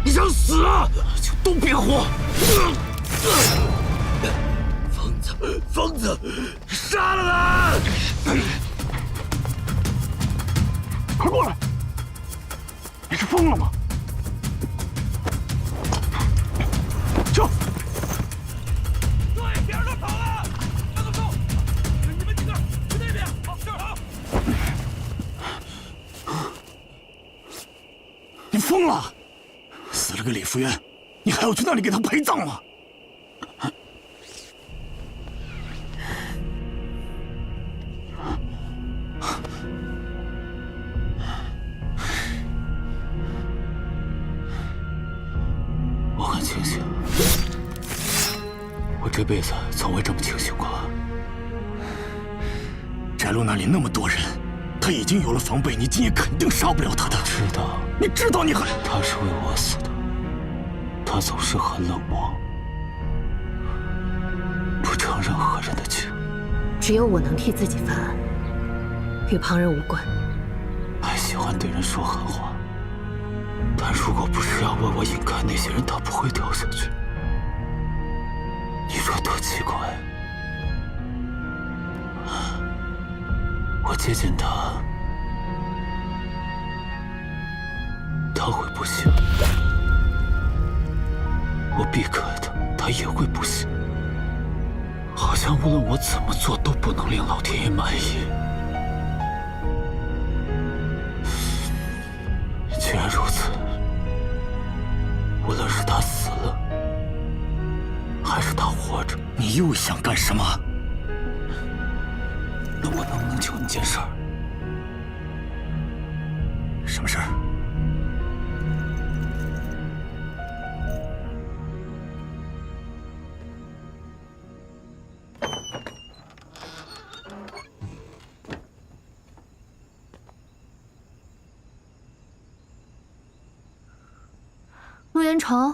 你想死啊？就都别活！疯子，杀了他！快过来！你是疯了吗？撤！对，别让他跑了！慢走，你们几个去那边。好，这儿好。你疯了！死了个李福元，你还要去那里给他陪葬吗？我很清醒，我这辈子从未这么清醒过。翟路那里那么多人，他已经有了防备，你今夜肯定杀不了他的。知道，你知道你很……他是为我死的，他总是很冷漠，不承任何人的情。只有我能替自己翻案，与旁人无关。还喜欢对人说狠话，但如果不是要为我引开那些人，他不会掉下去。你说多奇怪？我接近他，他会不信；我避开他，他也会不信。好像无论我怎么做，都不能令老天爷满意。既然如此，无论是他死了，还是他活着，你又想干什么？那我能不能求你件事儿？什么事儿？陆元崇，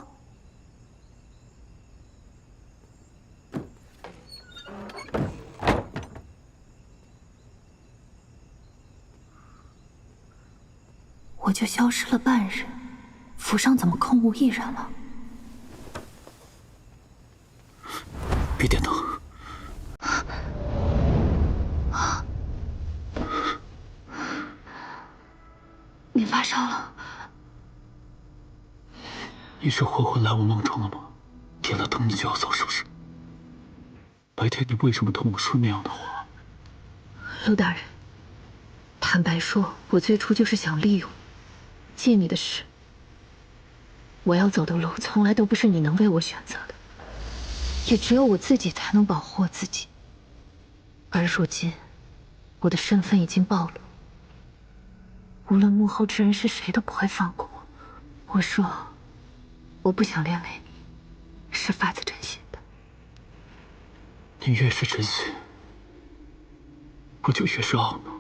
我就消失了半日，府上怎么空无一人了？别点灯。你发烧了？你是活活来我梦中了吗？点了灯你就要走是不是？白天你为什么同我说那样的话？陆大人，坦白说，我最初就是想利用你，借你的事。我要走的路从来都不是你能为我选择的，也只有我自己才能保护我自己。而如今，我的身份已经暴露，无论幕后之人是谁，都不会放过我。我说，我不想连累你，是发自真心的。你越是真心，我就越是懊恼。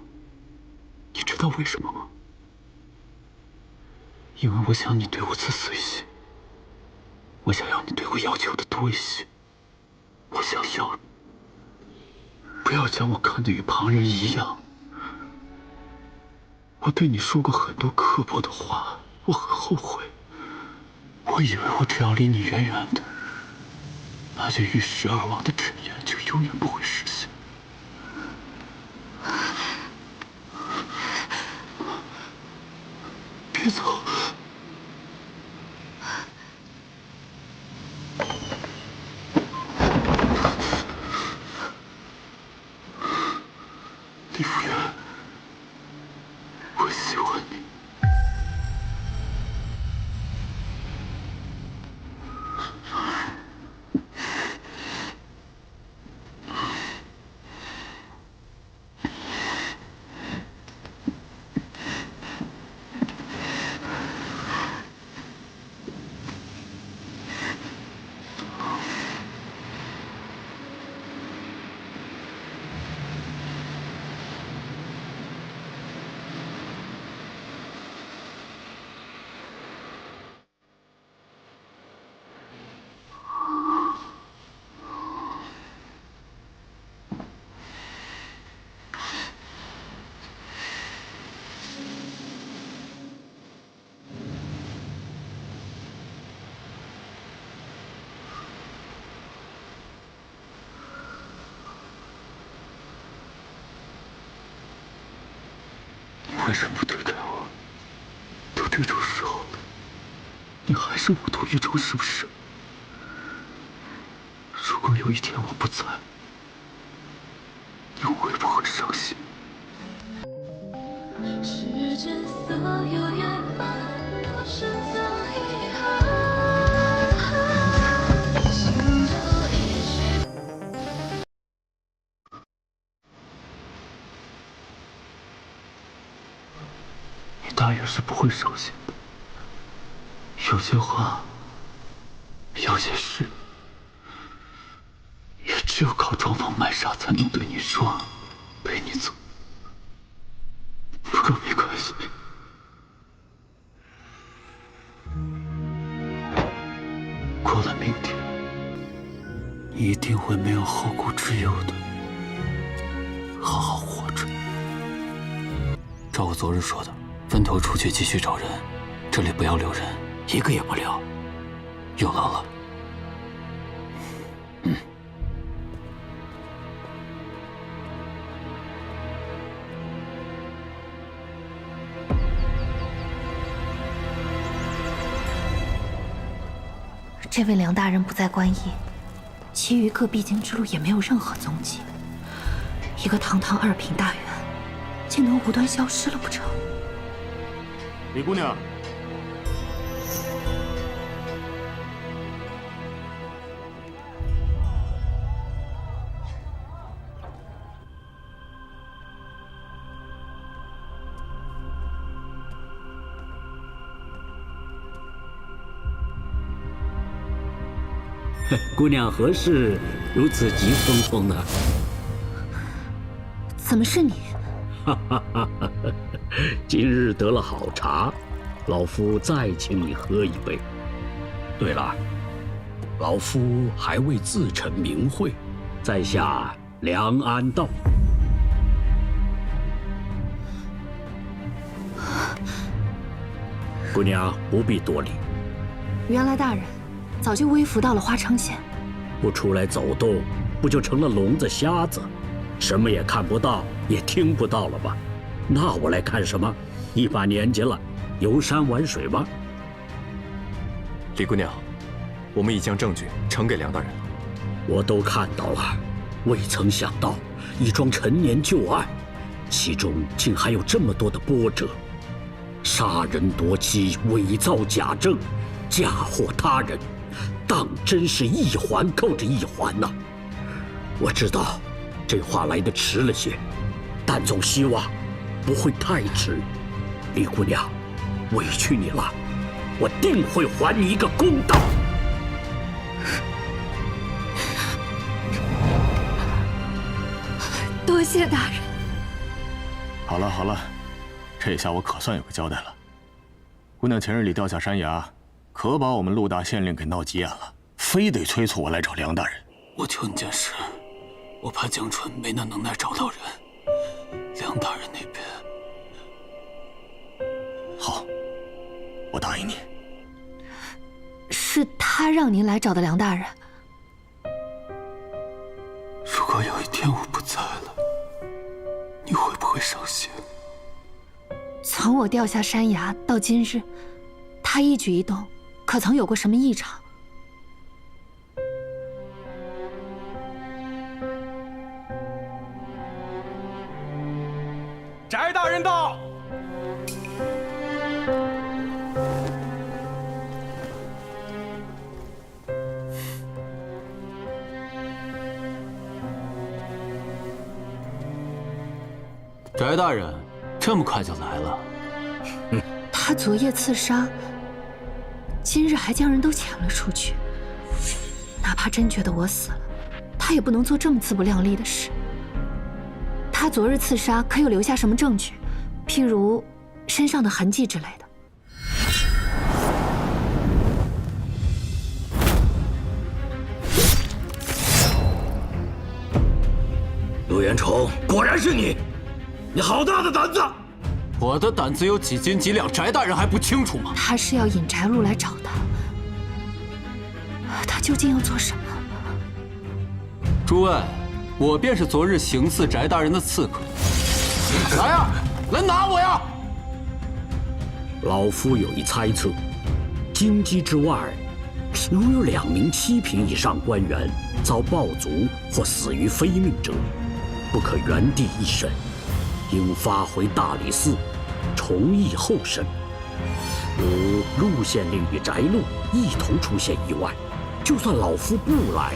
你知道为什么吗？因为我想你对我自私一些，我想要你对我要求的多一些，我想要你不要将我看得与旁人一样。我对你说过很多刻薄的话，我很后悔。我以为我只要离你远远的，那些玉石而亡的誓言就永远不会实现。别走！李福元，我喜欢你。还是不推开我？都这种时候了，你还是无动于衷是不是？如果有一天我不在，你会不会伤心？世间所有圆满，都深藏遗憾。心头一曲。你大爷是不会伤心的。有些话，有些事，也只有靠装疯卖傻才能对你说，陪你走。不过没关系，过了明天，你一定会没有后顾之忧的，好好活着。照我昨日说的，分头出去继续找人，这里不要留人，一个也不留。有劳了。这位梁大人不在观驿，其余各必经之路也没有任何踪迹。一个堂堂2品大员，竟能无端消失了不成？李姑娘，姑娘何事如此急匆匆呢？怎么是你？今日得了好茶，老夫再请你喝一杯。对了，老夫还未自陈名讳，在下梁安道。姑娘不必多礼。原来大人早就微服到了花昌县。不出来走动，不就成了聋子瞎子，什么也看不到，也听不到了吧？那我来看什么？一把年纪了，游山玩水吧。李姑娘，我们已将证据呈给梁大人了。我都看到了，未曾想到一桩陈年旧案，其中竟还有这么多的波折：杀人夺妻、伪造假证、嫁祸他人，当真是一环扣着一环呐！我知道这话来得迟了些，但总希望不会太迟。李姑娘，委屈你了，我定会还你一个公道。多谢大人。好了好了，这下我可算有个交代了。姑娘前日里掉下山崖，可把我们陆大县令给闹急眼了，非得催促我来找梁大人。我求你件事，我怕江春没那能耐找到人，梁大人那边……好，我答应你。是他让您来找的梁大人。如果有一天我不在了，你会不会伤心？从我掉下山崖到今日，他一举一动可曾有过什么异常？翟大人到。翟大人，这么快就来了？他昨夜刺杀，今日还将人都遣了出去。哪怕真觉得我死了，他也不能做这么自不量力的事。他昨日刺杀可有留下什么证据？譬如身上的痕迹之类的。陆元崇，果然是你！你好大的胆子！我的胆子有几斤几两，翟大人还不清楚吗？他是要引翟禄来找他，他究竟要做什么？诸位，我便是昨日行刺翟大人的刺客。来呀，来拿我呀！老夫有一猜测：京畿之外，如有2名7品以上官员遭暴卒或死于非命者，不可原地一审，应发回大理寺，重议后审。如陆县令与翟禄一同出现意外，就算老夫不来，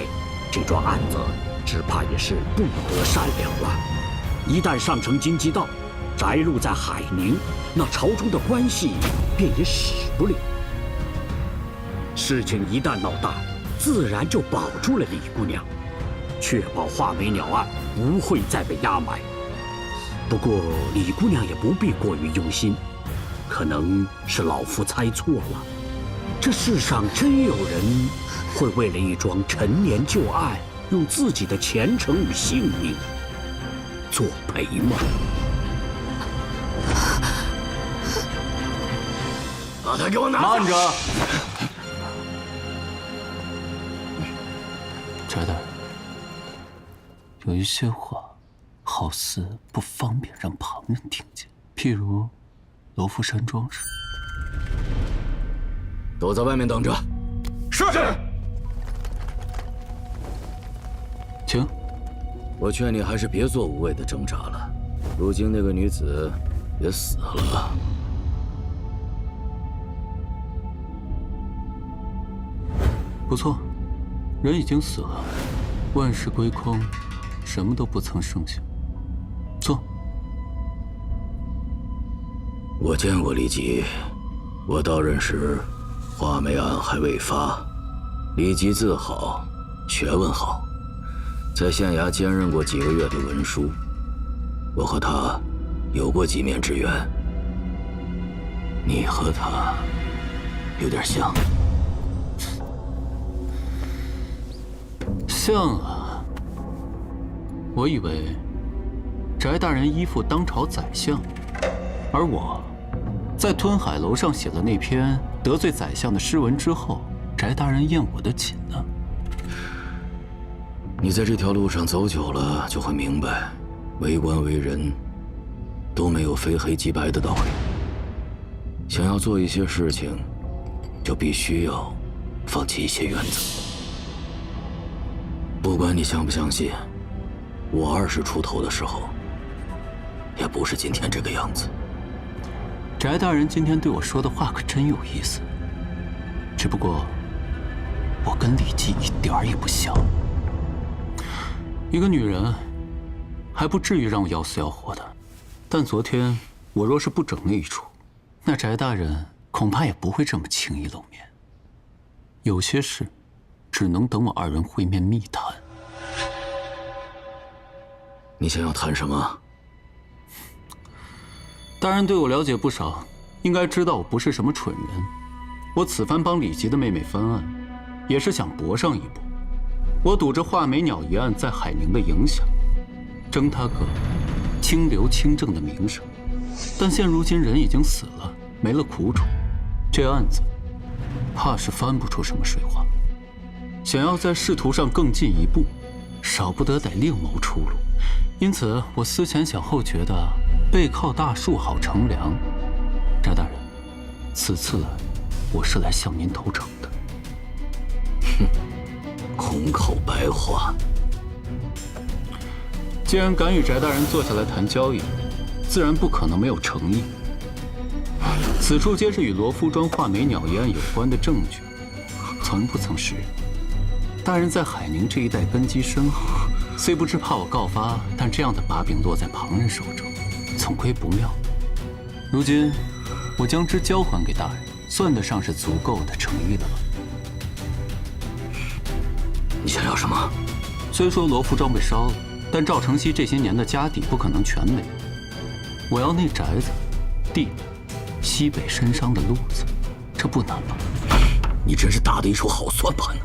这桩案子只怕也是不得善了了。一旦上承京畿道，翟禄在海宁，那朝中的关系便也使不了。事情一旦闹大，自然就保住了李姑娘，确保画眉鸟案不会再被压埋。不过李姑娘也不必过于忧心，可能是老夫猜错了。这世上真有人会为了一桩陈年旧案，用自己的前程与性命作陪吗？把他给我拿下！慢着，翟大人，有一些话好似不方便让旁人听见，譬如罗浮山庄时，都在外面等着。是。请。我劝你还是别做无谓的挣扎了，如今那个女子也死了。不错，人已经死了，万事归空，什么都不曾剩下。坐。我见过李吉，我到任时，画眉案还未发，李吉字好，学问好。在县衙兼任过几个月的文书，我和他有过几面之缘。你和他有点像。像啊！我以为翟大人依附当朝宰相，而我在吞海楼上写了那篇得罪宰相的诗文之后，翟大人厌我的紧呢。你在这条路上走久了，就会明白，为官为人都没有非黑即白的道理。想要做一些事情，就必须要放弃一些原则。不管你相不相信，我20出头的时候，也不是今天这个样子。翟大人今天对我说的话可真有意思，只不过我跟李姬一点儿也不像。一个女人还不至于让我要死要活的，但昨天我若是不整那一出，那翟大人恐怕也不会这么轻易露面。有些事只能等我2人会面密谈。你想要谈什么？大人对我了解不少，应该知道我不是什么蠢人。我此番帮李吉的妹妹翻案，也是想搏上一搏。我赌着画眉鸟一案在海宁的影响，争他个清流清正的名声。但现如今人已经死了，没了苦楚，这案子怕是翻不出什么水花。想要在仕途上更进一步，少不得得另谋出路。因此，我思前想后，觉得背靠大树好乘凉。翟大人，此次我是来向您投诚的。哼，空口白话。既然敢与翟大人坐下来谈交易，自然不可能没有诚意。此处皆是与罗浮庄画眉鸟一案有关的证据，从不曾示人。大人在海宁这一带根基深厚，虽不知怕我告发，但这样的把柄落在旁人手中，总归不妙。如今我将之交还给大人，算得上是足够的诚意了吧？你想要什么？虽说罗浮庄被烧了，但赵承熙这些年的家底不可能全没。我要那宅子、地、西北深商的路子，这不难吧？你真是打得一手好算盘呢。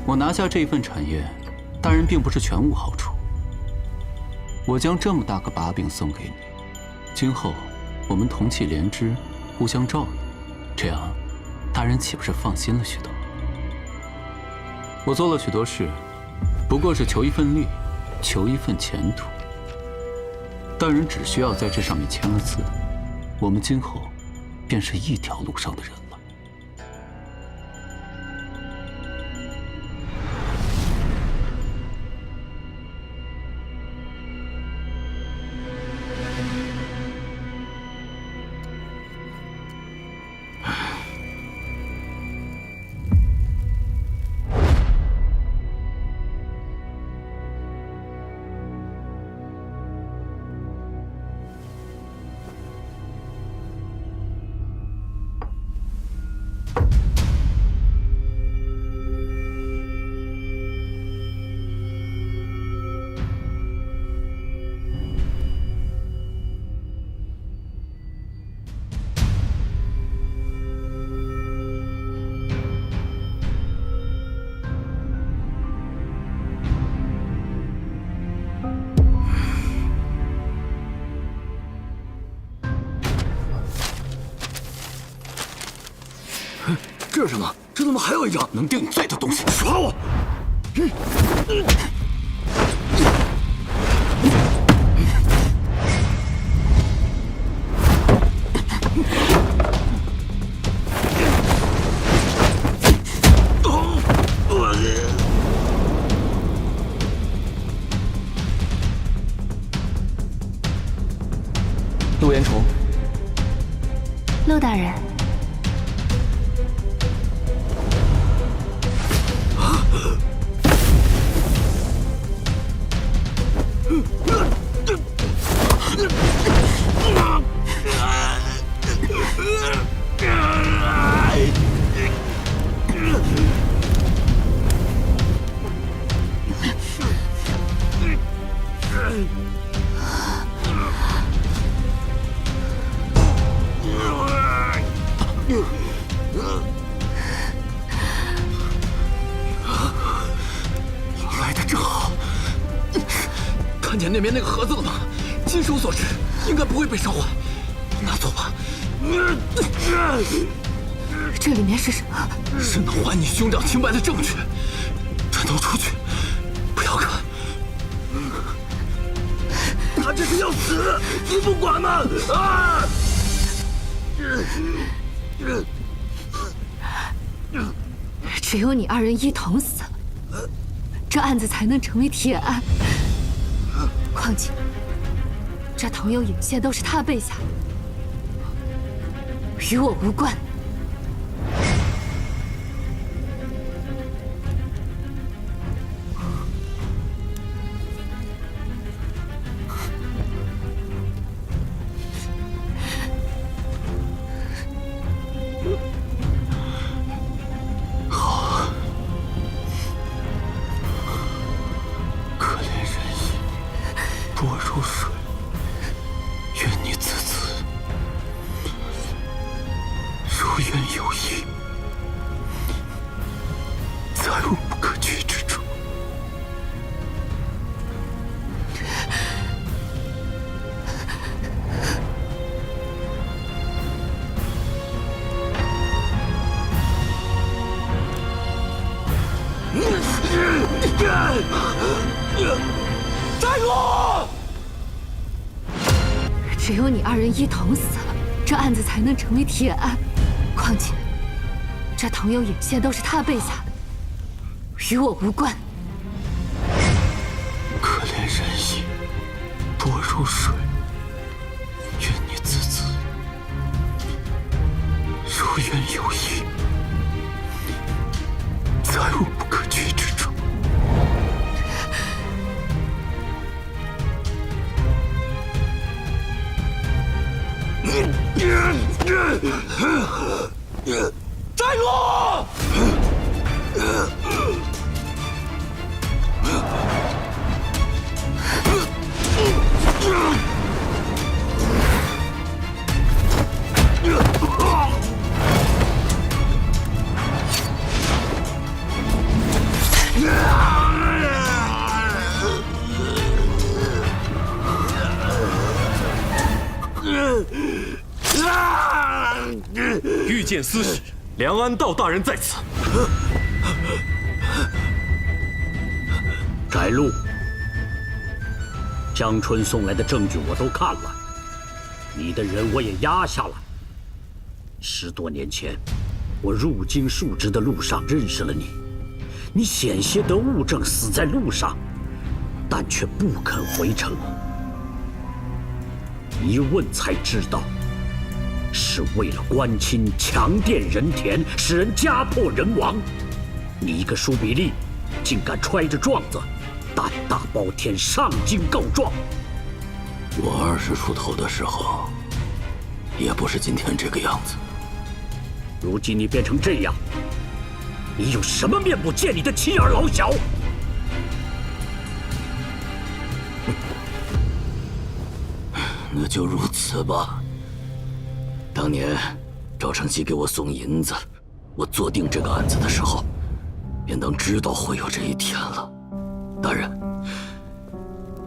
我拿下这份产业，大人并不是全无好处。我将这么大个把柄送给你，今后我们同气连枝，互相照应，这样大人岂不是放心了许多？我做了许多事，不过是求一份利，求一份前途。大人只需要在这上面签了字，我们今后便是一条路上的人了。这是什么？这怎么还有一张能定你罪的东西？耍我！陆延崇，陆大人。来的正好。看见那边那个盒子了吗？金手所制，应该不会被烧坏。拿走吧。这里面是什么？是能还你兄长清白的证据。转头出去，不要看。他这是要死，你不管吗？啊！只有你二人一同死了，这案子才能成为铁案。况且，这藤油引线都是他备下的，与我无关。多如水，愿你自此如愿有意，再无不可取之处。站住！只有你二人一同死了，这案子才能成为铁案。况且，这藤油引线都是他备下的，与我无关。可怜人意，多如水，愿你自此如愿有意，再无不可取之处。站住！御见司使，梁安道大人在此。翟禄，江春送来的证据我都看了，你的人我也压下来。10多年前，我入京述职的路上认识了你，你险些得误症死在路上，但却不肯回城。一问才知道，是为了官亲强佃人田，使人家破人亡。你一个舒比利，竟敢揣着状子，胆大包天，上京告状。我20出头的时候，也不是今天这个样子。如今你变成这样，你有什么面目见你的妻儿老小？那就如此吧。当年赵承熙给我送银子，我做定这个案子的时候，便当知道会有这一天了。大人，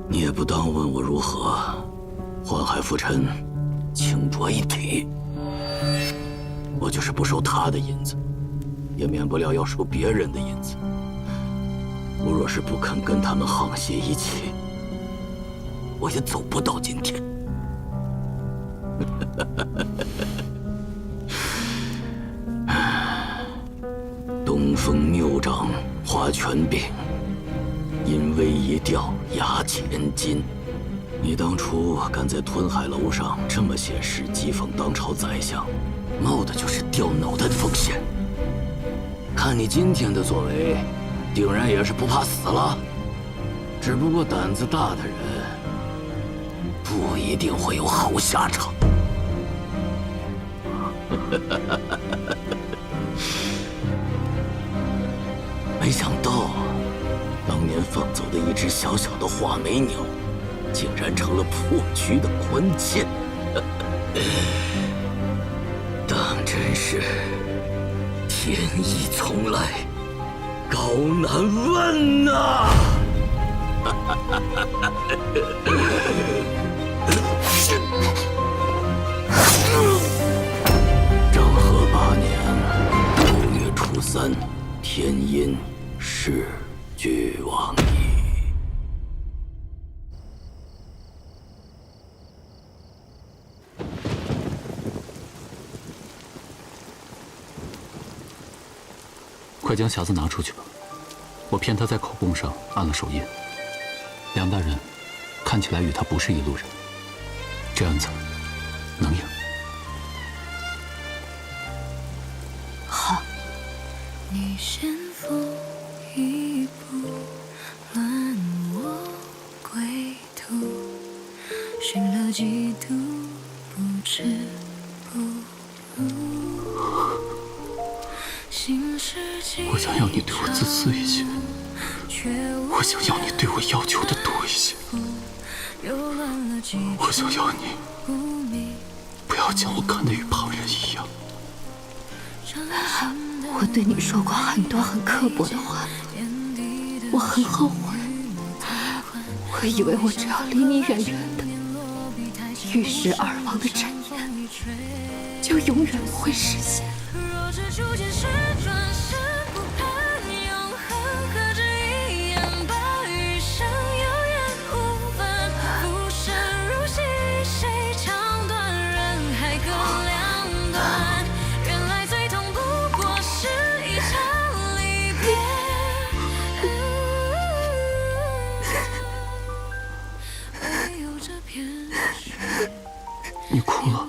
你也不当问我如何宦海浮沉，清浊一体。我就是不收他的银子，也免不了要收别人的银子。我若是不肯跟他们沆瀣一气，我也走不到今天。东风谬长花拳柄，因威一调压千金。你当初敢在吞海楼上这么写诗讥讽当朝宰相，冒的就是掉脑袋的风险。看你今天的作为，定然也是不怕死了。只不过胆子大的人，不一定会有好下场。没想到，当年放走的一只小小的画眉鸟，竟然成了破局的关键。当真是天意从来，高难问呐！政和8年6月初3，天阴，世俱往矣。快将匣子拿出去吧，我骗他在口供上按了手印。梁大人看起来与他不是一路人，这案子能赢。好。你先锋一步，乱我归途，寻了几度，不知不如。我想要你对我自私一些，我想要你对我要求的多一些，我想要你不要将我看得与旁人一样。我对你说过很多很刻薄的话，我很后悔。我以为我只要离你远远的，玉石而亡的谗言就永远不会实现。你哭了，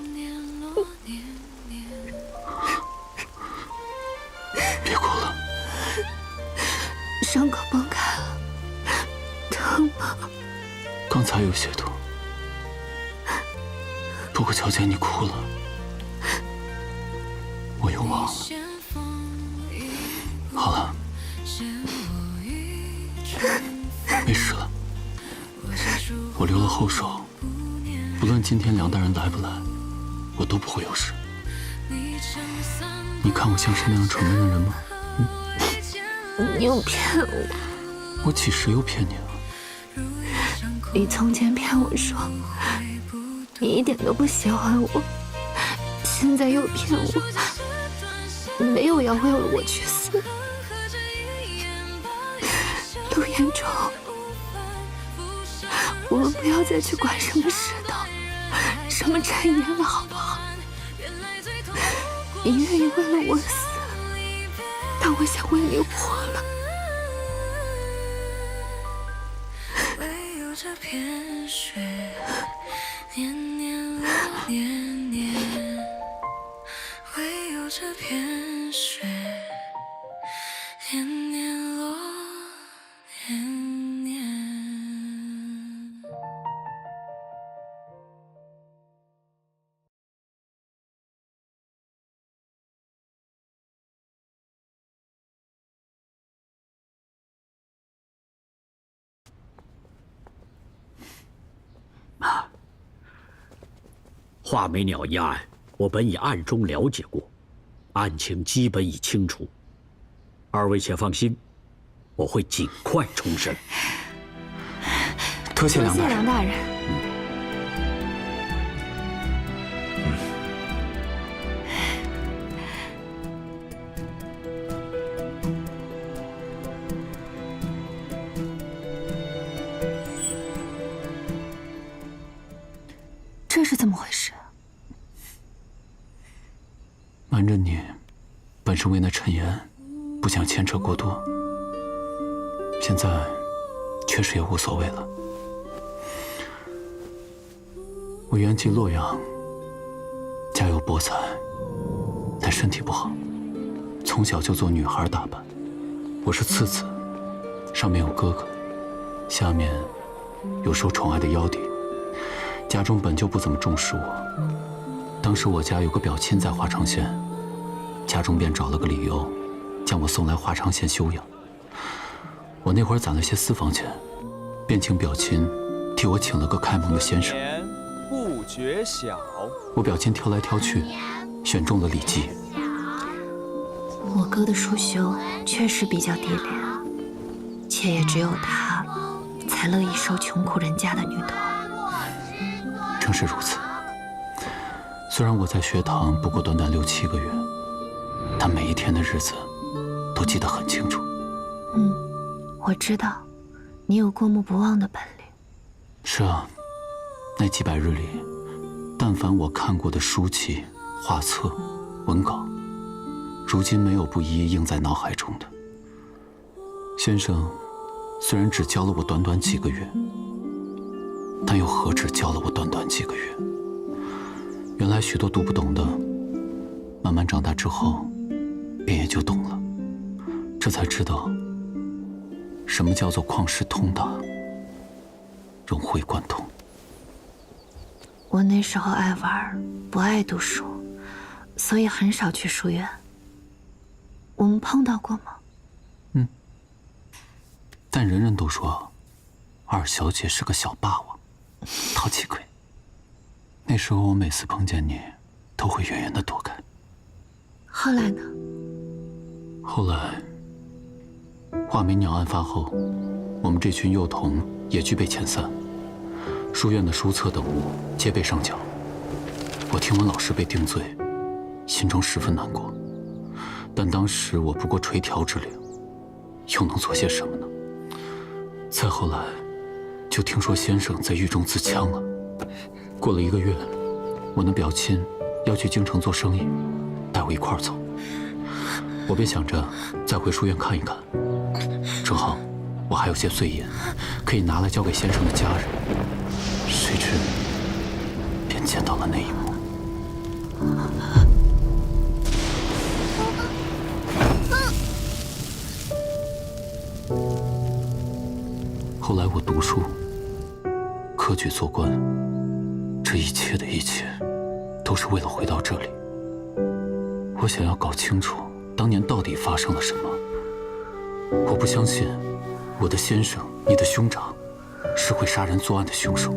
别哭了。伤口崩开了，疼吗？刚才有些痛，不过瞧见你哭了，我又忘了。好了，没事了。我留了后手，不论今天梁大人来不来，我都不会有事。你看我像是那样蠢笨的人吗？你又骗我！我几时又骗你了？你从前骗我说你一点都不喜欢我，现在又骗我没有要为了我去死。陆彦忠，我们不要再去管什么世道、什什么陈言了，好不好？你愿意为了我死，但我想为你活了。唯有这片雪，年年落年年，唯有这片雪，年年落年年。画眉鸟一案，我本已暗中了解过，案情基本已清楚。二位且放心，我会尽快重审。多谢梁大人。谢梁大人。这是怎么回事？瞒着你，本是为那陈言，不想牵扯过多。现在，确实也无所谓了。我原籍洛阳，家有薄才，但身体不好，从小就做女孩打扮。我是次子，上面有哥哥，下面有受宠爱的幺弟。家中本就不怎么重视我，当时我家有个表亲在华昌县，家中便找了个理由，将我送来华昌县休养。我那会儿攒了些私房钱，便请表亲替我请了个开蒙的先生。不觉晓。我表亲挑来挑去，选中了李记。我哥的书修确实比较低廉，且也只有他才乐意收穷苦人家的女童。正是如此。虽然我在学堂不过短短6、7个月，但每一天的日子都记得很清楚。我知道，你有过目不忘的本领。是啊，那几百日里，但凡我看过的书籍、画册、文稿，如今没有不一一印在脑海中的。先生虽然只教了我短短几个月，但又何止教了我短短几个月？原来许多读不懂的，慢慢长大之后，便也就懂了。这才知道，什么叫做旷世通达，融会贯通。我那时候爱玩，不爱读书，所以很少去书院。我们碰到过吗？但人人都说，二小姐是个小霸王，淘气鬼。那时候我每次碰见你，都会远远地躲开。后来呢？后来，画眉鸟案发后，我们这群幼童也俱被遣散，书院的书册等物皆被上缴。我听闻老师被定罪，心中十分难过。但当时我不过垂条之龄，又能做些什么呢？再后来，就听说先生在狱中自枪了。过了1个月，我那表亲要去京城做生意，带我一块儿走。我便想着再回书院看一看，正好我还有些碎银，可以拿来交给先生的家人。谁知便见到了那一幕。后来我读书，科举做官，这一切的一切，都是为了回到这里。我想要搞清楚当年到底发生了什么。我不相信我的先生，你的兄长，是会杀人作案的凶手。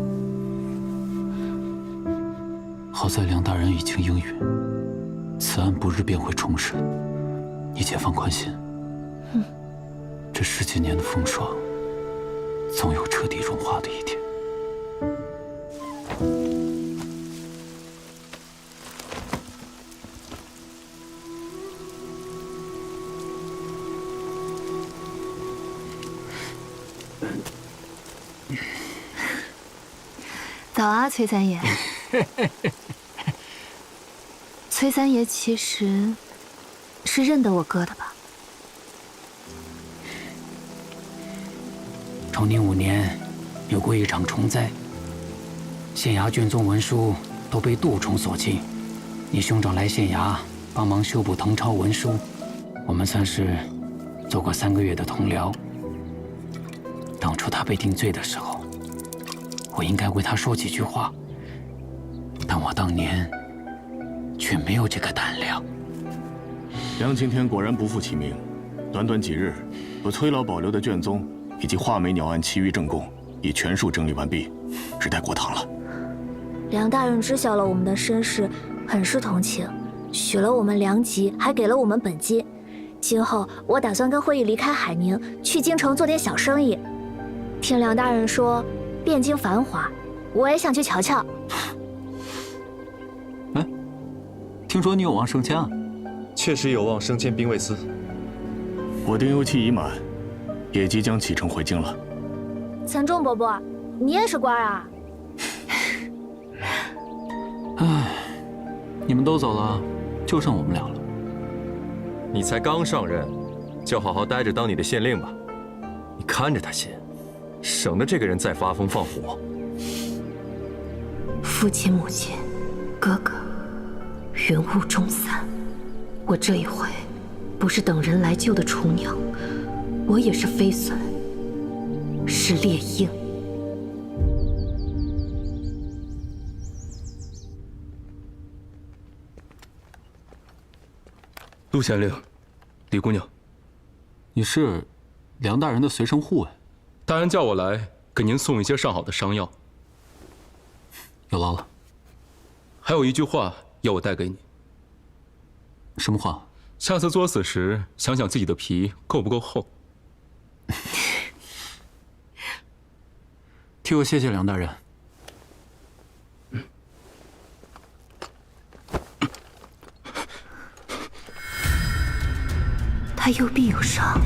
好在梁大人已经应允，此案不日便会重审，你且放宽心。这10几年的风霜，总有彻底融化的一天。早啊，崔三爷。崔三爷其实是认得我哥的吧？崇宁5年，有过一场虫灾，县衙卷宗文书都被蠹虫所侵。你兄长来县衙帮忙修补誊抄文书，我们算是做过3个月的同僚。当初他被定罪的时候，我应该为他说几句话，但我当年却没有这个胆量。梁青天果然不负其名，短短几日，把崔老保留的卷宗以及画眉鸟案其余证供已全数整理完毕，只待过堂了。梁大人知晓了我们的身世，很是同情，许了我们梁籍，还给了我们本金。今后我打算跟会议离开海宁，去京城做点小生意。听梁大人说汴京繁华，我也想去瞧瞧。哎，听说你有望升迁啊？确实有望升迁兵卫司。我丁忧期已满，也即将启程回京了。岑仲伯伯，你也是官啊？唉，你们都走了，就剩我们俩了。你才刚上任，就好好待着当你的县令吧。你看着他些，省得这个人再发疯放火。父亲、母亲、哥哥，云雾中散。我这一回，不是等人来救的雏鸟，我也是飞隼，是猎鹰。陆县令，李姑娘，你是梁大人的随身护卫。大人叫我来给您送一些上好的伤药。有劳了。还有一句话要我带给你。什么话？下次作死时，想想自己的皮够不够厚。替我谢谢梁大人。他右臂有伤。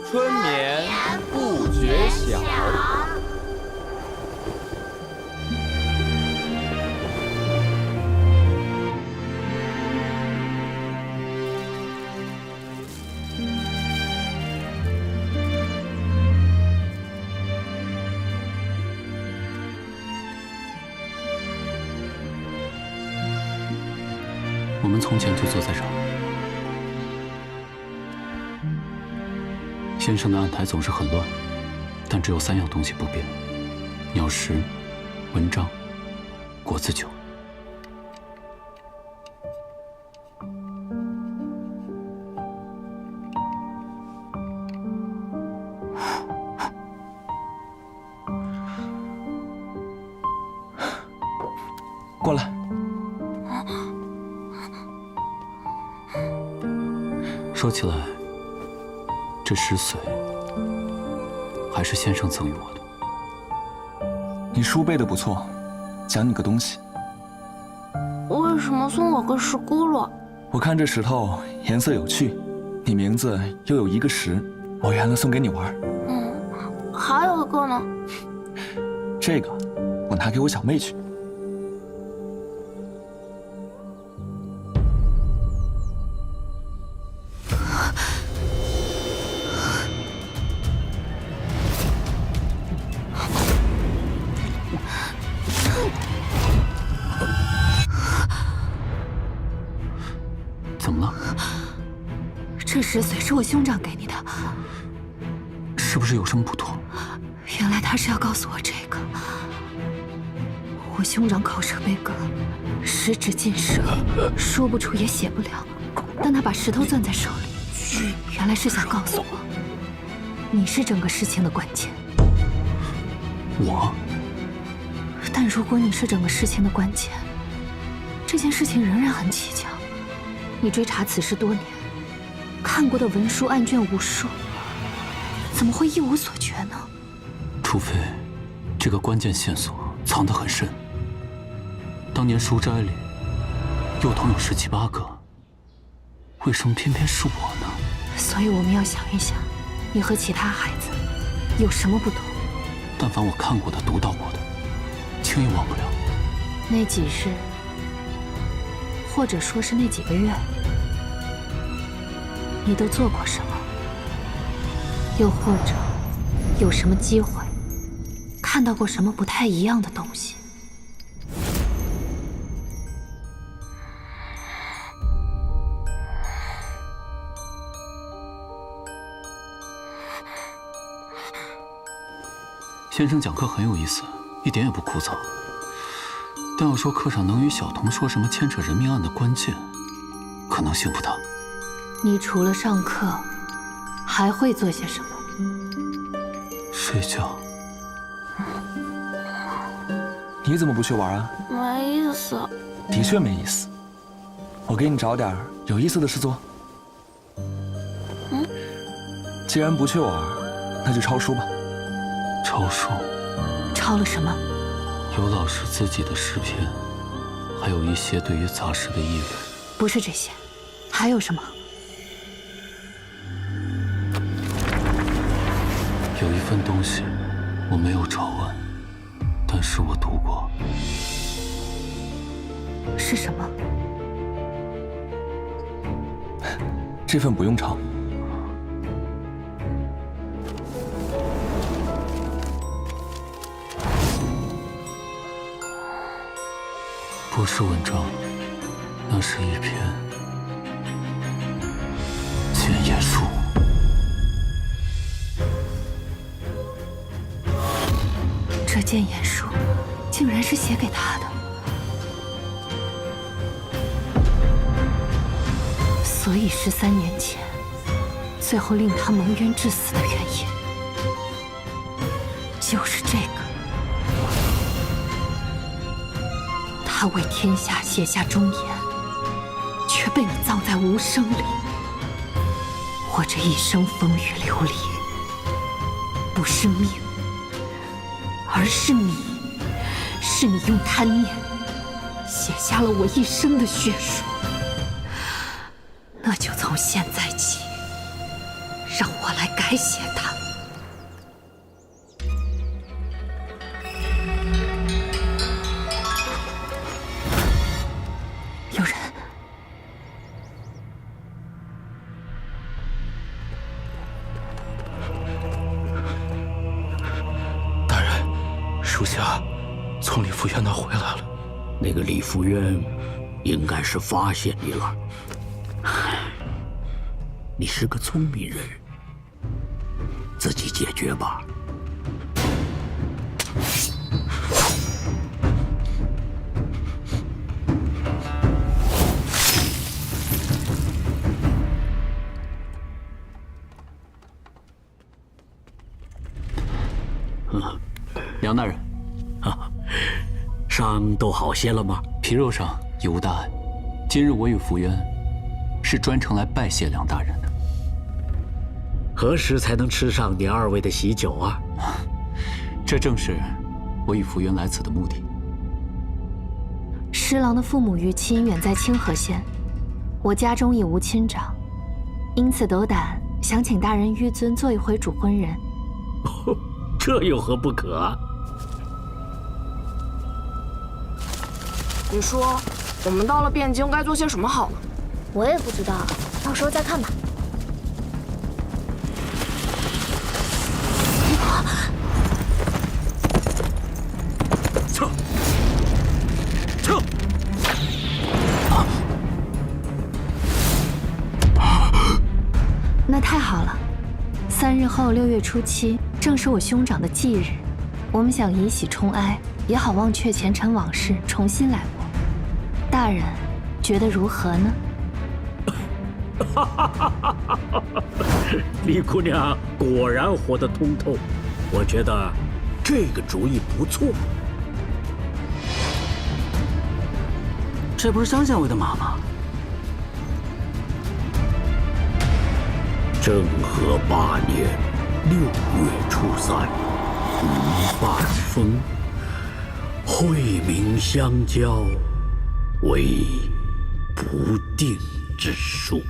春眠不觉晓。我们从前就坐在这儿。先生的案台总是很乱，但只有3样东西不变：鸟食、文章、果子酒。过来。说起来，这石髓还是先生赠予我的。你书背的不错，讲你个东西。为什么送我个石轱辘？我看这石头颜色有趣，你名字又有1个石，我圆了送给你玩。还有一个呢？这个我拿给我小妹去。怎么了？这石髓是我兄长给你的，是不是有什么不妥？原来他是要告诉我这个。我兄长口舌悲歌，十指尽折，说不出也写不了，但他把石头攥在手里，原来是想告诉我，你是整个事情的关键。我？但如果你是整个事情的关键，这件事情仍然很蹊跷。你追查此事多年，看过的文书案卷无数，怎么会一无所觉呢？除非这个关键线索藏得很深。当年书斋里幼童有17、18个，为什么偏偏是我呢？所以我们要想一想，你和其他孩子有什么不同？但凡我看过的、读到过的，轻易忘不了。那几日，或者说是那几个月，你都做过什么？又或者，有什么机会，看到过什么不太一样的东西？先生讲课很有意思，一点也不枯燥。但要说课上能与小童说什么牵扯人命案的关键，可能性不大。你除了上课，还会做些什么？睡觉。你怎么不去玩啊？没意思。的确没意思。我给你找点有意思的事做。既然不去玩，那就抄书吧。抄书？抄了什么？有老师自己的诗篇，还有一些对于杂诗的议论。不是这些，还有什么？有一份东西，我没有抄完，但是我读过。是什么？这份不用抄。不是文章，那是一篇谏言书。这谏言书竟然是写给他的，所以13年前，最后令他蒙冤致死的原因，就是这个。他为天下写下忠言，却被你葬在无声里。我这一生风雨流离，不是命，而是你，是你用贪念写下了我一生的血书。那就从现在起，让我来改写它。有人。大人，属下从李福院那回来了。那个李福渊应该是发现你了。你是个聪明人，自己解决吧。梁大人，伤都好些了吗？皮肉上也无大碍。今日我与福渊是专程来拜谢梁大人的。何时才能吃上你二位的喜酒啊？这正是我与福渊来此的目的。施琅的父母于亲远在清河县，我家中已无亲长，因此斗胆想请大人纡尊做一回主婚人。这有何不可啊？你说，我们到了汴京该做些什么好呢？我也不知道，到时候再看吧。撤！撤！那太好了，3日后6月初7，正是我兄长的忌日，我们想以喜冲哀，也好忘却前尘往事，重新来过。大人觉得如何呢？李姑娘果然活得通透，我觉得这个主意不错。这不是乡县尉的马吗？政和8年6月初3，云半风，晦明相交，为不定之数。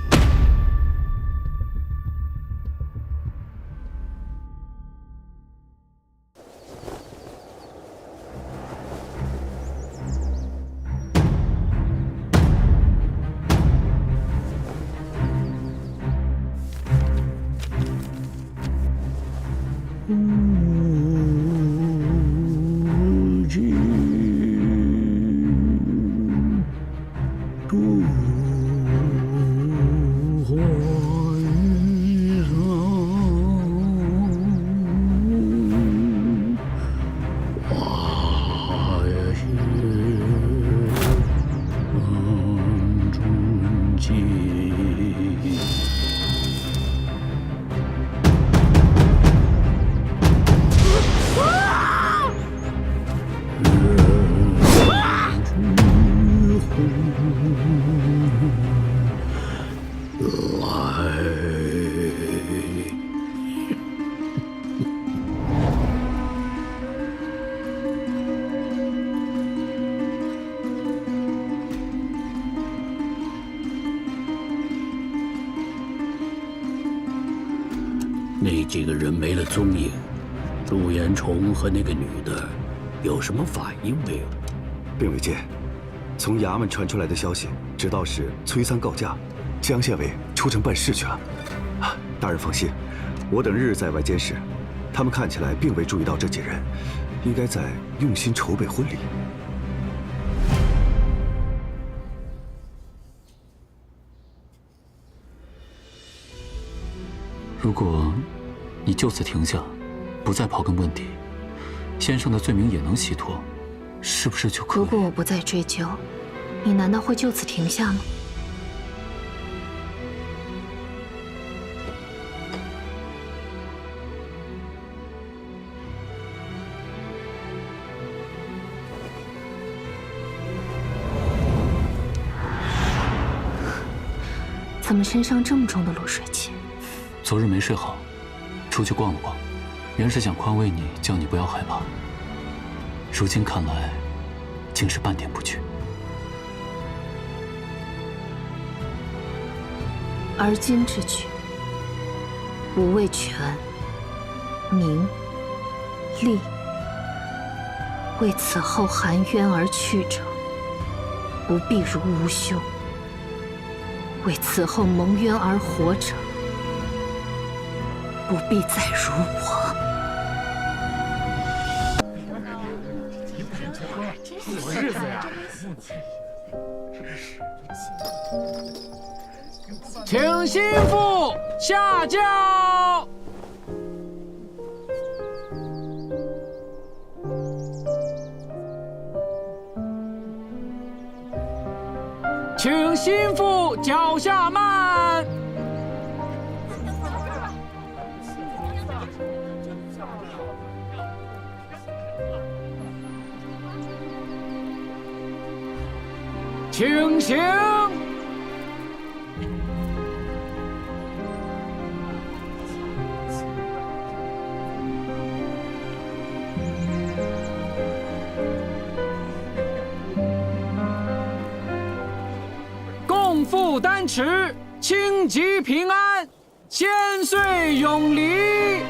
那几个人没了踪影，陆延崇和那个女的有什么反应没有？并未见。从衙门传出来的消息，知道是崔三告假，江县尉出城办事去了。大人放心，我等日日在外监视，他们看起来并未注意到这几人，应该在用心筹备婚礼。如果你就此停下，不再刨根问底，先生的罪名也能洗脱，是不是就可以？如果我不再追究，你难道会就此停下吗？怎么身上这么重的露水气？昨日没睡好，出去逛了逛，原是想宽慰你，叫你不要害怕。如今看来，竟是半点不去。而今之举，吾为权、名、利，为此后含冤而去者，不必如吾兄；为此后蒙冤而活者，不必再如我。什么日子呀！请心腹下轿。请心腹脚下慢。请行。共赴丹池，清吉平安，千岁永离。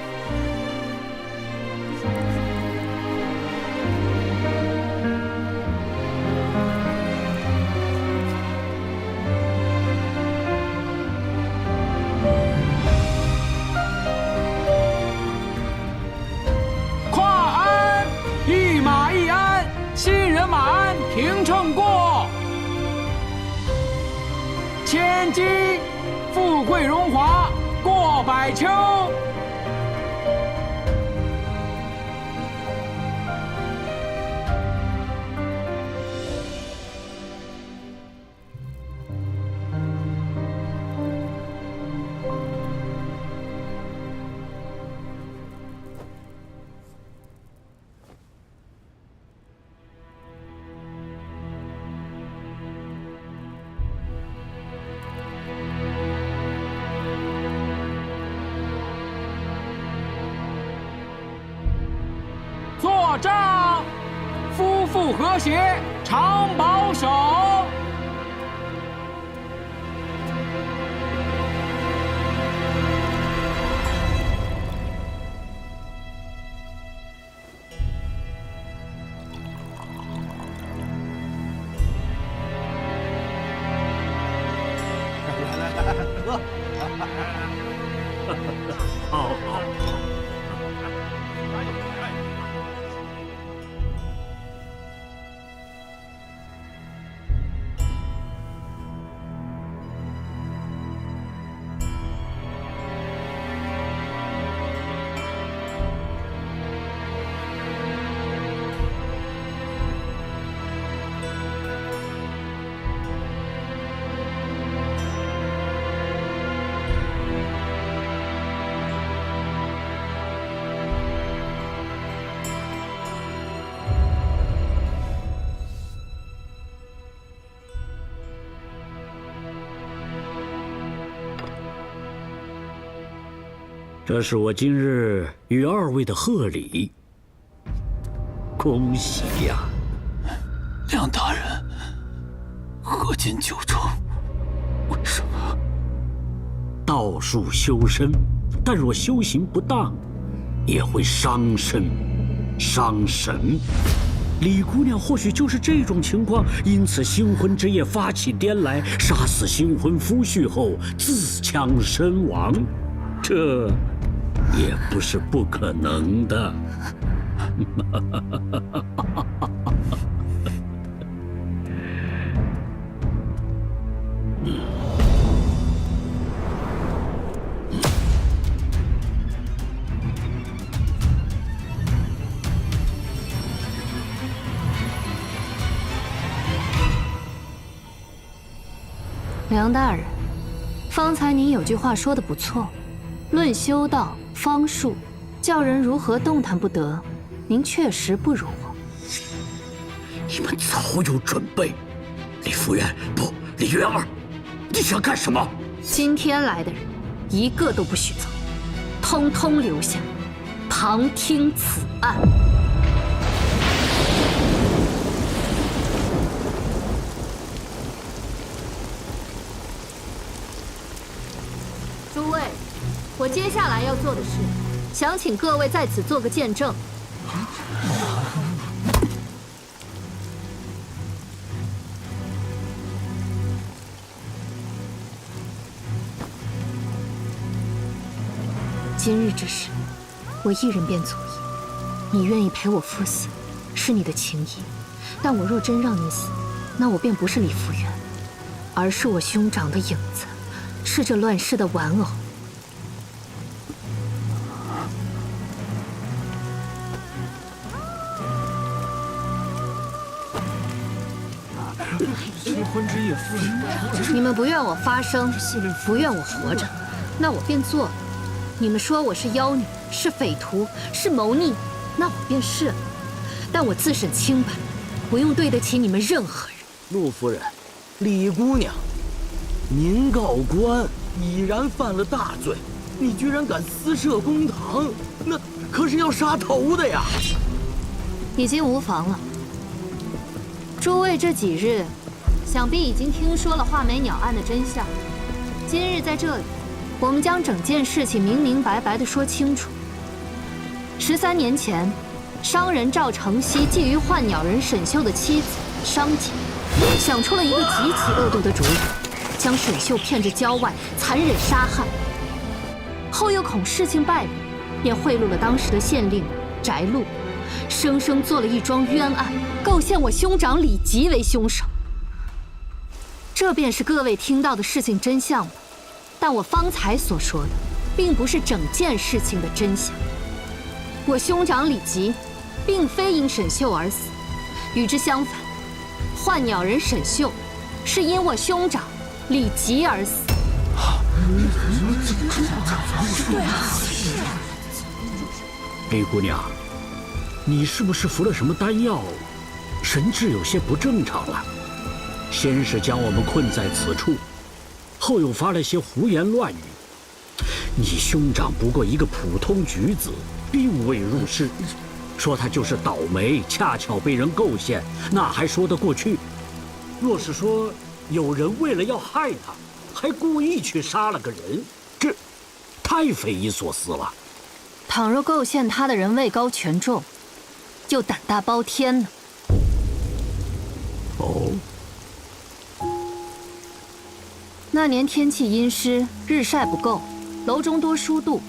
新人马鞍停乘过，千金富贵荣华过百秋。坐帐，夫妇和谐常保守。来，喝！好好。这是我今日与二位的贺礼，恭喜呀！梁大人，何进九州，为什么？道术修身，但若修行不当，也会伤身、伤神。李姑娘或许就是这种情况，因此新婚之夜发起颠来，杀死新婚夫婿后自枪身亡，这也不是不可能的。梁大人，方才您有句话说得不错，论修道方术，叫人如何动弹不得，您确实不如我。你们早有准备，李夫人不，李元儿，你想干什么？今天来的人，一个都不许走，通通留下，旁听此案。诸位，我接下来要做的事，想请各位在此做个见证。今日之事，我一人便足矣。你愿意陪我赴死，是你的情谊；但我若真让你死，那我便不是李福元，而是我兄长的影子，是这乱世的玩偶。新婚之夜，你们不愿我发声，不愿我活着，那我便做了。你们说我是妖女，是匪徒，是谋逆，那我便是了。但我自审清白，不用对得起你们任何人。陆夫人，李姑娘，您告官已然犯了大罪，你居然敢私设公堂，那可是要杀头的呀！已经无妨了。诸位这几日，想必已经听说了画眉鸟案的真相。今日在这里，我们将整件事情明明白白地说清楚。13年前，商人赵承熙觊觎幻鸟人沈秀的妻子商姐，想出了一个极其恶毒的主意，将沈秀骗至郊外，残忍杀害。后又恐事情败露，便贿赂了当时的县令翟禄，生生做了一桩冤案，构陷我兄长李吉为凶手。这便是各位听到的事情真相吧。但我方才所说的，并不是整件事情的真相。我兄长李吉，并非因沈秀而死，与之相反，幻鸟人沈秀，是因我兄长李吉而死。李姑娘，你是不是服了什么丹药，神志有些不正常了？先是将我们困在此处，后又发了些胡言乱语。你兄长不过一个普通举子，并未入仕，说他就是倒霉，恰巧被人构陷，那还说得过去。若是说有人为了要害他，还故意去杀了个人，这太匪夷所思了。倘若构陷他的人位高权重，就胆大包天呢。哦。那年天气阴湿，日晒不够，楼中多疏度，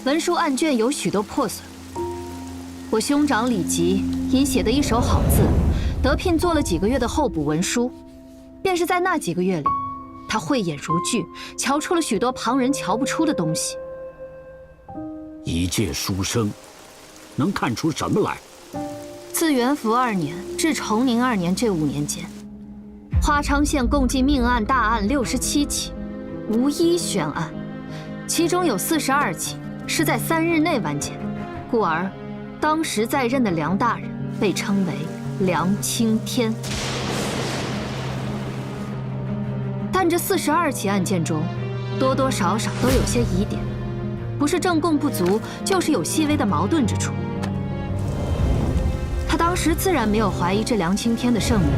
文书案卷有许多破损。我兄长李吉因写的一手好字，得聘做了几个月的候补文书。便是在那几个月里，他慧眼如炬，瞧出了许多旁人瞧不出的东西。一介书生，能看出什么来？自元符2年至崇宁2年这5年间，花昌县共计命案大案67起，无一悬案，其中有42起是在3日内完结，故而当时在任的梁大人被称为梁青天。但这42起案件中，多多少少都有些疑点，不是正供不足，就是有细微的矛盾之处。他当时自然没有怀疑这梁青天的圣名，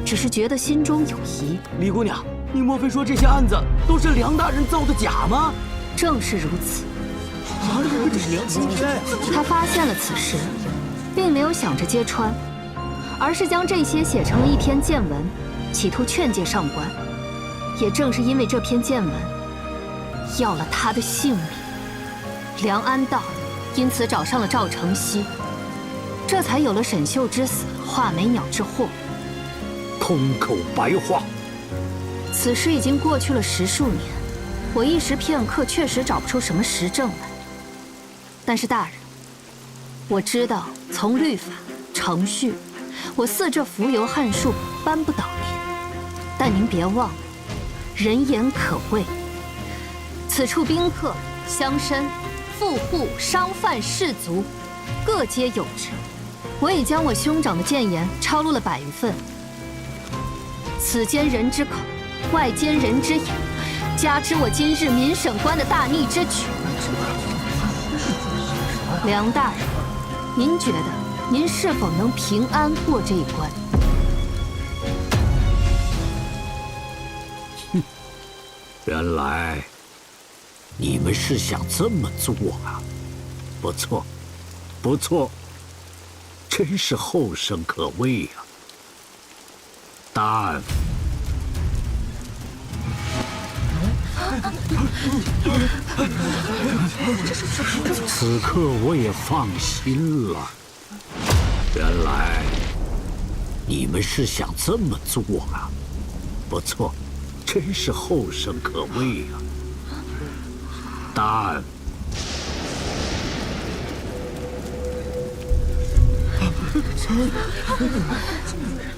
只是觉得心中有疑。李姑娘，你莫非说这些案子都是梁大人造的假吗？正是如此。这是梁青天。他发现了此事，并没有想着揭穿，而是将这些写成了一篇见文，企图劝诫上官。也正是因为这篇见文，要了他的性命，梁安道因此找上了赵承熙，这才有了沈秀之死、画眉鸟之祸。空口白话。此事已经过去了10数年，我一时片刻确实找不出什么实证来。但是大人，我知道从律法、程序，我似这浮游汉术扳不倒您。但您别忘了，人言可畏。此处宾客、乡绅、富户、商贩、士族，各皆有之。我已将我兄长的谏言抄录了100余份。此间人之口，外间人之眼，加之我今日民审官的大逆之举。梁大人，您觉得您是否能平安过这一关？原来你们是想这么做啊！不错，不错，真是后生可畏呀！但此刻我也放心了。原来你们是想这么做啊！不错，真是后生可畏呀！但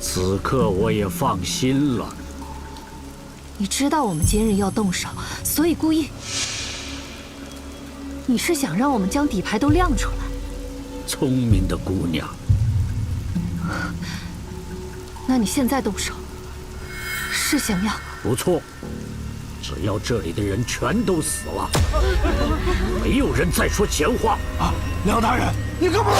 此刻我也放心了。你知道我们今日要动手，所以故意。你是想让我们将底牌都亮出来？聪明的姑娘。那你现在动手，是想要？不错，只要这里的人全都死了，没有人再说闲话。啊，梁大人，你干嘛？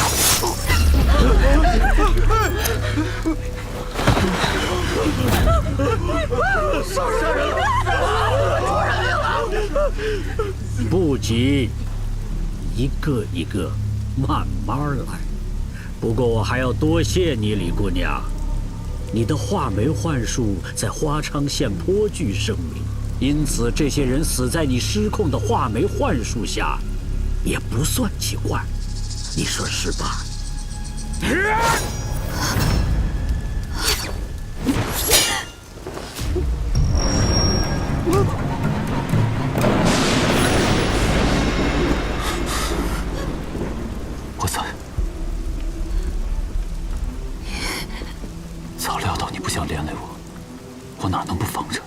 杀人了！不急，一个一个慢慢来。不过我还要多谢你，李姑娘，你的画眉幻术在花昌县颇具声名，因此这些人死在你失控的画眉幻术下，也不算奇怪。你说是吧？我猜，早料到你不想连累我，我哪能不防着？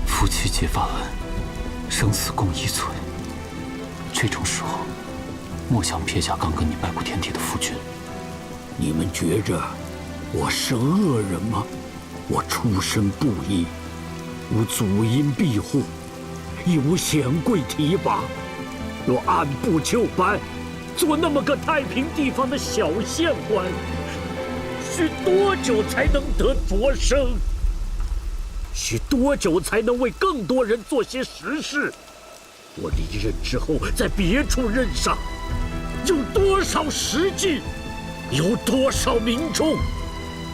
夫妻结发恩，生死共依存，这种时候，莫想撇下刚跟你拜过天地的夫君。你们觉着我是恶人吗？我出身不一，无祖荫庇护，亦无显贵提拔，若按部就班，做那么个太平地方的小县官，需多久才能得擢升？需多久才能为更多人做些实事？我离任之后，在别处任上，有多少实际？有多少民众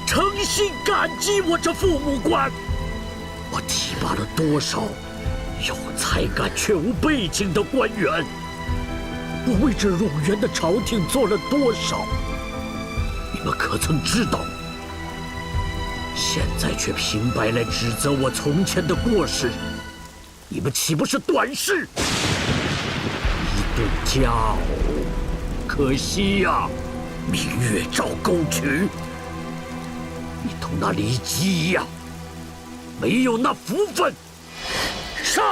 诚心感激我这父母官？我提拔了多少有才干却无背景的官员？我为这冗员的朝廷做了多少？你们可曾知道？现在却平白来指责我从前的过失，你们岂不是短视？一对佳偶，可惜呀，明月照沟渠。你同那李基一样，没有那福分。上！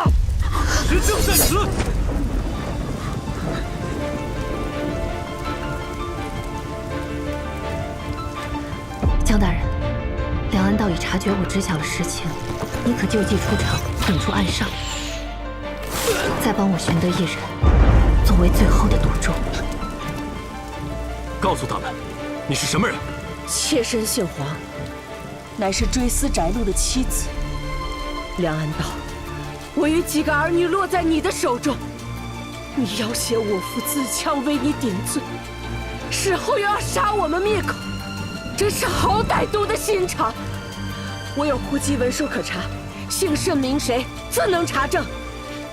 执政在此。江大人，梁安道已察觉我知晓了实情，你可就计出城，稳住岸上。再帮我寻得一人，作为最后的赌注。告诉他们，你是什么人？妾身姓黄，乃是追思翟禄的妻子。梁安道，我与几个儿女落在你的手中，你要挟我父自强为你顶罪，事后又要杀我们灭口，真是好歹毒的心肠。我有户籍文书可查，姓甚名谁自能查证。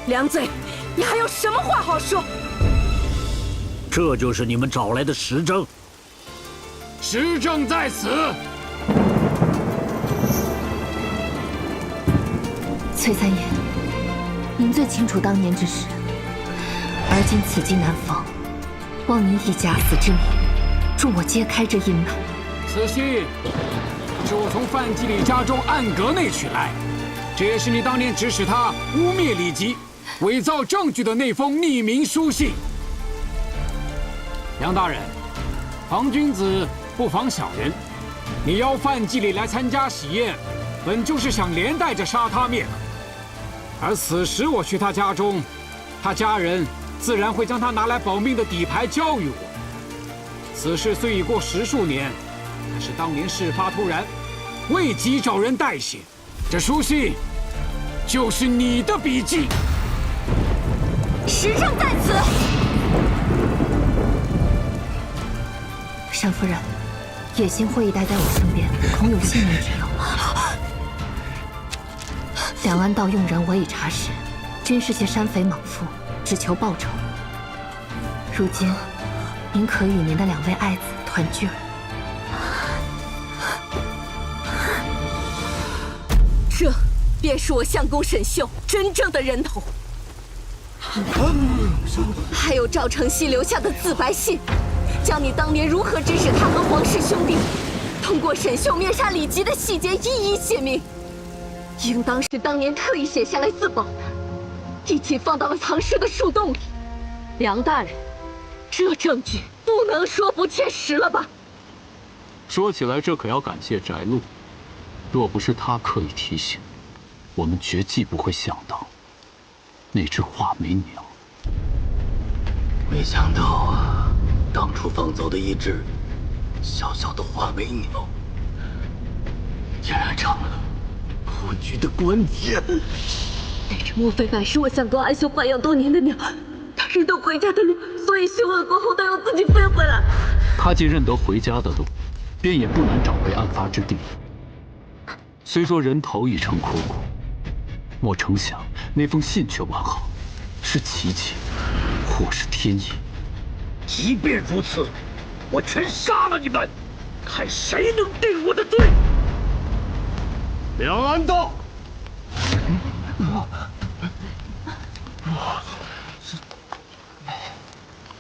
梁贼，你还有什么话好说？这就是你们找来的实证。实证在此。崔三爷，您最清楚当年之事，而今此际难逢，望您以假死之名，助我揭开这阴霾。此信是我从范季礼家中暗格内取来，这也是你当年指使他污蔑李吉、伪造证据的那封匿名书信。梁大人，庞君子不妨小人，你邀范季礼来参加喜宴，本就是想连带着杀他灭口。而此时我去他家中，他家人自然会将他拿来保命的底牌交予我。此事虽已过10数年，但是当年事发突然，未及找人代写。这书信就是你的笔迹。实证在此。单夫人，野心会议待在我身边，恐有性命之忧。梁安道用人我已查实，均是些山匪莽夫，只求报仇。如今，您可与您的2位爱子团聚了。这便是我相公沈秀真正的人头。还有赵承熙留下的自白信，将你当年如何指使他和黄氏兄弟通过沈秀灭杀李吉的细节一一写明，应当是当年特意写下来自保的，一起放到了藏尸的树洞里。梁大人，这证据不能说不切实了吧？说起来，这可要感谢翟禄，若不是他刻意提醒，我们绝技不会想到那只画眉鸟。没想到啊，当初放走的一只小小的画眉鸟，竟然成了破局的关键。那只莫非乃是我相公安修豢养多年的鸟？他认得回家的路，所以修恶过后都要自己飞回来。他既认得回家的路，便也不难找回案发之地。虽说人头已成枯骨，莫成想那封信却完好，是奇迹，或是天意。即便如此，我全杀了你们，看谁能定我的罪。梁安道，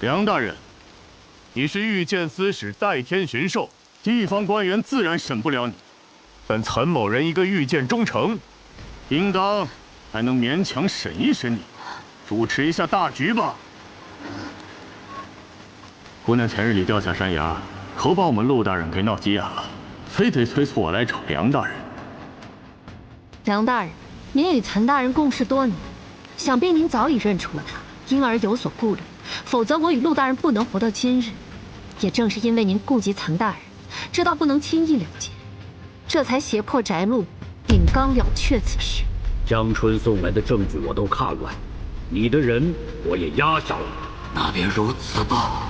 梁大人，你是御剑司使代天巡狩，地方官员自然审不了你。但岑某人一个御剑忠诚，应当还能勉强审一审你，主持一下大局吧。姑娘前日里掉下山崖，可把我们陆大人给闹急眼了，非得催促我来找梁大人。梁大人，您与岑大人共事多年，想必您早已认出了他，因而有所顾虑。否则我与陆大人不能活到今日。也正是因为您顾及岑大人，知道不能轻易了结，这才胁迫翟禄秉纲了却此事。江春送来的证据我都看了，你的人我也压下了，那便如此吧。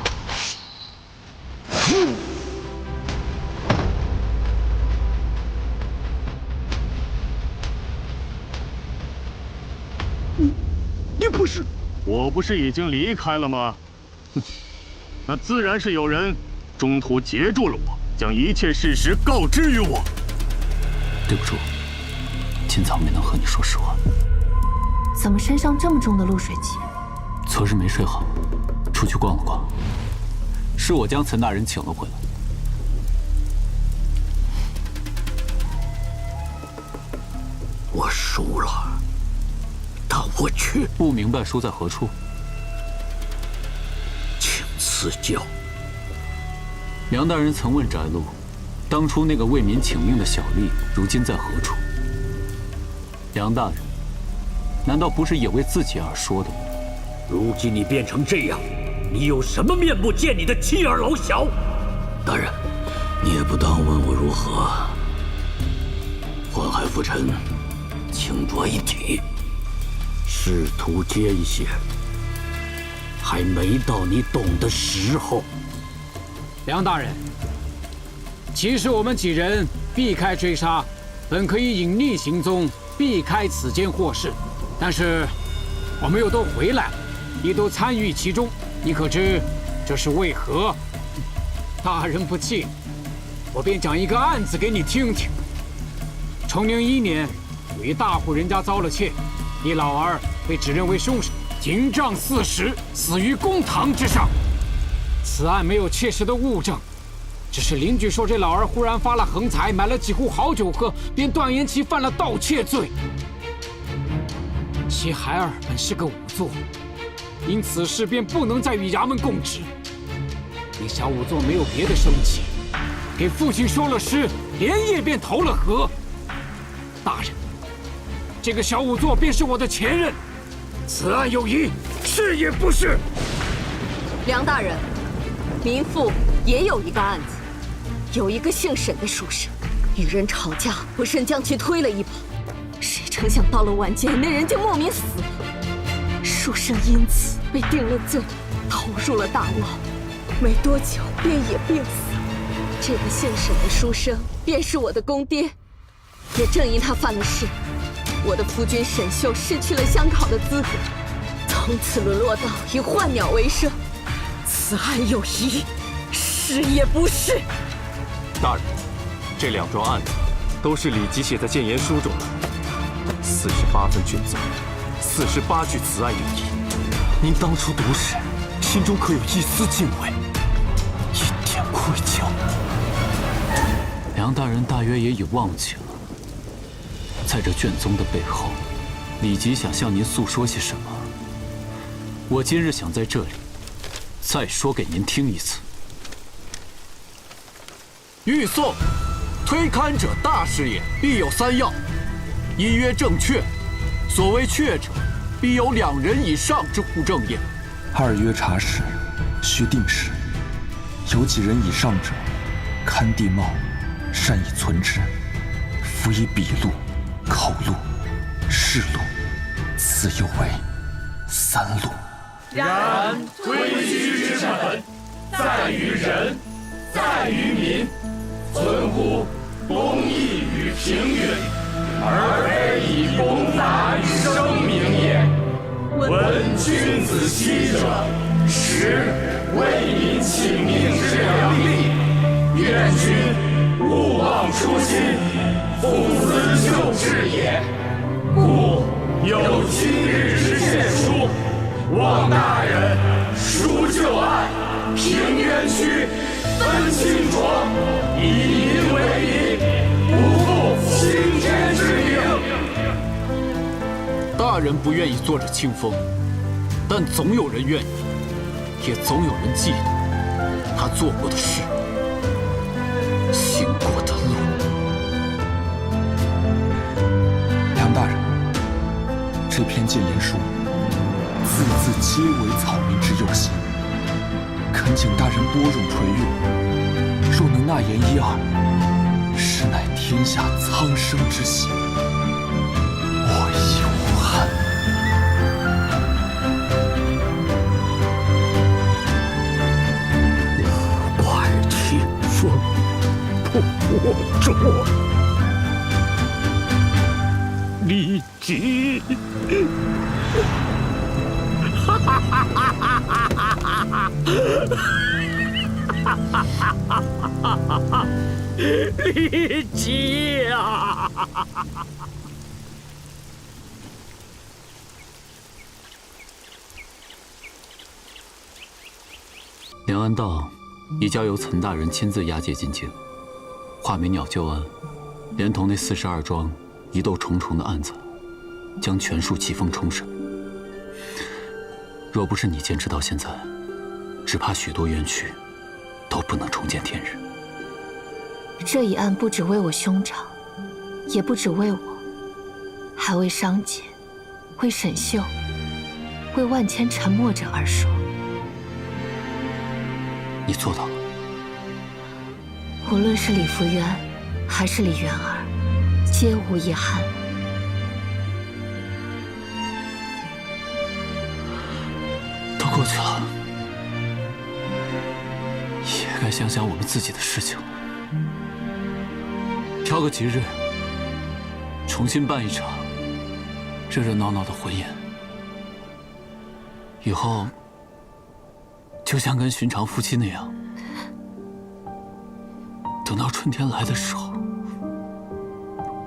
你不是？我不是已经离开了吗？那自然是有人中途截住了我，将一切事实告知于我。对不住，今早没能和你说实话。怎么身上这么重的露水气？昨日没睡好，出去逛了逛，是我将岑大人请了回来。我输了，但我却不明白输在何处。请赐教。梁大人曾问翟禄，当初那个为民请命的小吏，如今在何处？梁大人，难道不是也为自己而说的吗？如今你变成这样，你有什么面目见你的妻儿老小？大人，你也不当问我如何。宦海浮沉，轻浊一体，仕途艰险，还没到你懂的时候。梁大人，其实我们几人避开追杀，本可以隐匿行踪，避开此间祸事，但是我们又都回来，也都参与其中，你可知这是为何？大人不信，我便讲一个案子给你听听。崇宁1年，有一大户人家遭了窃，一老儿被指认为凶手，刑杖40，死于公堂之上。此案没有切实的物证，只是邻居说这老儿忽然发了横财，买了几壶好酒喝，便断言其犯了盗窃罪。其孩儿本是个仵作，因此事便不能再与衙门供职。那小仵作没有别的生计，给父亲说了诗，连夜便投了河。大人，这个小仵作便是我的前任，此案有疑，是也不是？梁大人，民妇也有一个案子，有一个姓沈的书生，与人吵架，不慎将其推了一把，谁成想到了晚间，那人就莫名死了，书生因此被定了罪，投入了大牢，没多久便也病死。这个姓沈的书生便是我的公爹。也正因他犯了事，我的夫君沈秀失去了相考的资格，从此沦落到以换鸟为生。此案有疑，是也不是？大人，这2桩案子都是李吉写在谏言书中的，48份卷奏，48句此案有疑。您当初读时，心中可有一丝敬畏，一点愧疚？梁大人大约也已忘记了。在这卷宗的背后，李吉想向您诉说些什么？我今日想在这里再说给您听一次。欲颂，推勘者大事也，必有3要：一曰正确，所谓确者，必有2人以上之户证也；二曰查实，须定实，有几人以上者，勘地貌，善以存之，辅以笔录、口录、事录，此又为3录。然规矩之本，在于人，在于民，存乎公义与平允，而非以公杂与声名也。闻君子息者，实为民请命之良力。愿君勿忘初心，复思旧志也。故有今日之献书，望大人赎旧案，平冤屈，分清浊，以民为民，不负青天之名。大人不愿意做这清风，但总有人愿意，也总有人记得他做过的事，行过的路。梁大人，这篇谏言书，字字皆为草民之用心，恳请大人拨冗垂阅。若能纳言1、2，实乃天下苍生之喜，我亦无憾。快清风破浊，李吉。哈哈哈哈哈哈！李吉呀！梁安道已交由岑大人亲自押解进京，画眉鸟旧案，连同那42桩疑窦重重的案子，将全数齐封重审。若不是你坚持到现在，只怕许多冤屈都不能重见天日。这一案不只为我兄长，也不只为我，还为商姐，为沈秀，为万千沉默者而说。你做到了。无论是李福渊，还是李媛儿，皆无遗憾。都过去了，也该想想我们自己的事情了。挑个吉日，重新办一场热热闹闹的婚宴。以后就像跟寻常夫妻那样，等到春天来的时候，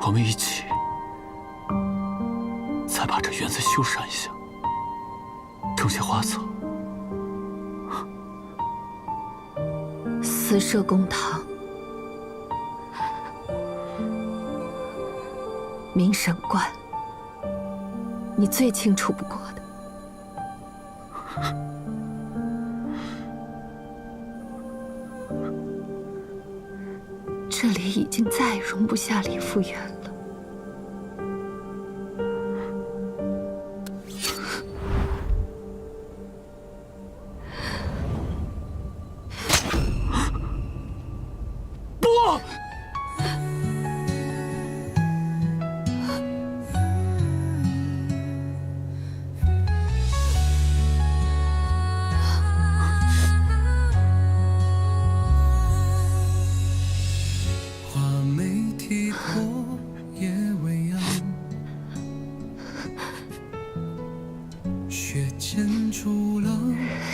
我们一起再把这园子修缮一下，种些花草。私设公堂，明审观，你最清楚不过的。这里已经再也容不下李福渊了。不！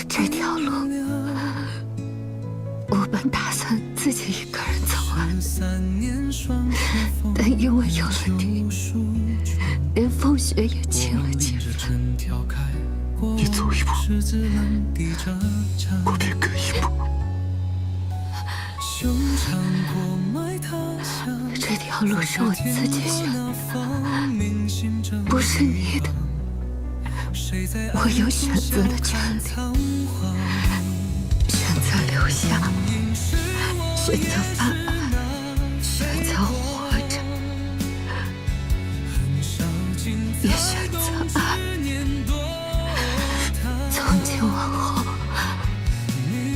这条路，我本打算自己一个人走完，但因为有了你，连风雪也轻了几分。你走一步，我便跟一步。这条路是我自己选的，不是你的。我有选择的权利，选择留下，选择犯案，选择活着，也选择爱。从今往后，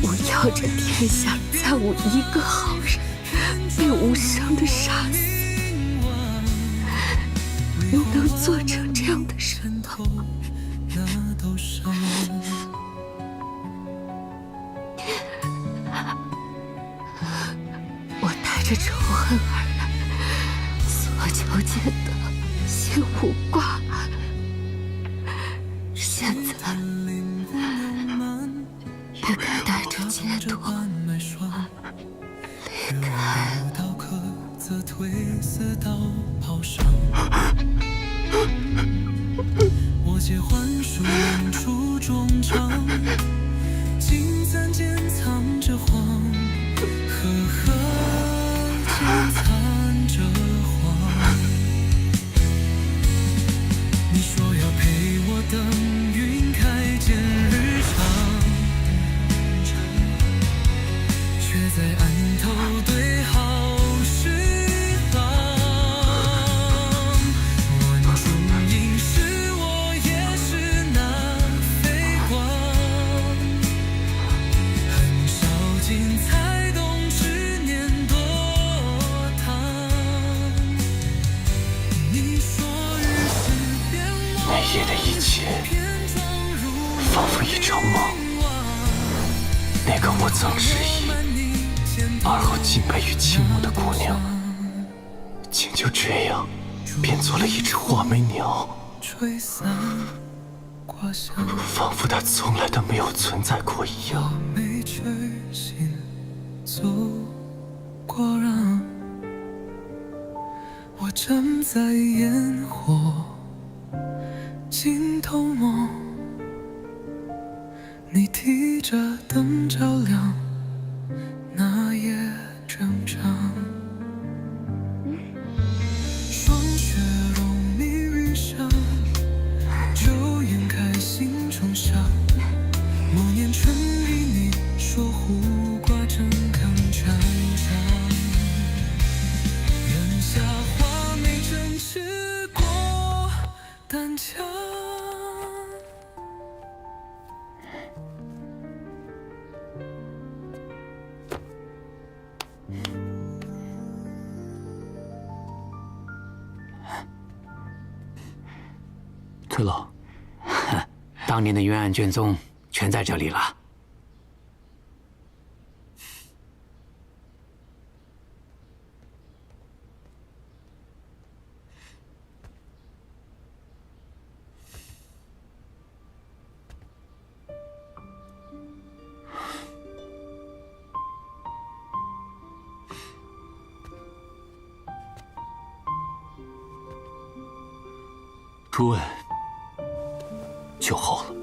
我要这天下再无一个好人被无声的杀死。你能做成这样的人吗？我带着仇恨而来，所求见得，心无挂碍。现在也该带着解脱离开。我借幻术演出衷肠，金簪间藏着谎，呵呵，间藏着谎。你说要陪我等云开见日长，却在案头对好事。那夜的一切，仿佛一场梦。那个我曾质疑，而后敬佩与倾慕的姑娘，竟就这样变做了一只画眉鸟，仿佛她从来都没有存在过一样。我站在烟火尽头梦，你提着灯照亮那夜正常。霜雪融你云上，就掩盖心中伤。某年春雨，你说胡瓜正铿锵锵。人下画眉正吃过丹枪，陈老，当年的冤案卷宗全在这里了。诸位，酒后了。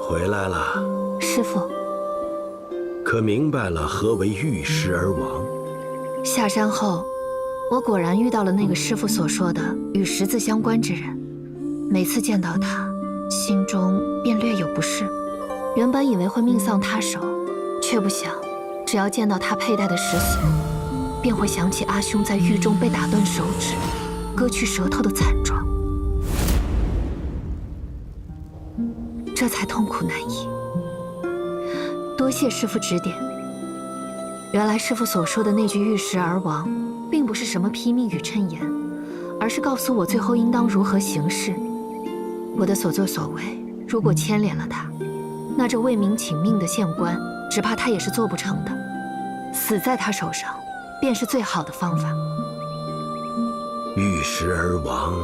回来了，师父。可明白了何为遇时而亡？下山后，我果然遇到了那个师父所说的与十字相关之人。每次见到他，心中便略有不适。原本以为会命丧他手，却不想，只要见到他佩戴的石锁，便会想起阿兄在狱中被打断手指、割去舌头的惨状，这才痛苦难抑。多谢师父指点。原来师父所说的那句遇时而亡，并不是什么批命与谶言，而是告诉我最后应当如何行事。我的所作所为，如果牵连了他，那这为民请命的县官，只怕他也是做不成的。死在他手上，便是最好的方法。遇时而亡，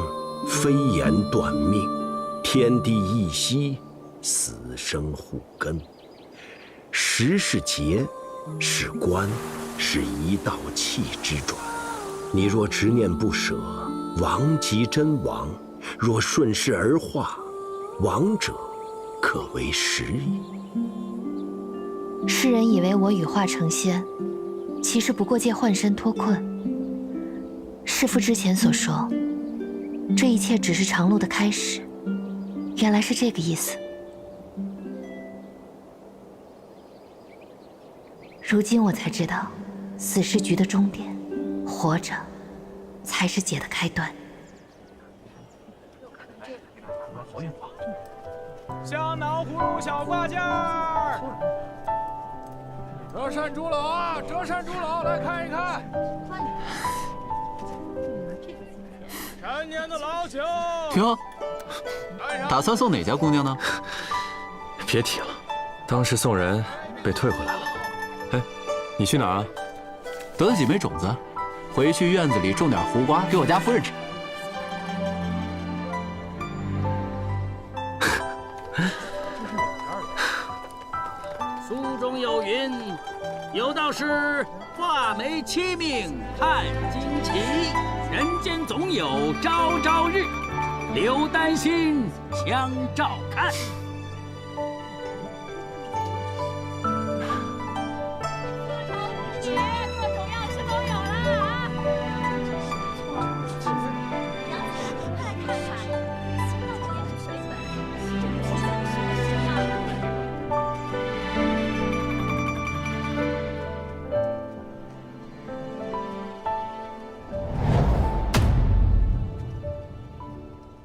非言断命，天地一息，死生互根。时是劫，是关，是一道气之转。你若执念不舍，亡即真亡；若顺势而化，亡者可为时矣。世人以为我羽化成仙，其实不过借幻身脱困。师父之前所说，这一切只是长路的开始，原来是这个意思。如今我才知道，死是局的终点，活着才是解的开端。香囊葫芦小挂件儿，折扇猪篓啊，折扇猪篓，来看一看。陈年的老酒。停！打算送哪家姑娘呢？别提了，当时送人被退回来了。哎，你去哪儿啊？得了几枚种子，回去院子里种点胡瓜给我家夫人吃。书中有云：有道是画眉七命看惊奇，人间总有朝朝日，留丹心相照看。